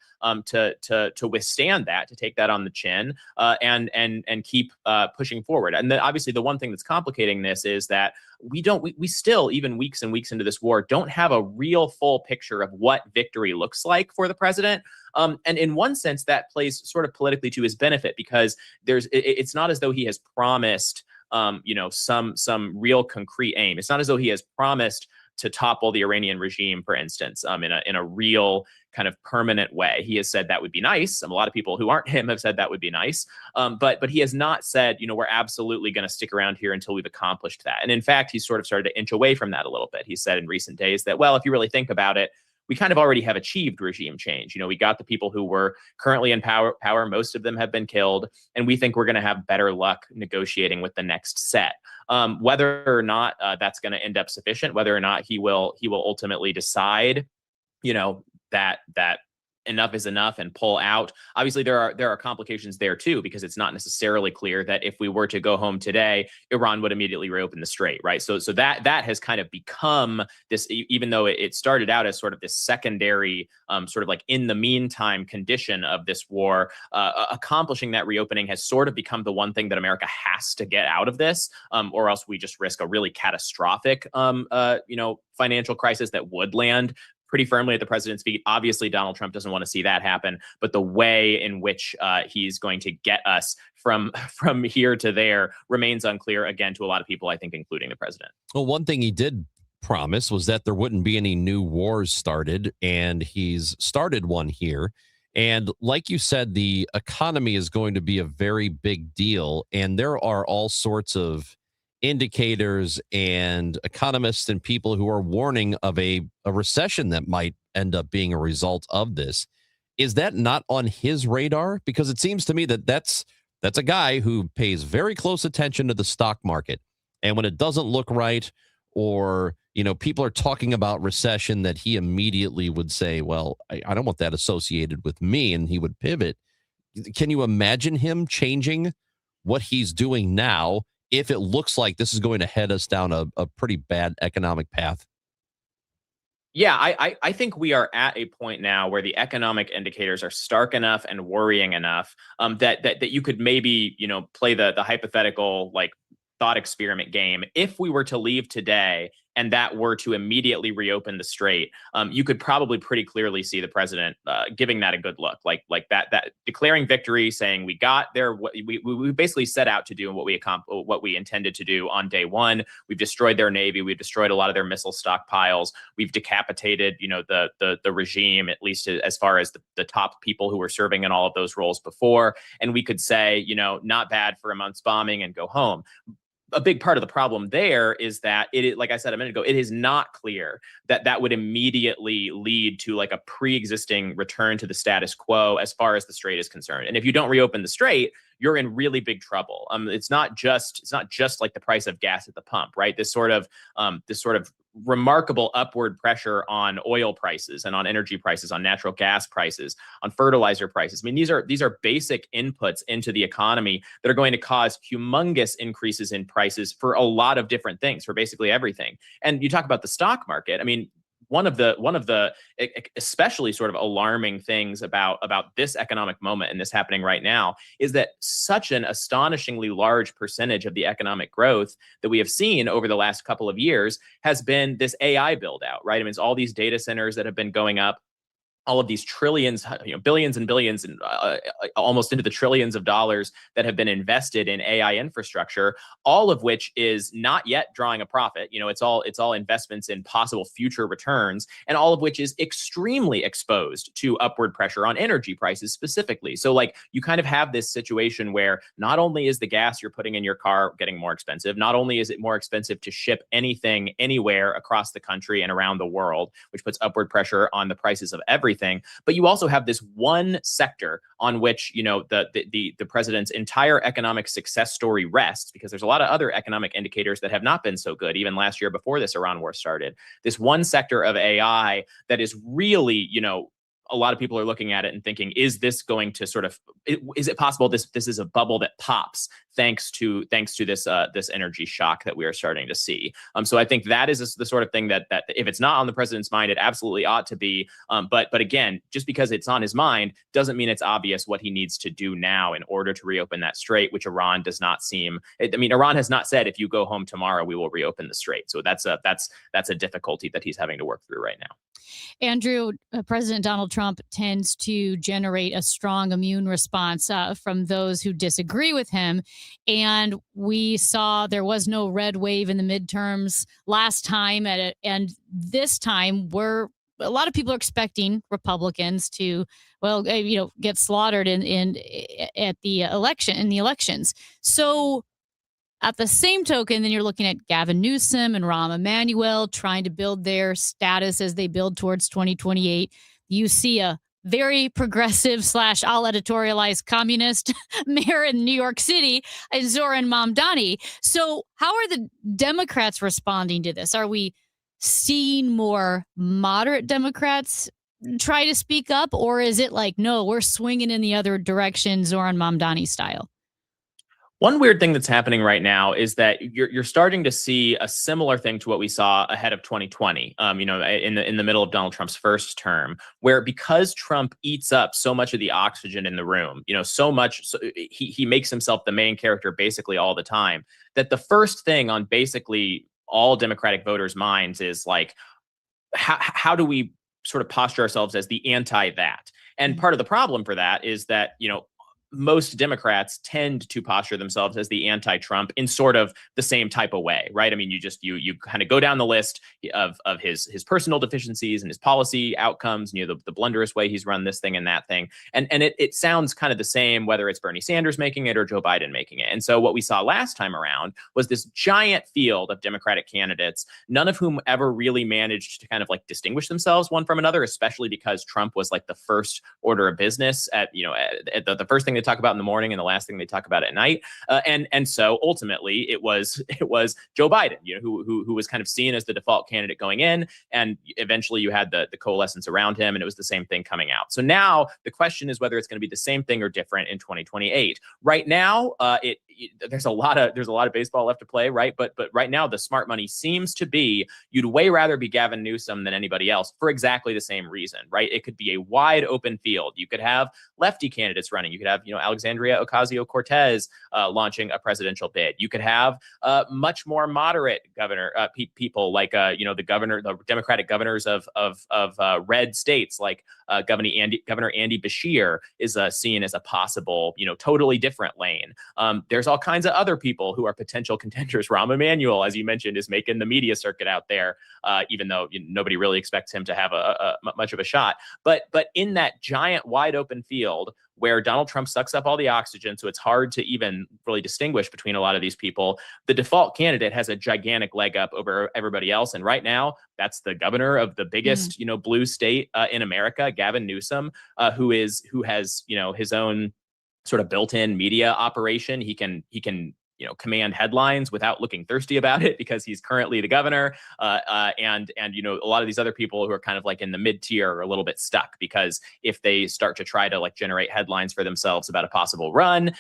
to withstand that, to take that on the chin, and keep pushing forward. And then obviously the one thing that's complicating this is that we still, even weeks and weeks into this war, don't have a real full picture of what victory looks like for the president. And in one sense, that plays sort of politically to his benefit, because it's not as though he has promised some real concrete aim. It's not as though he has promised to topple the Iranian regime, for instance, in a real kind of permanent way. He has said that would be nice. A lot of people who aren't him have said that would be nice. But he has not said, we're absolutely going to stick around here until we've accomplished that. And in fact, he's sort of started to inch away from that a little bit. He said in recent days that, well, if you really think about it, we kind of already have achieved regime change. We got the people who were currently in power. Most of them have been killed, and we think we're going to have better luck negotiating with the next set. Whether or not that's going to end up sufficient, whether or not he will ultimately decide, that enough is enough and pull out. Obviously, there are complications there too, because it's not necessarily clear that if we were to go home today, Iran would immediately reopen the strait, right? So that has kind of become this, even though it started out as sort of this secondary, sort of like in the meantime condition of this war. Accomplishing that reopening has sort of become the one thing that America has to get out of this, or else we just risk a really catastrophic, financial crisis that would land pretty firmly at the president's feet. Obviously, Donald Trump doesn't want to see that happen, but the way in which he's going to get us from here to there remains unclear, again, to a lot of people, I think, including the president. Well, one thing he did promise was that there wouldn't be any new wars started, and he's started one here. And like you said, the economy is going to be a very big deal, and there are all sorts of indicators and economists and people who are warning of a recession that might end up being a result of this. Is that not on his radar? Because it seems to me that that's a guy who pays very close attention to the stock market. And when it doesn't look right, or, people are talking about recession, that he immediately would say, well, I don't want that associated with me. And he would pivot. Can you imagine him changing what he's doing now if it looks like this is going to head us down a pretty bad economic path? Yeah, I think we are at a point now where the economic indicators are stark enough and worrying enough that you could maybe, play the hypothetical like thought experiment game. If we were to leave today and that were to immediately reopen the strait, you could probably pretty clearly see the president giving that a good look, like that declaring victory, saying we got there. We basically set out to do and what we intended to do on day one. We've destroyed their navy. We've destroyed a lot of their missile stockpiles. We've decapitated, the regime, at least as far as the top people who were serving in all of those roles before. And we could say, not bad for a month's bombing and go home. A big part of the problem there is that like I said a minute ago, it is not clear that would immediately lead to like a pre-existing return to the status quo as far as the strait is concerned. And if you don't reopen the strait, you're in really big trouble. It's not just like the price of gas at the pump, right? This sort of remarkable upward pressure on oil prices and on energy prices, on natural gas prices, on fertilizer prices. I mean, these are basic inputs into the economy that are going to cause humongous increases in prices for a lot of different things, for basically everything. And you talk about the stock market. I mean, one of the especially sort of alarming things about this economic moment and this happening right now is that such an astonishingly large percentage of the economic growth that we have seen over the last couple of years has been this AI build out, right? I mean, it's all these data centers that have been going up, all of these trillions, billions and billions, and almost into the trillions of dollars that have been invested in AI infrastructure, all of which is not yet drawing a profit. It's all investments in possible future returns, and all of which is extremely exposed to upward pressure on energy prices specifically. So like you kind of have this situation where not only is the gas you're putting in your car getting more expensive, not only is it more expensive to ship anything anywhere across the country and around the world, which puts upward pressure on the prices of everything, but you also have this one sector on which the president's entire economic success story rests, because there's a lot of other economic indicators that have not been so good, even last year before this Iran war started. This one sector of AI that is really, a lot of people are looking at it and thinking, is this going to is it possible this is a bubble that pops thanks to this energy shock that we are starting to see? So I think that is the sort of thing that if it's not on the president's mind, it absolutely ought to be. But again, just because it's on his mind doesn't mean it's obvious what he needs to do now in order to reopen that strait, which Iran does not seem. I mean, Iran has not said if you go home tomorrow, we will reopen the strait. So that's a difficulty that he's having to work through right now. Andrew, President Donald Trump tends to generate a strong immune response from those who disagree with him. And we saw there was no red wave in the midterms last time. And this time, a lot of people are expecting Republicans to, get slaughtered in the elections. So at the same token, then you're looking at Gavin Newsom and Rahm Emanuel trying to build their status as they build towards 2028. You see a very progressive / I'll editorialize communist mayor in New York City, Zoran Mamdani. So how are the Democrats responding to this? Are we seeing more moderate Democrats try to speak up, or is it like, no, we're swinging in the other direction, Zoran Mamdani style? One weird thing that's happening right now is that you're starting to see a similar thing to what we saw ahead of 2020, in the middle of Donald Trump's first term, where because Trump eats up so much of the oxygen in the room, so much, so he makes himself the main character basically all the time, that the first thing on basically all Democratic voters' minds is like, how do we sort of posture ourselves as the anti-that? And part of the problem for that is that, most Democrats tend to posture themselves as the anti-Trump in sort of the same type of way, right? I mean, you kind of go down the list of his personal deficiencies and his policy outcomes, the blunderous way he's run this thing and that thing. And it sounds kind of the same, whether it's Bernie Sanders making it or Joe Biden making it. And so what we saw last time around was this giant field of Democratic candidates, none of whom ever really managed to kind of like distinguish themselves one from another, especially because Trump was like the first order of business at the first thing they talk about in the morning and the last thing they talk about at night. And so ultimately it was Joe Biden, who was kind of seen as the default candidate going in. And eventually you had the coalescence around him, and it was the same thing coming out. So now the question is whether it's going to be the same thing or different in 2028. Right now, there's a lot of baseball left to play, right? But right now the smart money seems to be you'd way rather be Gavin Newsom than anybody else for exactly the same reason, right? It could be a wide open field. You could have lefty candidates running. You could have, Alexandria Ocasio-Cortez launching a presidential bid. You could have much more moderate governor people like the Democratic governors of red states, like Governor Andy Beshear is seen as a possible, totally different lane. There's all kinds of other people who are potential contenders. Rahm Emanuel, as you mentioned, is making the media circuit out there, even though nobody really expects him to have much of a shot. But in that giant wide open field where Donald Trump sucks up all the oxygen, so it's hard to even really distinguish between a lot of these people, the default candidate has a gigantic leg up over everybody else. And right now, that's the governor of the biggest, blue state in America, Gavin Newsom, who has, his own sort of built-in media operation. He can command headlines without looking thirsty about it because he's currently the governor. And a lot of these other people who are kind of like in the mid-tier are a little bit stuck because if they start to try to generate headlines for themselves about a possible run,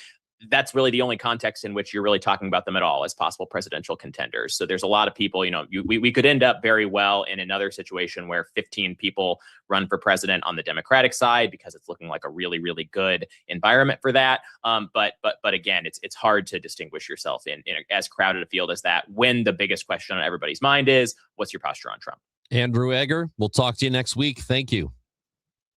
that's really the only context in which you're really talking about them at all as possible presidential contenders. So there's a lot of people, we could end up very well in another situation where 15 people run for president on the Democratic side because it's looking like a really, really good environment for that. But again, it's hard to distinguish yourself in as crowded a field as that when the biggest question on everybody's mind is, what's your posture on Trump? Andrew Egger, we'll talk to you next week. Thank you.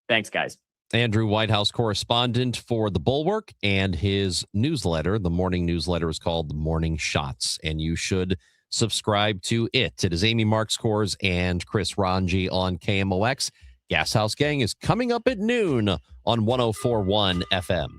Thanks, guys. Andrew, White House correspondent for The Bulwark, and his newsletter, the morning newsletter, is called The Morning Shots, and you should subscribe to it. It is Amy Marks Kors and Chris Ranji on KMOX. Gas House Gang is coming up at noon on 104.1 FM.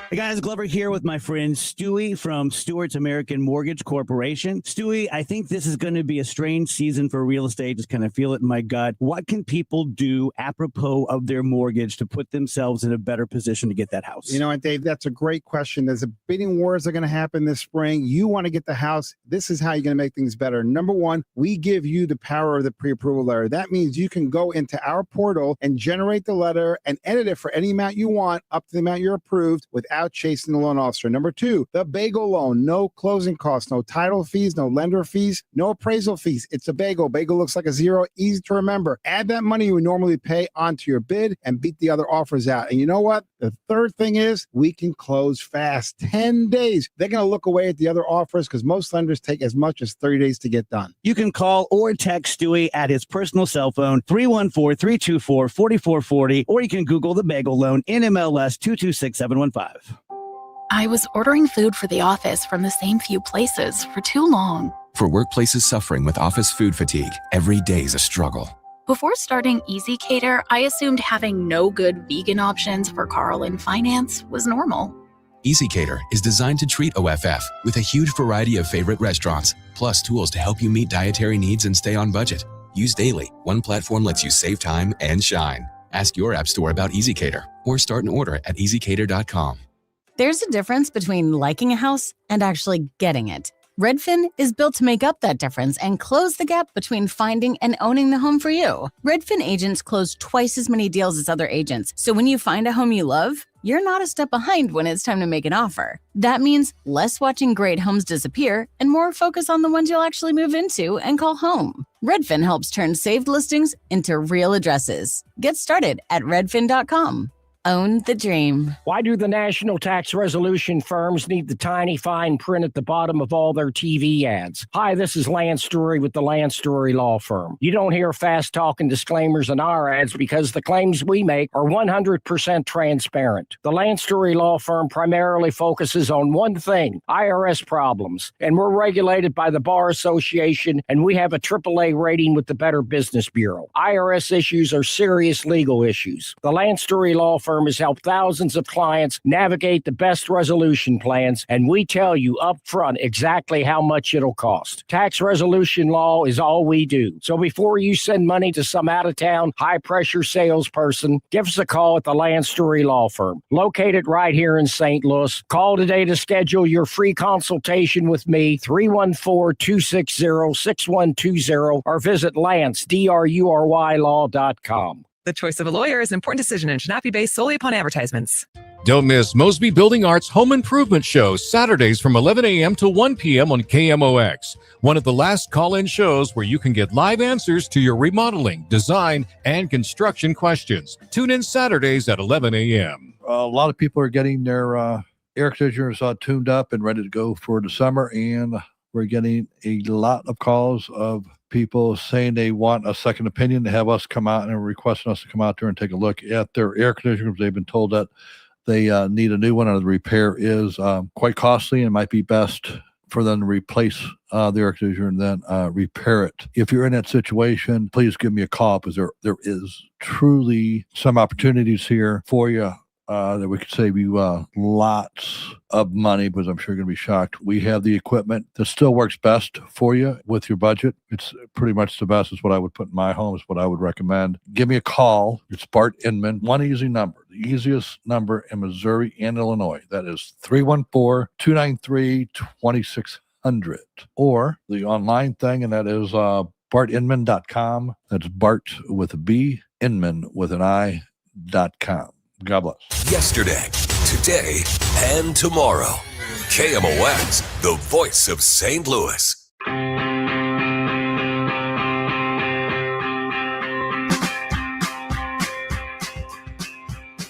Hey guys, Glover here with my friend Stewie from Stewart's American Mortgage Corporation. Stewie, I think this is going to be a strange season for real estate. Just kind of feel it in my gut. What can people do apropos of their mortgage to put themselves in a better position to get that house? You know what, Dave, that's a great question. There's a bidding wars that are going to happen this spring. You want to get the house. This is how you're going to make things better. Number one, we give you the power of the pre-approval letter. That means you can go into our portal and generate the letter and edit it for any amount you want up to the amount you're approved without chasing the loan officer. Number two, the bagel loan, no closing costs, no title fees, no lender fees, no appraisal fees. It's a bagel. Bagel looks like a zero, easy to remember. Add that money you would normally pay onto your bid and beat the other offers out. And you know what? The third thing is we can close fast. 10 days. They're going to look away at the other offers because most lenders take as much as 30 days to get done. You can call or text Stewie at his personal cell phone, 314-324-4440, or you can Google the bagel loan, NMLS 226715. I was ordering food for the office from the same few places for too long. For workplaces suffering with office food fatigue, every day's a struggle. Before starting Easy Cater, I assumed having no good vegan options for Carl in finance was normal. Easy Cater is designed to treat OFF with a huge variety of favorite restaurants, plus tools to help you meet dietary needs and stay on budget. Used daily, one platform lets you save time and shine. Ask your app store about Easy Cater or start an order at easycater.com. There's a difference between liking a house and actually getting it. Redfin is built to make up that difference and close the gap between finding and owning the home for you. Redfin agents close twice as many deals as other agents, so when you find a home you love, you're not a step behind when it's time to make an offer. That means less watching great homes disappear and more focus on the ones you'll actually move into and call home. Redfin helps turn saved listings into real addresses. Get started at redfin.com. Own the dream. Why do the national tax resolution firms need the tiny fine print at the bottom of all their TV ads? Hi, this is Lance Story with the Lance Story Law Firm. You don't hear fast-talking disclaimers in our ads because the claims we make are 100% transparent. The Lance Story Law Firm primarily focuses on one thing, IRS problems, and we're regulated by the Bar Association, and we have a AAA rating with the Better Business Bureau. IRS issues are serious legal issues. The Lance Story Law Firm has helped thousands of clients navigate the best resolution plans, and we tell you up front exactly how much it'll cost. Tax resolution law is all we do. So before you send money to some out-of-town, high-pressure salesperson, give us a call at the Lance Story Law Firm, located right here in St. Louis. Call today to schedule your free consultation with me, 314-260-6120, or visit LanceDruryLaw.com. The choice of a lawyer is an important decision and should not be based solely upon advertisements. Don't miss Mosby Building Arts Home Improvement Shows Saturdays from 11 a.m. to 1 p.m. on KMOX. One of the last call-in shows where you can get live answers to your remodeling, design, and construction questions. Tune in Saturdays at 11 a.m. A lot of people are getting their air conditioners tuned up and ready to go for the summer, and we're getting a lot of calls of people saying they want a second opinion, to have us come out and requesting us to come out there and take a look at their air conditioners. They've been told that they need a new one, and the repair is quite costly, and might be best for them to replace the air conditioner and then repair it. If you're in that situation, please give me a call, because there is truly some opportunities here for you that we could save you lots of money, because I'm sure you're going to be shocked. We have the equipment that still works best for you with your budget. It's pretty much the best. Is what I would put in my home, is what I would recommend. Give me a call. It's Bart Inman. One easy number, the easiest number in Missouri and Illinois. That is 314-293-2600. Or the online thing, and that is bartinman.com. That's Bart with a B, Inman with an I.com. God bless. Yesterday, today, and tomorrow. KMOX, the voice of St. Louis.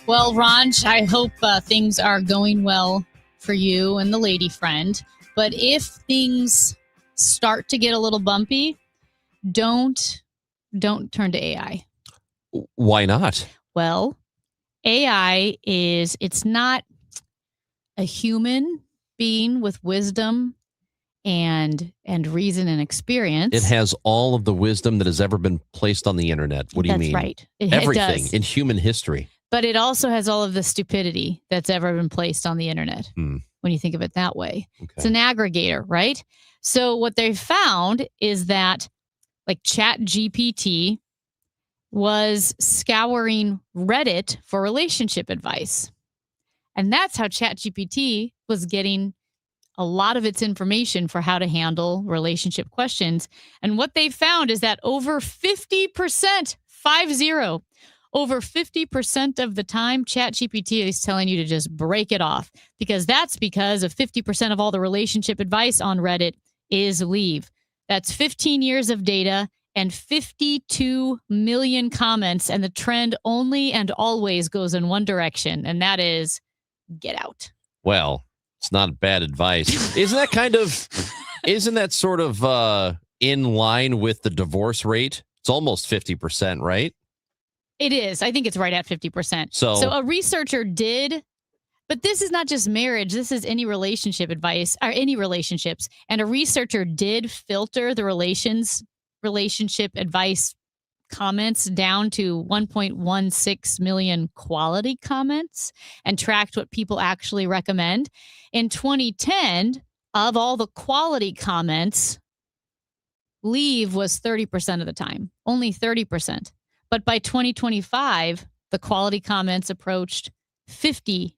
Well, Ranj, I hope things are going well for you and the lady friend. But if things start to get a little bumpy, don't turn to AI. Why not? Well, AI it's not a human being with wisdom and reason and experience. It has all of the wisdom that has ever been placed on the internet. What do you mean? That's right. Everything it does. in human history. But it also has all of the stupidity that's ever been placed on the internet, when you think of it that way. Okay. It's an aggregator, right? So what they found is that like ChatGPT was scouring Reddit for relationship advice. And that's how ChatGPT was getting a lot of its information for how to handle relationship questions. And what they found is that over 50%, over 50% of the time, ChatGPT is telling you to just break it off, because of 50% of all the relationship advice on Reddit is leave. That's 15 years of data and 52 million comments, and the trend only and always goes in one direction, and that is get out. Well, it's not bad advice. Isn't that sort of in line with the divorce rate? It's almost 50%, right? It is. I think it's right at 50%. So a researcher did, but this is not just marriage. This is any relationship advice or any relationships. And a researcher did filter the relationship advice comments down to 1.16 million quality comments and tracked what people actually recommend. In 2010, of all the quality comments, leave was 30% of the time, only 30%. But by 2025, the quality comments approached 50%.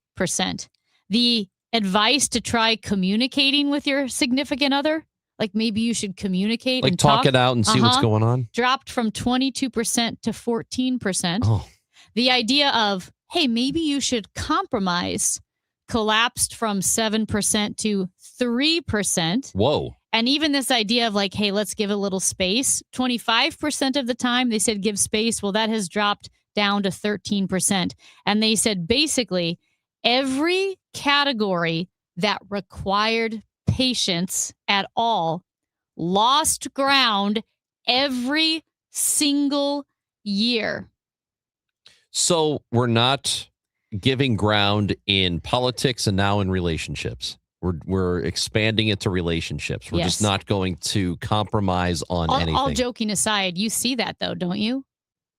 The advice to try communicating with your significant other, like maybe you should communicate like and talk it out and see what's going on, dropped from 22% to 14%. Oh. The idea of, hey, maybe you should compromise collapsed from 7% to 3%. Whoa. And even this idea of like, hey, let's give a little space. 25% of the time they said give space. Well, that has dropped down to 13%. And they said basically every category that required patience at all lost ground every single year. So we're not giving ground in politics and now in relationships. We're expanding it to relationships. We're just not going to compromise on anything. All joking aside, you see that though, don't you?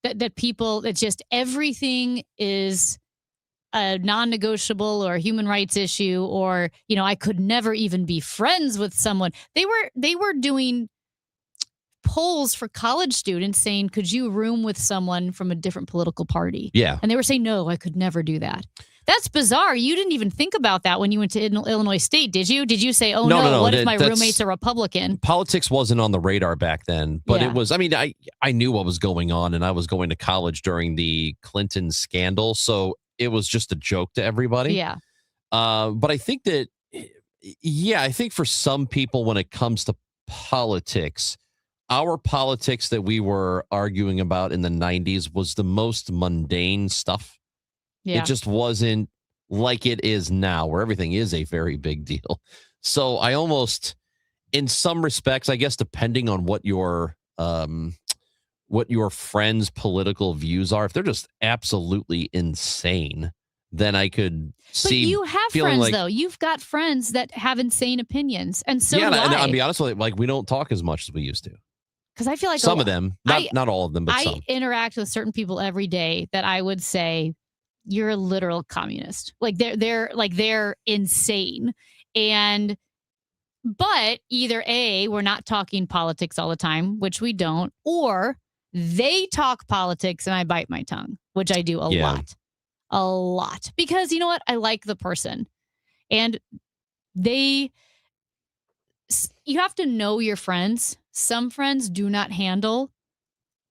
That people, it's just everything is a non-negotiable or a human rights issue, or, you know, I could never even be friends with someone. They were doing polls for college students saying, could you room with someone from a different political party? Yeah. And they were saying, no, I could never do that. That's bizarre. You didn't even think about that when you went to Illinois State, did you? Did you say, oh, no, what if my roommate's a Republican? Politics wasn't on the radar back then, but it was, I mean, I knew what was going on, and I was going to college during the Clinton scandal. So it was just a joke to everybody. Yeah. But I think that, I think for some people, when it comes to politics, our politics that we were arguing about in the 90s was the most mundane stuff. Yeah. It just wasn't like it is now, where everything is a very big deal. So I almost, in some respects, I guess, depending on what your friends' political views are, if they're just absolutely insane, then I could see. But you have friends, though. You've got friends that have insane opinions, and so do and I. I'll be honest with you, like, we don't talk as much as we used to. Because I feel like some of them, not all of them, but some. I interact with certain people every day that I would say you're a literal communist. Like they're insane. But either A, we're not talking politics all the time, which we don't, or they talk politics and I bite my tongue, which I do a lot. Because you know what? I like the person. And you have to know your friends. Some friends do not handle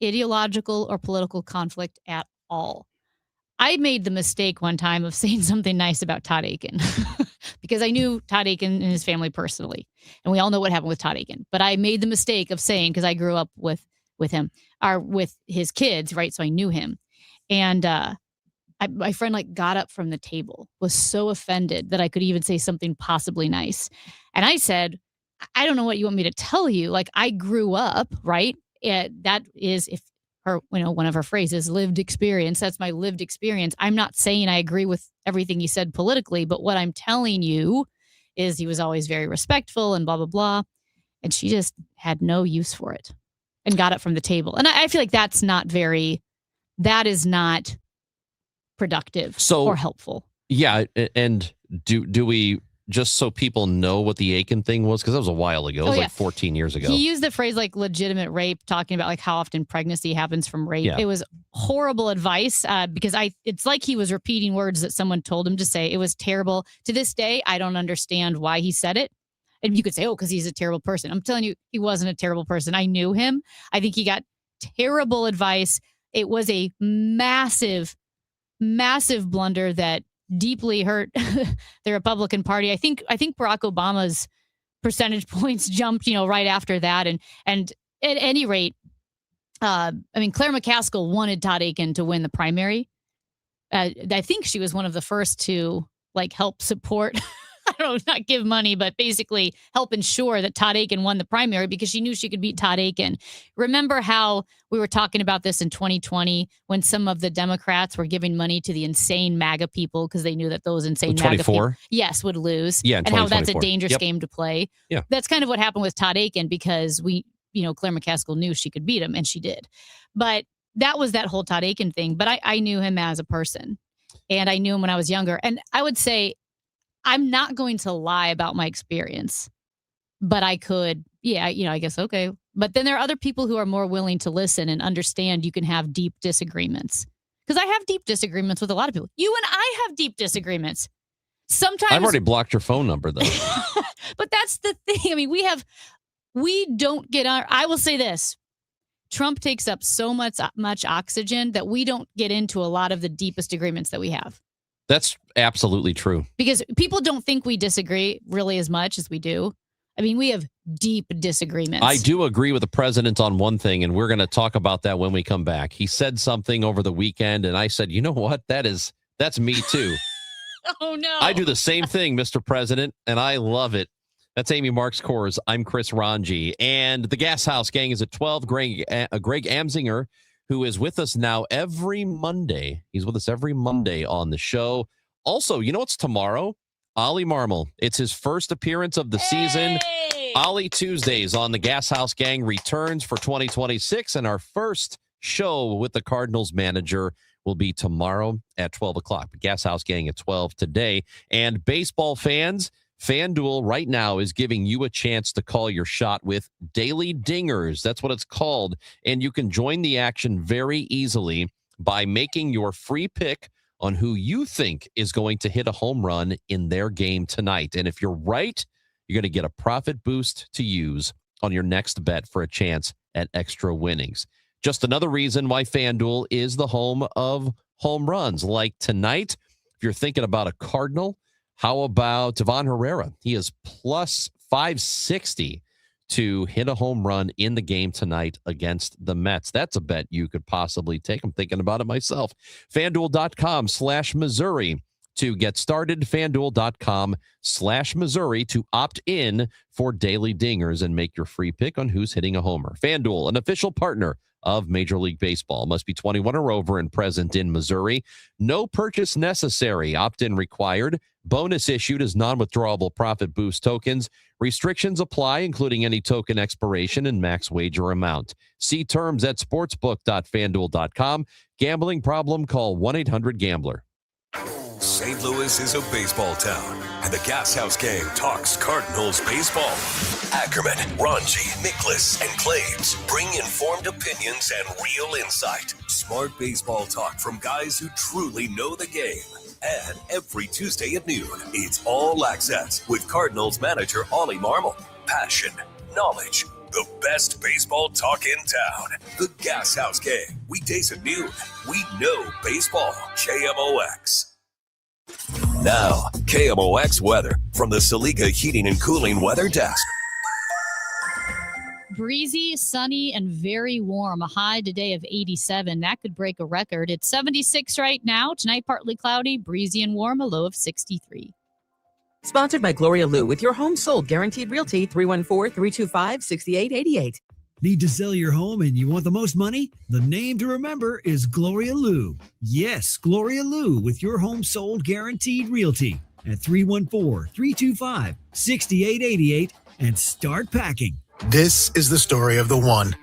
ideological or political conflict at all. I made the mistake one time of saying something nice about Todd Akin because I knew Todd Akin and his family personally. And we all know what happened with Todd Akin. But I made the mistake of saying, because I grew up with him, or with his kids, right? So I knew him. And my friend got up from the table, was so offended that I could even say something possibly nice. And I said, I don't know what you want me to tell you. I grew up, right? That is, if her, one of her phrases, lived experience. That's my lived experience. I'm not saying I agree with everything he said politically, but what I'm telling you is he was always very respectful and blah, blah, blah. And she just had no use for it and got up from the table. And I feel like that is not productive or helpful. Yeah. And do we, just so people know what the Akin thing was, because that was a while ago. It was 14 years ago. He used the phrase legitimate rape, talking about how often pregnancy happens from rape. Yeah. It was horrible advice because it's like he was repeating words that someone told him to say. It was terrible. To this day, I don't understand why he said it. And you could say, because he's a terrible person. I'm telling you, he wasn't a terrible person. I knew him. I think he got terrible advice. It was a massive, massive blunder that deeply hurt the Republican Party. I think Barack Obama's percentage points jumped, right after that. And at any rate, Claire McCaskill wanted Todd Akin to win the primary. I think she was one of the first to help support. I don't know, not give money, but basically help ensure that Todd Akin won the primary because she knew she could beat Todd Akin. Remember how we were talking about this in 2020 when some of the Democrats were giving money to the insane MAGA people because they knew that those insane MAGA people, would lose. Yeah, and how that's a dangerous game to play. Yeah. That's kind of what happened with Todd Akin because Claire McCaskill knew she could beat him, and she did. But that was that whole Todd Akin thing. But I knew him as a person, and I knew him when I was younger. And I would say, I'm not going to lie about my experience, but I could, I guess, okay. But then there are other people who are more willing to listen and understand you can have deep disagreements. Because I have deep disagreements with a lot of people. You and I have deep disagreements. Sometimes I've already blocked your phone number, though. But that's the thing. We don't get on. I will say this. Trump takes up so much oxygen that we don't get into a lot of the deepest agreements that we have. That's absolutely true. Because people don't think we disagree really as much as we do. We have deep disagreements. I do agree with the president on one thing, and we're going to talk about that when we come back. He said something over the weekend, and I said, you know what? That's me too. Oh, no. I do the same thing, Mr. President, and I love it. That's Amy Marks Kors. I'm Chris Ranji. And the Gas House Gang is at 12. Greg Amsinger, who is with us now every Monday. He's with us every Monday on the show. Also, it's tomorrow? Ollie Marmol. It's his first appearance of the season. Ollie Tuesdays on the Gas House Gang returns for 2026, and our first show with the Cardinals manager will be tomorrow at 12 o'clock. The Gas House Gang at 12 today. And baseball fans, FanDuel right now is giving you a chance to call your shot with Daily Dingers. That's what it's called. And you can join the action very easily by making your free pick on who you think is going to hit a home run in their game tonight. And if you're right, you're going to get a profit boost to use on your next bet for a chance at extra winnings. Just another reason why FanDuel is the home of home runs. Like tonight, if you're thinking about a Cardinal, how about Devon Herrera? He is plus 560 to hit a home run in the game tonight against the Mets. That's a bet you could possibly take. I'm thinking about it myself. FanDuel.com/Missouri to get started. FanDuel.com/Missouri to opt in for daily dingers and make your free pick on who's hitting a homer. FanDuel, an official partner of Major League Baseball. Must be 21 or over and present in Missouri. No purchase necessary. Opt-in required. Bonus issued as non-withdrawable profit boost tokens. Restrictions apply, including any token expiration and max wager amount. See terms at sportsbook.fanduel.com. Gambling problem? Call 1-800-GAMBLER. St. Louis is a baseball town, and the Gas House Gang talks Cardinals baseball. Ackerman, Ranji, Nicholas, and Claves bring informed opinions and real insight. Smart baseball talk from guys who truly know the game. And every Tuesday at noon, it's All Access with Cardinals manager Ollie Marmol. Passion, knowledge, the best baseball talk in town. The Gas House Gang, weekdays at noon. We know baseball. KMOX. Now, KMOX weather from the Saliga Heating and Cooling Weather Desk. Breezy, sunny, and very warm. A high today of 87. That could break a record. It's 76 right now. Tonight, partly cloudy, breezy and warm, a low of 63. Sponsored by Gloria Lou with your home sold guaranteed realty 314-325-6888. Need to sell your home and you want the most money? The name to remember is Gloria Lou. Yes, Gloria Lou with your home sold guaranteed realty at 314-325-6888 and start packing. This is the story of the one.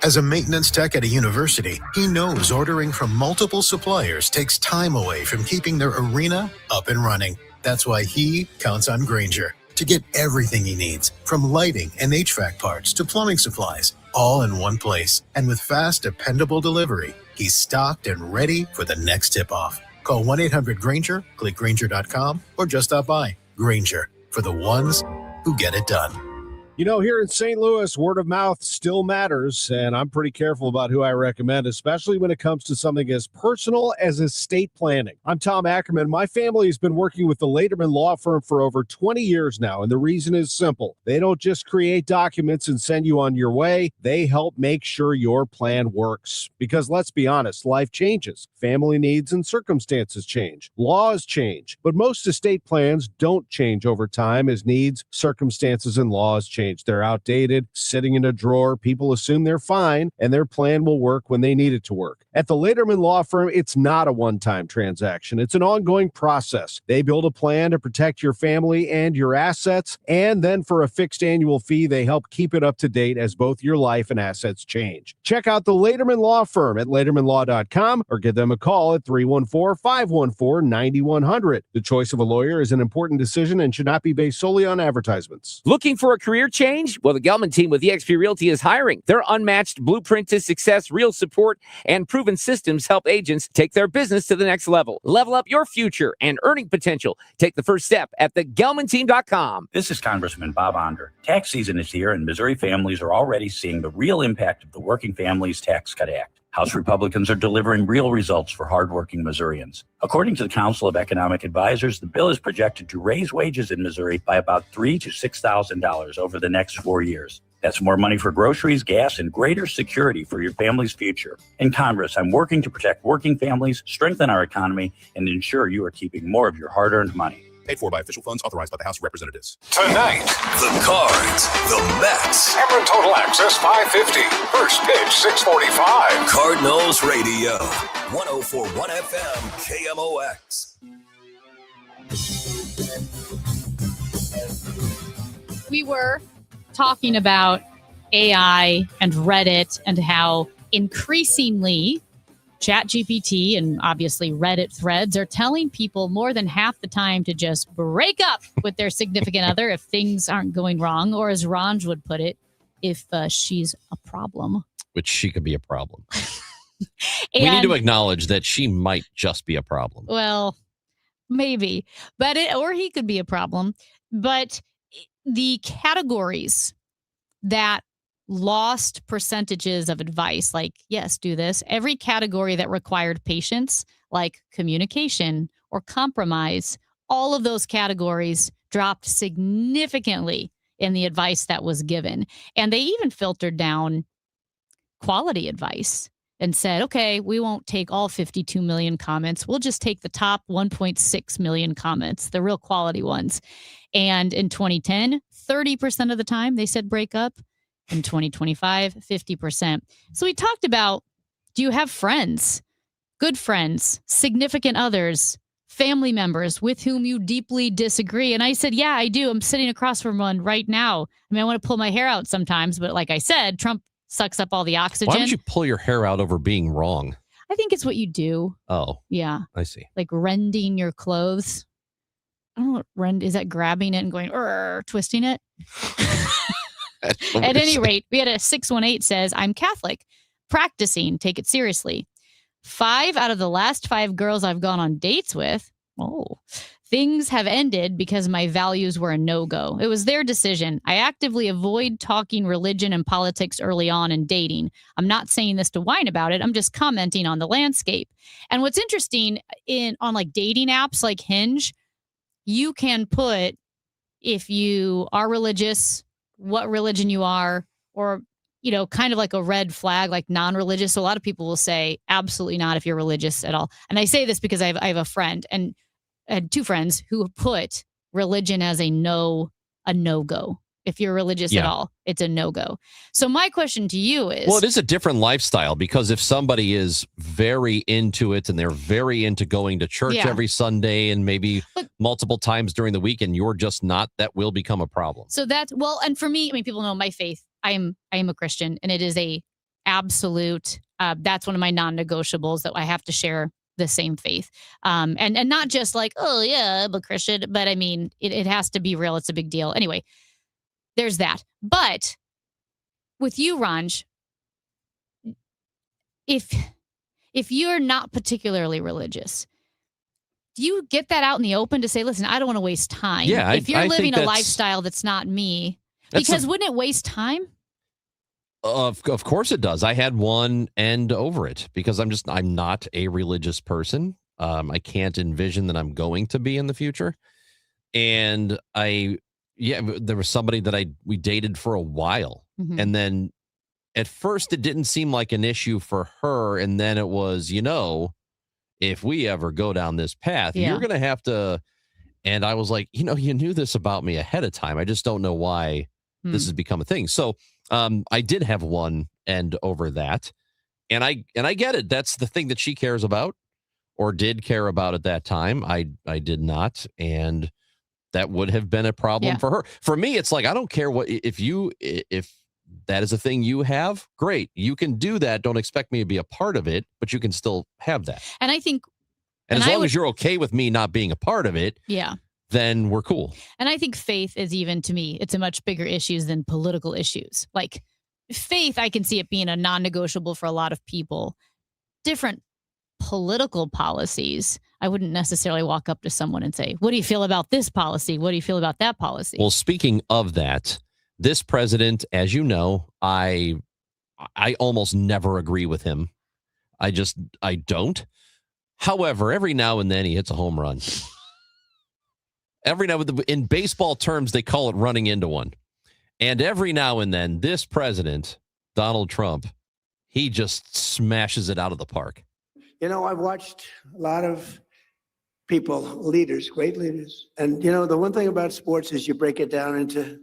As a maintenance tech at a university, he knows ordering from multiple suppliers takes time away from keeping their arena up and running. That's why he counts on Grainger to get everything he needs, from lighting and HVAC parts to plumbing supplies, all in one place. And with fast, dependable delivery, he's stocked and ready for the next tip-off. Call 1-800-GRAINGER, click Grainger.com, or just stop by. Grainger, for the ones who get it done. You know, here in St. Louis, word of mouth still matters, and I'm pretty careful about who I recommend, especially when it comes to something as personal as estate planning. I'm Tom Ackerman. My family has been working with the Laderman Law Firm for over 20 years now, and the reason is simple. They don't just create documents and send you on your way. They help make sure your plan works. Because let's be honest, life changes. Family needs and circumstances change. Laws change. But most estate plans don't change over time as needs, circumstances, and laws change. They're outdated, sitting in a drawer. People assume they're fine, and their plan will work when they need it to work. At the Laderman Law Firm, it's not a one-time transaction. It's an ongoing process. They build a plan to protect your family and your assets, and then for a fixed annual fee, they help keep it up to date as both your life and assets change. Check out the Laderman Law Firm at ladermanlaw.com or give them a call at 314-514-9100. The choice of a lawyer is an important decision and should not be based solely on advertisements. Looking for a career change? Well, the Gelman team with eXp Realty is hiring. Their unmatched blueprint to success, real support, and proven systems help agents take their business to the next level. Level up your future and earning potential. Take the first step at thegelmanteam.com. This is Congressman Bob Onder. Tax season is here, and Missouri families are already seeing the real impact of the Working Families Tax Cut Act. House Republicans are delivering real results for hardworking Missourians. According to the Council of Economic Advisors, the bill is projected to raise wages in Missouri by about $3,000 to $6,000 over the next 4 years. That's more money for groceries, gas, and greater security for your family's future. In Congress, I'm working to protect working families, strengthen our economy, and ensure you are keeping more of your hard-earned money. Paid for by official funds authorized by the House of Representatives. Tonight, the Cards, the Mets. Cameron Total Access 550. First pitch 645. Cardinals Radio. 104.1 FM KMOX. We were talking about AI and Reddit and how increasingly ChatGPT and obviously Reddit threads are telling people more than half the time to just break up with their significant other if things aren't going wrong, or as Ranj would put it, if she's a problem. Which she could be a problem. We need to acknowledge that she might just be a problem. Well, maybe, or he could be a problem. But the categories that lost percentages of advice, like, yes, do this. Every category that required patience like communication or compromise, all of those categories dropped significantly in the advice that was given. And they even filtered down quality advice and said, okay, we won't take all 52 million comments. We'll just take the top 1.6 million comments, the real quality ones. And in 2010, 30% of the time they said break up. In 2025, 50%. So we talked about, do you have friends, good friends, significant others, family members with whom you deeply disagree? And I said, yeah, I do. I'm sitting across from one right now. I mean, I want to pull my hair out sometimes, but like I said, Trump sucks up all the oxygen. Why would you pull your hair out over being wrong? I think it's what you do. Oh. Yeah. I see. Like rending your clothes. I don't know what rend is. That grabbing it and going, twisting it? At any rate, we had a 618 says, I'm Catholic, practicing, take it seriously. 5 out of the last 5 girls I've gone on dates with, things have ended because my values were a no-go. It was their decision. I actively avoid talking religion and politics early on in dating. I'm not saying this to whine about it. I'm just commenting on the landscape. And what's interesting on like dating apps like Hinge, you can put if you are religious, what religion you are, or, kind of like a red flag, like non-religious. So a lot of people will say absolutely not if you're religious at all. And I say this because I have a friend and I had 2 friends who put religion as a no-go. If you're religious at all, it's a no-go. So my question to you is... Well, it is a different lifestyle because if somebody is very into it and they're very into going to church every Sunday and maybe multiple times during the week and you're just not, that will become a problem. So that's... Well, and for me, I mean, people know my faith. I am a Christian, and it is a absolute... that's one of my non-negotiables, that I have to share the same faith. And not just like, oh, yeah, I'm a Christian, but I mean, it has to be real. It's a big deal. Anyway, there's that. But with you, Ranj, if you're not particularly religious, do you get that out in the open to say, listen, I don't want to waste time? Yeah, if you're living a lifestyle that's not me, because wouldn't it waste time? Of course it does. I had one end over it because I'm not a religious person. I can't envision that I'm going to be in the future. And there was somebody that we dated for a while. Mm-hmm. And then at first it didn't seem like an issue for her. And then it was, if we ever go down this path, you're going to have to. And I was like, you knew this about me ahead of time. I just don't know why this has become a thing. So I did have one end over that. And I get it. That's the thing that she cares about or did care about at that time. I did not. And that would have been a problem for her. For me, it's like, I don't care if that is a thing you have, great. You can do that. Don't expect me to be a part of it, but you can still have that. And I think, and as long as you're okay with me not being a part of it, then we're cool. And I think faith is, even to me, it's a much bigger issue than political issues. Like faith, I can see it being a non-negotiable for a lot of people. Different political policies, I wouldn't necessarily walk up to someone and say, what do you feel about this policy? What do you feel about that policy? Well, speaking of that, this president, as you know, I almost never agree with him. I don't. However, every now and then he hits a home run. Every now and then, in baseball terms, they call it running into one. And every now and then, this president, Donald Trump, he just smashes it out of the park. I've watched a lot of people, leaders, great leaders. And, the one thing about sports is you break it down into,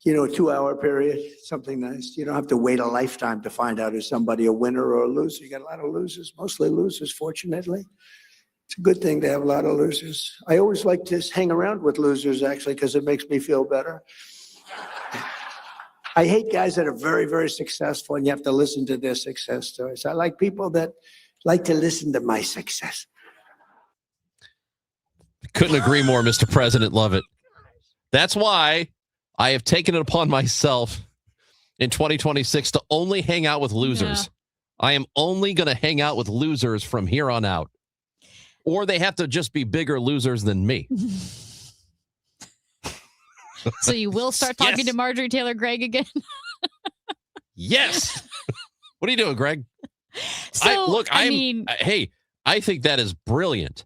a 2-hour period, something nice. You don't have to wait a lifetime to find out if somebody a winner or a loser. You got a lot of losers, mostly losers, fortunately. It's a good thing to have a lot of losers. I always like to hang around with losers, actually, because it makes me feel better. I hate guys that are very, very successful, and you have to listen to their success stories. I like people that like to listen to my success. Couldn't agree more, Mr. President. Love it. That's why I have taken it upon myself in 2026 to only hang out with losers. Yeah. I am only going to hang out with losers from here on out. Or they have to just be bigger losers than me. So you will start talking to Marjorie Taylor Greig again? Yes. What are you doing, Greg? So, hey, I think that is brilliant.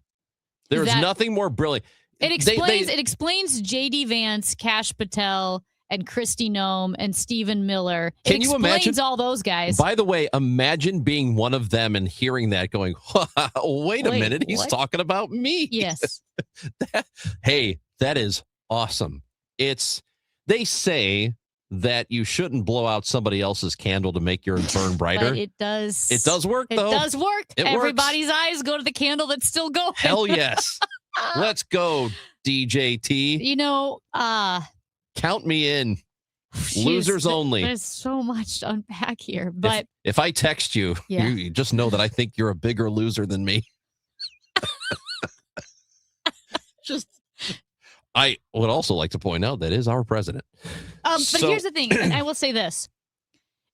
There's nothing more brilliant. It explains J.D. Vance, Kash Patel, and Kristi Noem and Stephen Miller. Can you imagine all those guys? By the way, imagine being one of them and hearing that going, wait a minute, he's talking about me. Yes. Hey, that is awesome. They say that you shouldn't blow out somebody else's candle to make yours burn brighter. But it does. It does work, though. It does work. Everybody's works. eyes go to the candle that's still going. Hell yes. Let's go, DJT. Count me in. Losers only. There's so much to unpack here. But if I text you, you just know that I think you're a bigger loser than me. I would also like to point out that is our president. But here's the thing, and I will say this.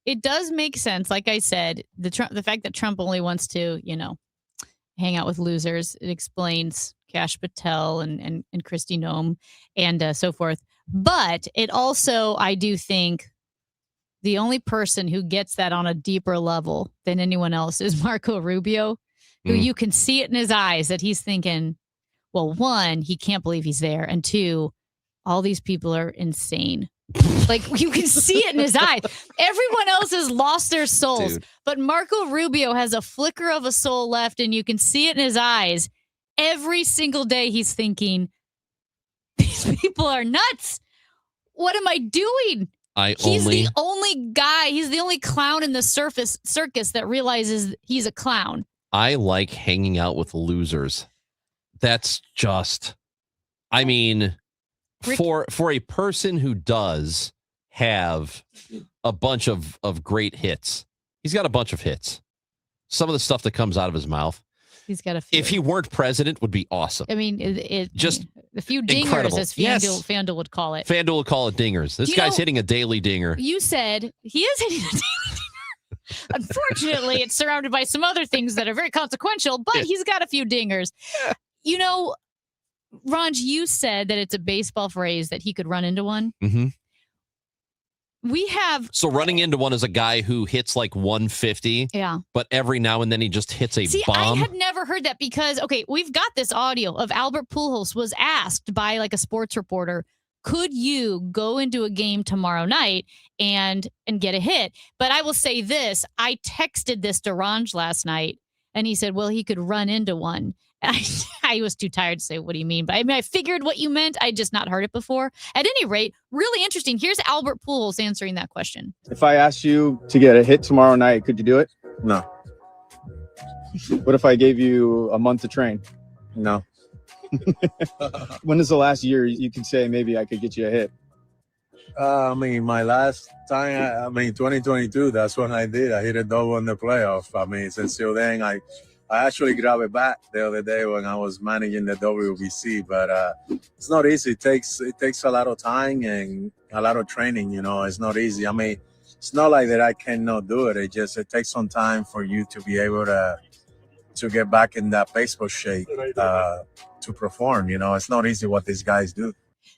It does make sense. Like I said, the fact that Trump only wants to, hang out with losers, it explains Kash Patel and Kristi Noem and so forth. But it also, I do think, the only person who gets that on a deeper level than anyone else is Marco Rubio, who you can see it in his eyes that he's thinking, well, one, he can't believe he's there. And two, all these people are insane. Like, you can see it in his eyes. Everyone else has lost their souls. Dude. But Marco Rubio has a flicker of a soul left, and you can see it in his eyes. Every single day he's thinking, these people are nuts. What am I doing? He's the only guy. He's the only clown in the circus that realizes he's a clown. I like hanging out with losers. That's just, I mean, for a person who does have a bunch of great hits, he's got a bunch of hits. Some of the stuff that comes out of his mouth. He's got a few. If he weren't president, would be awesome. I mean, it just a few dingers, incredible. as FanDuel would call it. FanDuel would call it dingers. This guy's hitting a daily dinger. You said he is hitting a daily dinger. Unfortunately, it's surrounded by some other things that are very consequential, but he's got a few dingers. Ranj, you said that it's a baseball phrase that he could run into one. Mm-hmm. So running into one is a guy who hits like 150. Yeah. But every now and then he just hits a bomb. I had never heard that because, we've got this audio of Albert Pujols was asked by like a sports reporter, could you go into a game tomorrow night and get a hit? But I will say this, I texted this to Ranj last night and he said, well, he could run into one. I was too tired to say, what do you mean? But I figured what you meant. I just not heard it before. At any rate, really interesting. Here's Albert Pujols answering that question. If I asked you to get a hit tomorrow night, could you do it? No. What if I gave you a month to train? No. When is the last year you could say maybe I could get you a hit? My last time, 2022, that's when I did. I hit a double in the playoff. Since then, I actually grabbed it back the other day when I was managing the WBC, but it's not easy. It takes a lot of time and a lot of training. It's not easy. It's not like that I cannot do it. It takes some time for you to be able to get back in that baseball shape to perform. It's not easy what these guys do.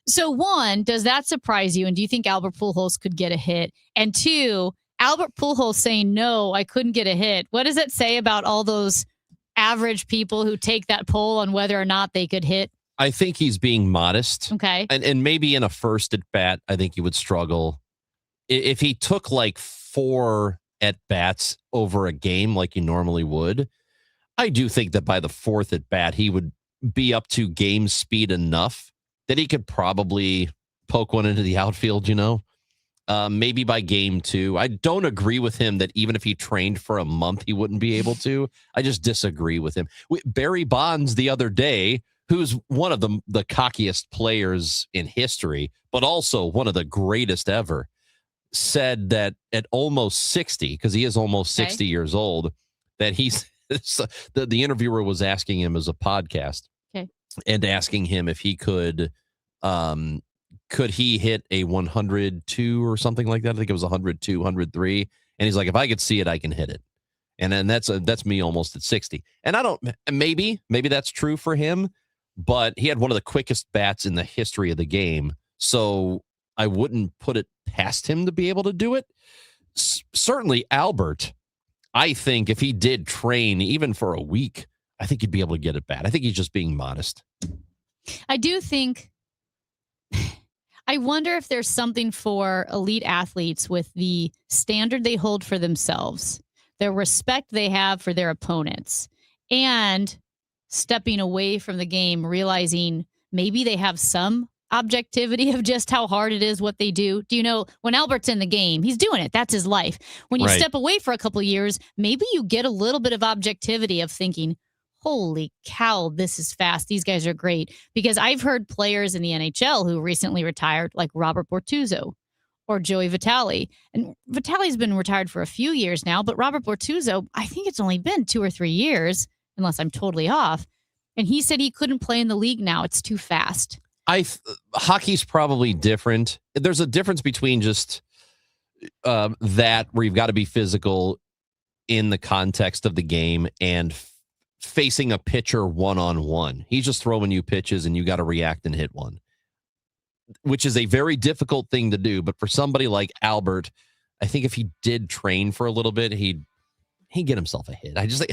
So one, does that surprise you? And do you think Albert Pujols could get a hit? And two, Albert Pujols saying, no, I couldn't get a hit. What does it say about all those average people who take that poll on whether or not they could hit? I think he's being modest. Okay. And maybe in a first at bat, I think he would struggle. If he took like 4 at bats over a game like he normally would, I do think that by the 4th at bat, he would be up to game speed enough that he could probably poke one into the outfield, maybe by game 2. I don't agree with him that even if he trained for a month, he wouldn't be able to. I just disagree with him. Barry Bonds the other day, who's one of the cockiest players in history, but also one of the greatest ever, said that at almost 60, because he is almost 60 years old, that he's the interviewer was asking him as a podcast and asking him if he could he hit a 102 or something like that? I think it was 102, 103. And he's like, if I could see it, I can hit it. And then that's me almost at 60. And maybe that's true for him, but he had one of the quickest bats in the history of the game. So I wouldn't put it past him to be able to do it. Certainly Albert, I think if he did train even for a week, I think you'd be able to get it bad. I think he's just being modest. I do think, I wonder if there's something for elite athletes with the standard they hold for themselves, the respect they have for their opponents, and stepping away from the game, realizing maybe they have some objectivity of just how hard it is what they do. Do you know, when Albert's in the game, he's doing it. That's his life. When you step away for a couple of years, maybe you get a little bit of objectivity of thinking, holy cow, this is fast. These guys are great. Because I've heard players in the NHL who recently retired, like Robert Bortuzzo or Joey Vitale. And Vitale's been retired for a few years now, but Robert Bortuzzo, I think it's only been 2 or 3 years, unless I'm totally off. And he said he couldn't play in the league now. It's too fast. Hockey's probably different. There's a difference between just that where you've got to be physical in the context of the game and facing a pitcher one-on-one. He's just throwing you pitches and you got to react and hit one, which is a very difficult thing to do. But for somebody like Albert, I think if he did train for a little bit, he'd get himself a hit. I just,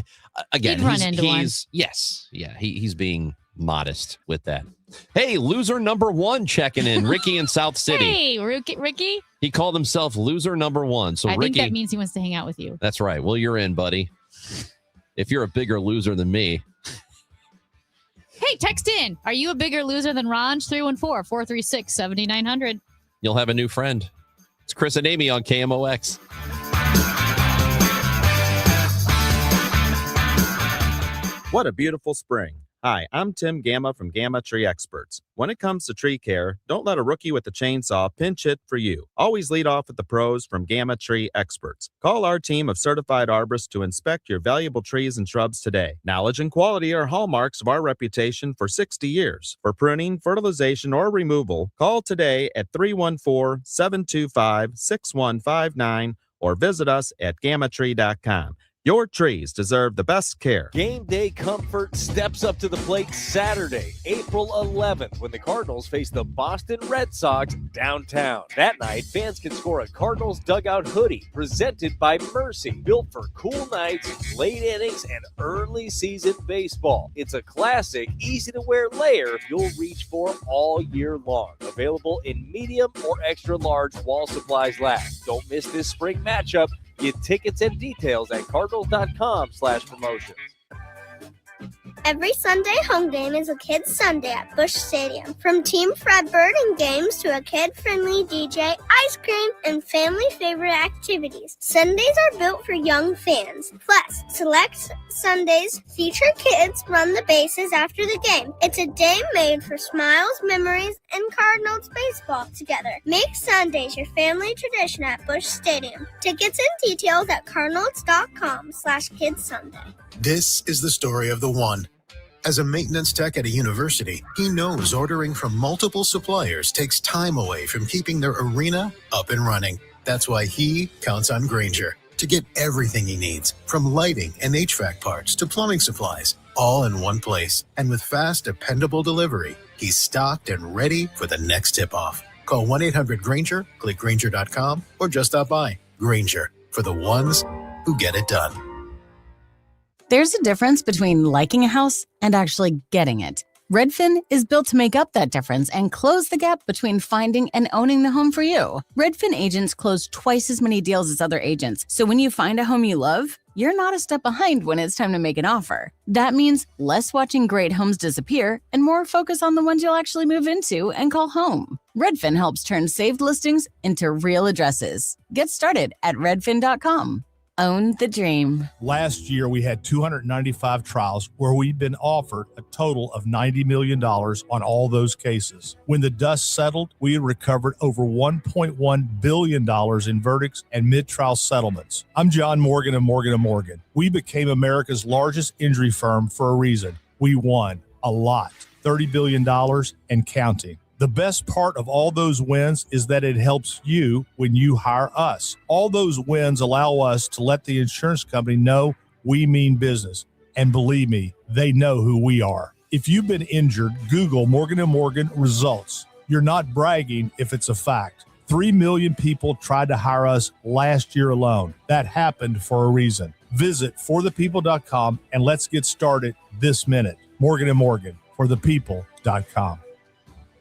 again, he's being modest with that. Hey, loser number 1 checking in. Ricky in South City. Hey, Ricky. He called himself loser number 1. So I Ricky, think that means he wants to hang out with you. That's right. Well, you're in, buddy. If you're a bigger loser than me. Hey, text in. Are you a bigger loser than Ronj? 314-436-7900. You'll have a new friend. It's Chris and Amy on KMOX. What a beautiful spring. Hi, I'm Tim Gamma from Gamma Tree Experts. When it comes to tree care, don't let a rookie with a chainsaw pinch it for you. Always lead off with the pros from Gamma Tree Experts. Call our team of certified arborists to inspect your valuable trees and shrubs today. Knowledge and quality are hallmarks of our reputation for 60 years. For pruning, fertilization, or removal, call today at 314-725-6159 or visit us at gammatree.com. Your trees deserve the best care. Game day comfort steps up to the plate Saturday, April 11th, when the Cardinals face the Boston Red Sox downtown. That night, fans can score a Cardinals dugout hoodie presented by Mercy, built for cool nights, late innings, and early season baseball. It's a classic, easy-to-wear layer you'll reach for all year long. Available in medium or extra large while supplies last. Don't miss this spring matchup. Get tickets and details at cardinals.com/promotions. Every Sunday home game is a Kids Sunday at Busch Stadium. From Team Fredbird and games to a kid-friendly DJ, ice cream, and family favorite activities. Sundays are built for young fans. Plus, select Sundays feature kids run the bases after the game. It's a day made for smiles, memories, and Cardinals baseball together. Make Sundays your family tradition at Busch Stadium. Tickets and details at cardinals.com/KidsSunday. This is the story of the one. As a maintenance tech at a university, he knows ordering from multiple suppliers takes time away from keeping their arena up and running. That's why he counts on Grainger to get everything he needs, from lighting and HVAC parts to plumbing supplies, all in one place. And with fast, dependable delivery, he's stocked and ready for the next tip-off. Call 1-800-GRAINGER, click Grainger.com, or just stop by. Grainger, for the ones who get it done. There's a difference between liking a house and actually getting it. Redfin is built to make up that difference and close the gap between finding and owning the home for you. Redfin agents close twice as many deals as other agents, so when you find a home you love, you're not a step behind when it's time to make an offer. That means less watching great homes disappear and more focus on the ones you'll actually move into and call home. Redfin helps turn saved listings into real addresses. Get started at redfin.com. Own the dream. Last year, we had 295 trials where we've been offered a total of $90 million on all those cases. When the dust settled, we recovered over $1.1 billion in verdicts and mid-trial settlements. I'm John Morgan of Morgan & Morgan. We became America's largest injury firm for a reason. We won a lot, $30 billion and counting. The best part of all those wins is that it helps you when you hire us. All those wins allow us to let the insurance company know we mean business. And believe me, they know who we are. If you've been injured, Google Morgan & Morgan results. You're not bragging if it's a fact. 3 million people tried to hire us last year alone. That happened for a reason. Visit forthepeople.com and let's get started this minute. Morgan & Morgan, forthepeople.com.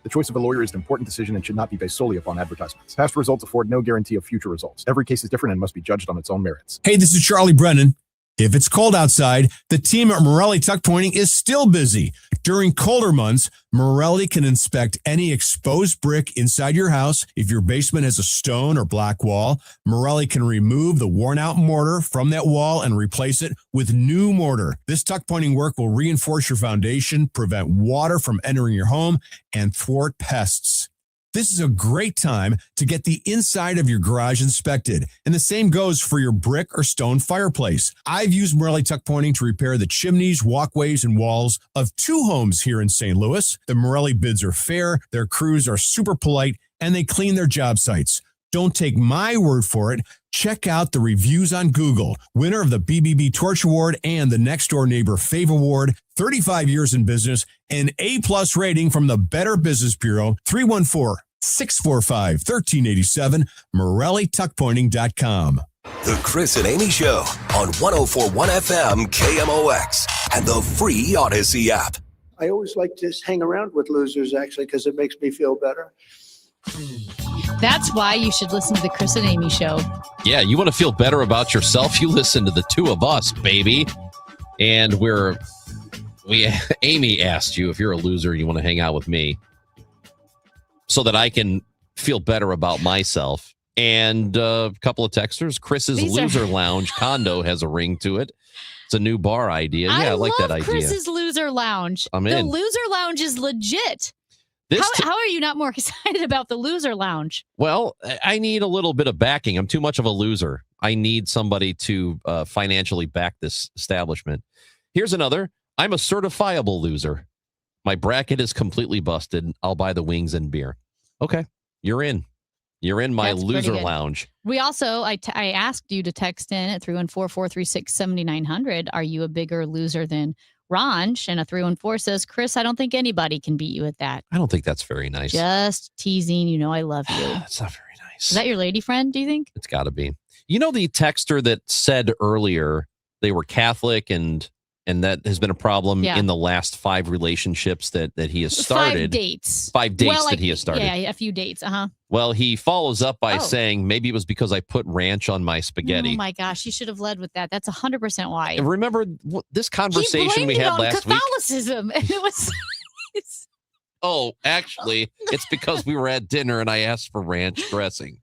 The choice of a lawyer is an important decision and should not be based solely upon advertisements. Past results afford no guarantee of future results. Every case is different and must be judged on its own merits. Hey, this is Charlie Brennan. If it's cold outside, the team at Morelli Tuck Pointing is still busy. During colder months, Morelli can inspect any exposed brick inside your house. If your basement has a stone or black wall, Morelli can remove the worn-out mortar from that wall and replace it with new mortar. This tuck pointing work will reinforce your foundation, prevent water from entering your home, and thwart pests. This is a great time to get the inside of your garage inspected. And the same goes for your brick or stone fireplace. I've used Morelli Tuck Pointing to repair the chimneys, walkways, and walls of 2 homes here in St. Louis. The Morelli bids are fair, their crews are super polite, and they clean their job sites. Don't take my word for it. Check out the reviews on Google. Winner of the BBB Torch Award and the Next Door Neighbor Fave Award, 35 years in business, an A+ rating from the Better Business Bureau, 314-645-1387, MorelliTuckPointing.com. The Chris and Amy Show on 104.1 FM KMOX and the free Odyssey app. I always like to hang around with losers, actually, because it makes me feel better. That's why you should listen to the Chris and Amy Show. Yeah, you want to feel better about yourself? You listen to the two of us, baby. And Amy asked you if you're a loser, you want to hang out with me so that I can feel better about myself. And a couple of texters. Chris's Loser Lounge condo has a ring to it. It's a new bar idea. Yeah, I like that idea. Chris's Loser Lounge. I'm in. The Loser Lounge is legit. How are you not more excited about the Loser Lounge? Well, I need a little bit of backing. I'm too much of a loser. I need somebody to financially back this establishment. Here's another. I'm a certifiable loser. My bracket is completely busted. I'll buy the wings and beer. Okay, you're in. You're in my Loser Lounge. We also, I asked you to text in at 314-436-7900. Are you a bigger loser than Ranj? And a 314 says, Chris, I don't think anybody can beat you at that. I don't think that's very nice. Just teasing. You know I love you. That's not very nice. Is that your lady friend, do you think? It's got to be. You know the texter that said earlier they were Catholic and that has been a problem in the last 5 relationships that he has started. 5 dates. 5 dates that he has started. Yeah, a few dates. Well, he follows up by saying, maybe it was because I put ranch on my spaghetti. Oh my gosh, you should have led with that. That's 100% why. And remember this conversation we had last week? Catholicism. And it was... Oh, actually, it's because we were at dinner and I asked for ranch dressing.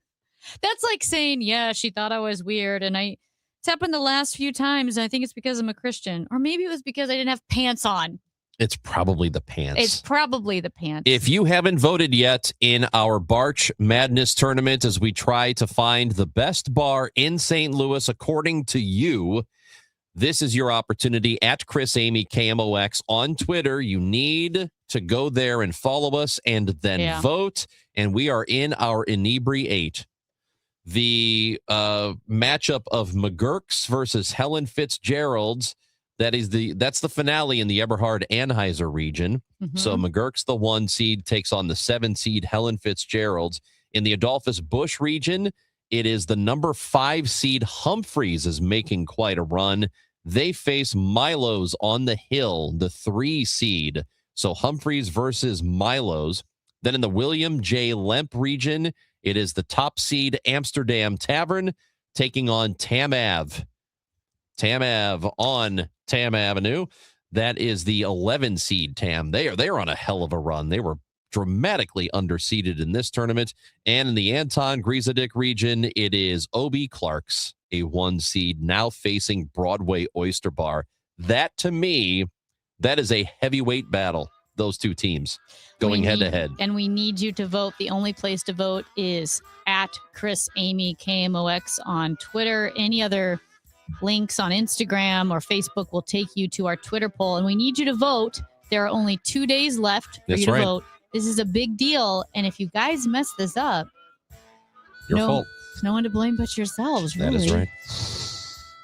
That's like saying, yeah, she thought I was weird and it's happened the last few times. I think it's because I'm a Christian. Or maybe it was because I didn't have pants on. It's probably the pants. It's probably the pants. If you haven't voted yet in our Barch Madness tournament as we try to find the best bar in St. Louis, according to you, this is your opportunity at Chris Amy KMOX on Twitter. You need to go there and follow us and then vote. And we are in our Inebriate. The matchup of McGurk's versus Helen Fitzgerald's. That's the finale in the Eberhard Anheuser region. Mm-hmm. So McGurk's the 1 seed takes on the 7 seed Helen Fitzgerald's. In the Adolphus Busch region, it is the number 5 seed Humphreys is making quite a run. They face Milo's on the Hill, the 3 seed. So Humphreys versus Milo's. Then in the William J. Lemp region, it is the top seed Amsterdam Tavern taking on Tam Ave. Tam Ave on Tam Avenue. That is the 11 seed Tam. They are on a hell of a run. They were dramatically underseeded in this tournament. And in the Anton Griesedick region, it is Obie Clark's, a 1 seed, now facing Broadway Oyster Bar. That, to me, that is a heavyweight battle. Those 2 teams going head to head. And we need you to vote. The only place to vote is at Chris Amy KMOX on Twitter. Any other links on Instagram or Facebook will take you to our Twitter poll. And we need you to vote. There are only 2 days left for you to vote. This is a big deal. And if you guys mess this up, your fault. There's no one to blame but yourselves. Really. That is right.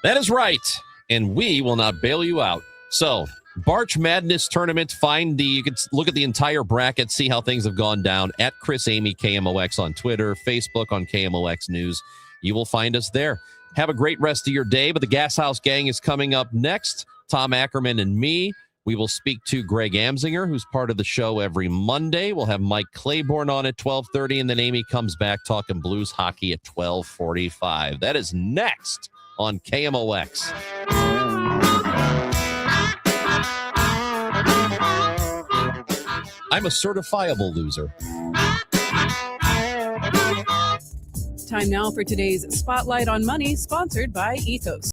That is right. And we will not bail you out. So Barch Madness Tournament. You can look at the entire bracket, see how things have gone down at Chris Amy KMOX on Twitter, Facebook on KMOX News. You will find us there. Have a great rest of your day. But the Gas House Gang is coming up next. Tom Ackerman and me. We will speak to Greg Amsinger, who's part of the show every Monday. We'll have Mike Claiborne on at 12:30, and then Amy comes back talking Blues hockey at 12:45. That is next on KMOX. I'm a certifiable loser. Time now for today's Spotlight on Money, sponsored by Ethos.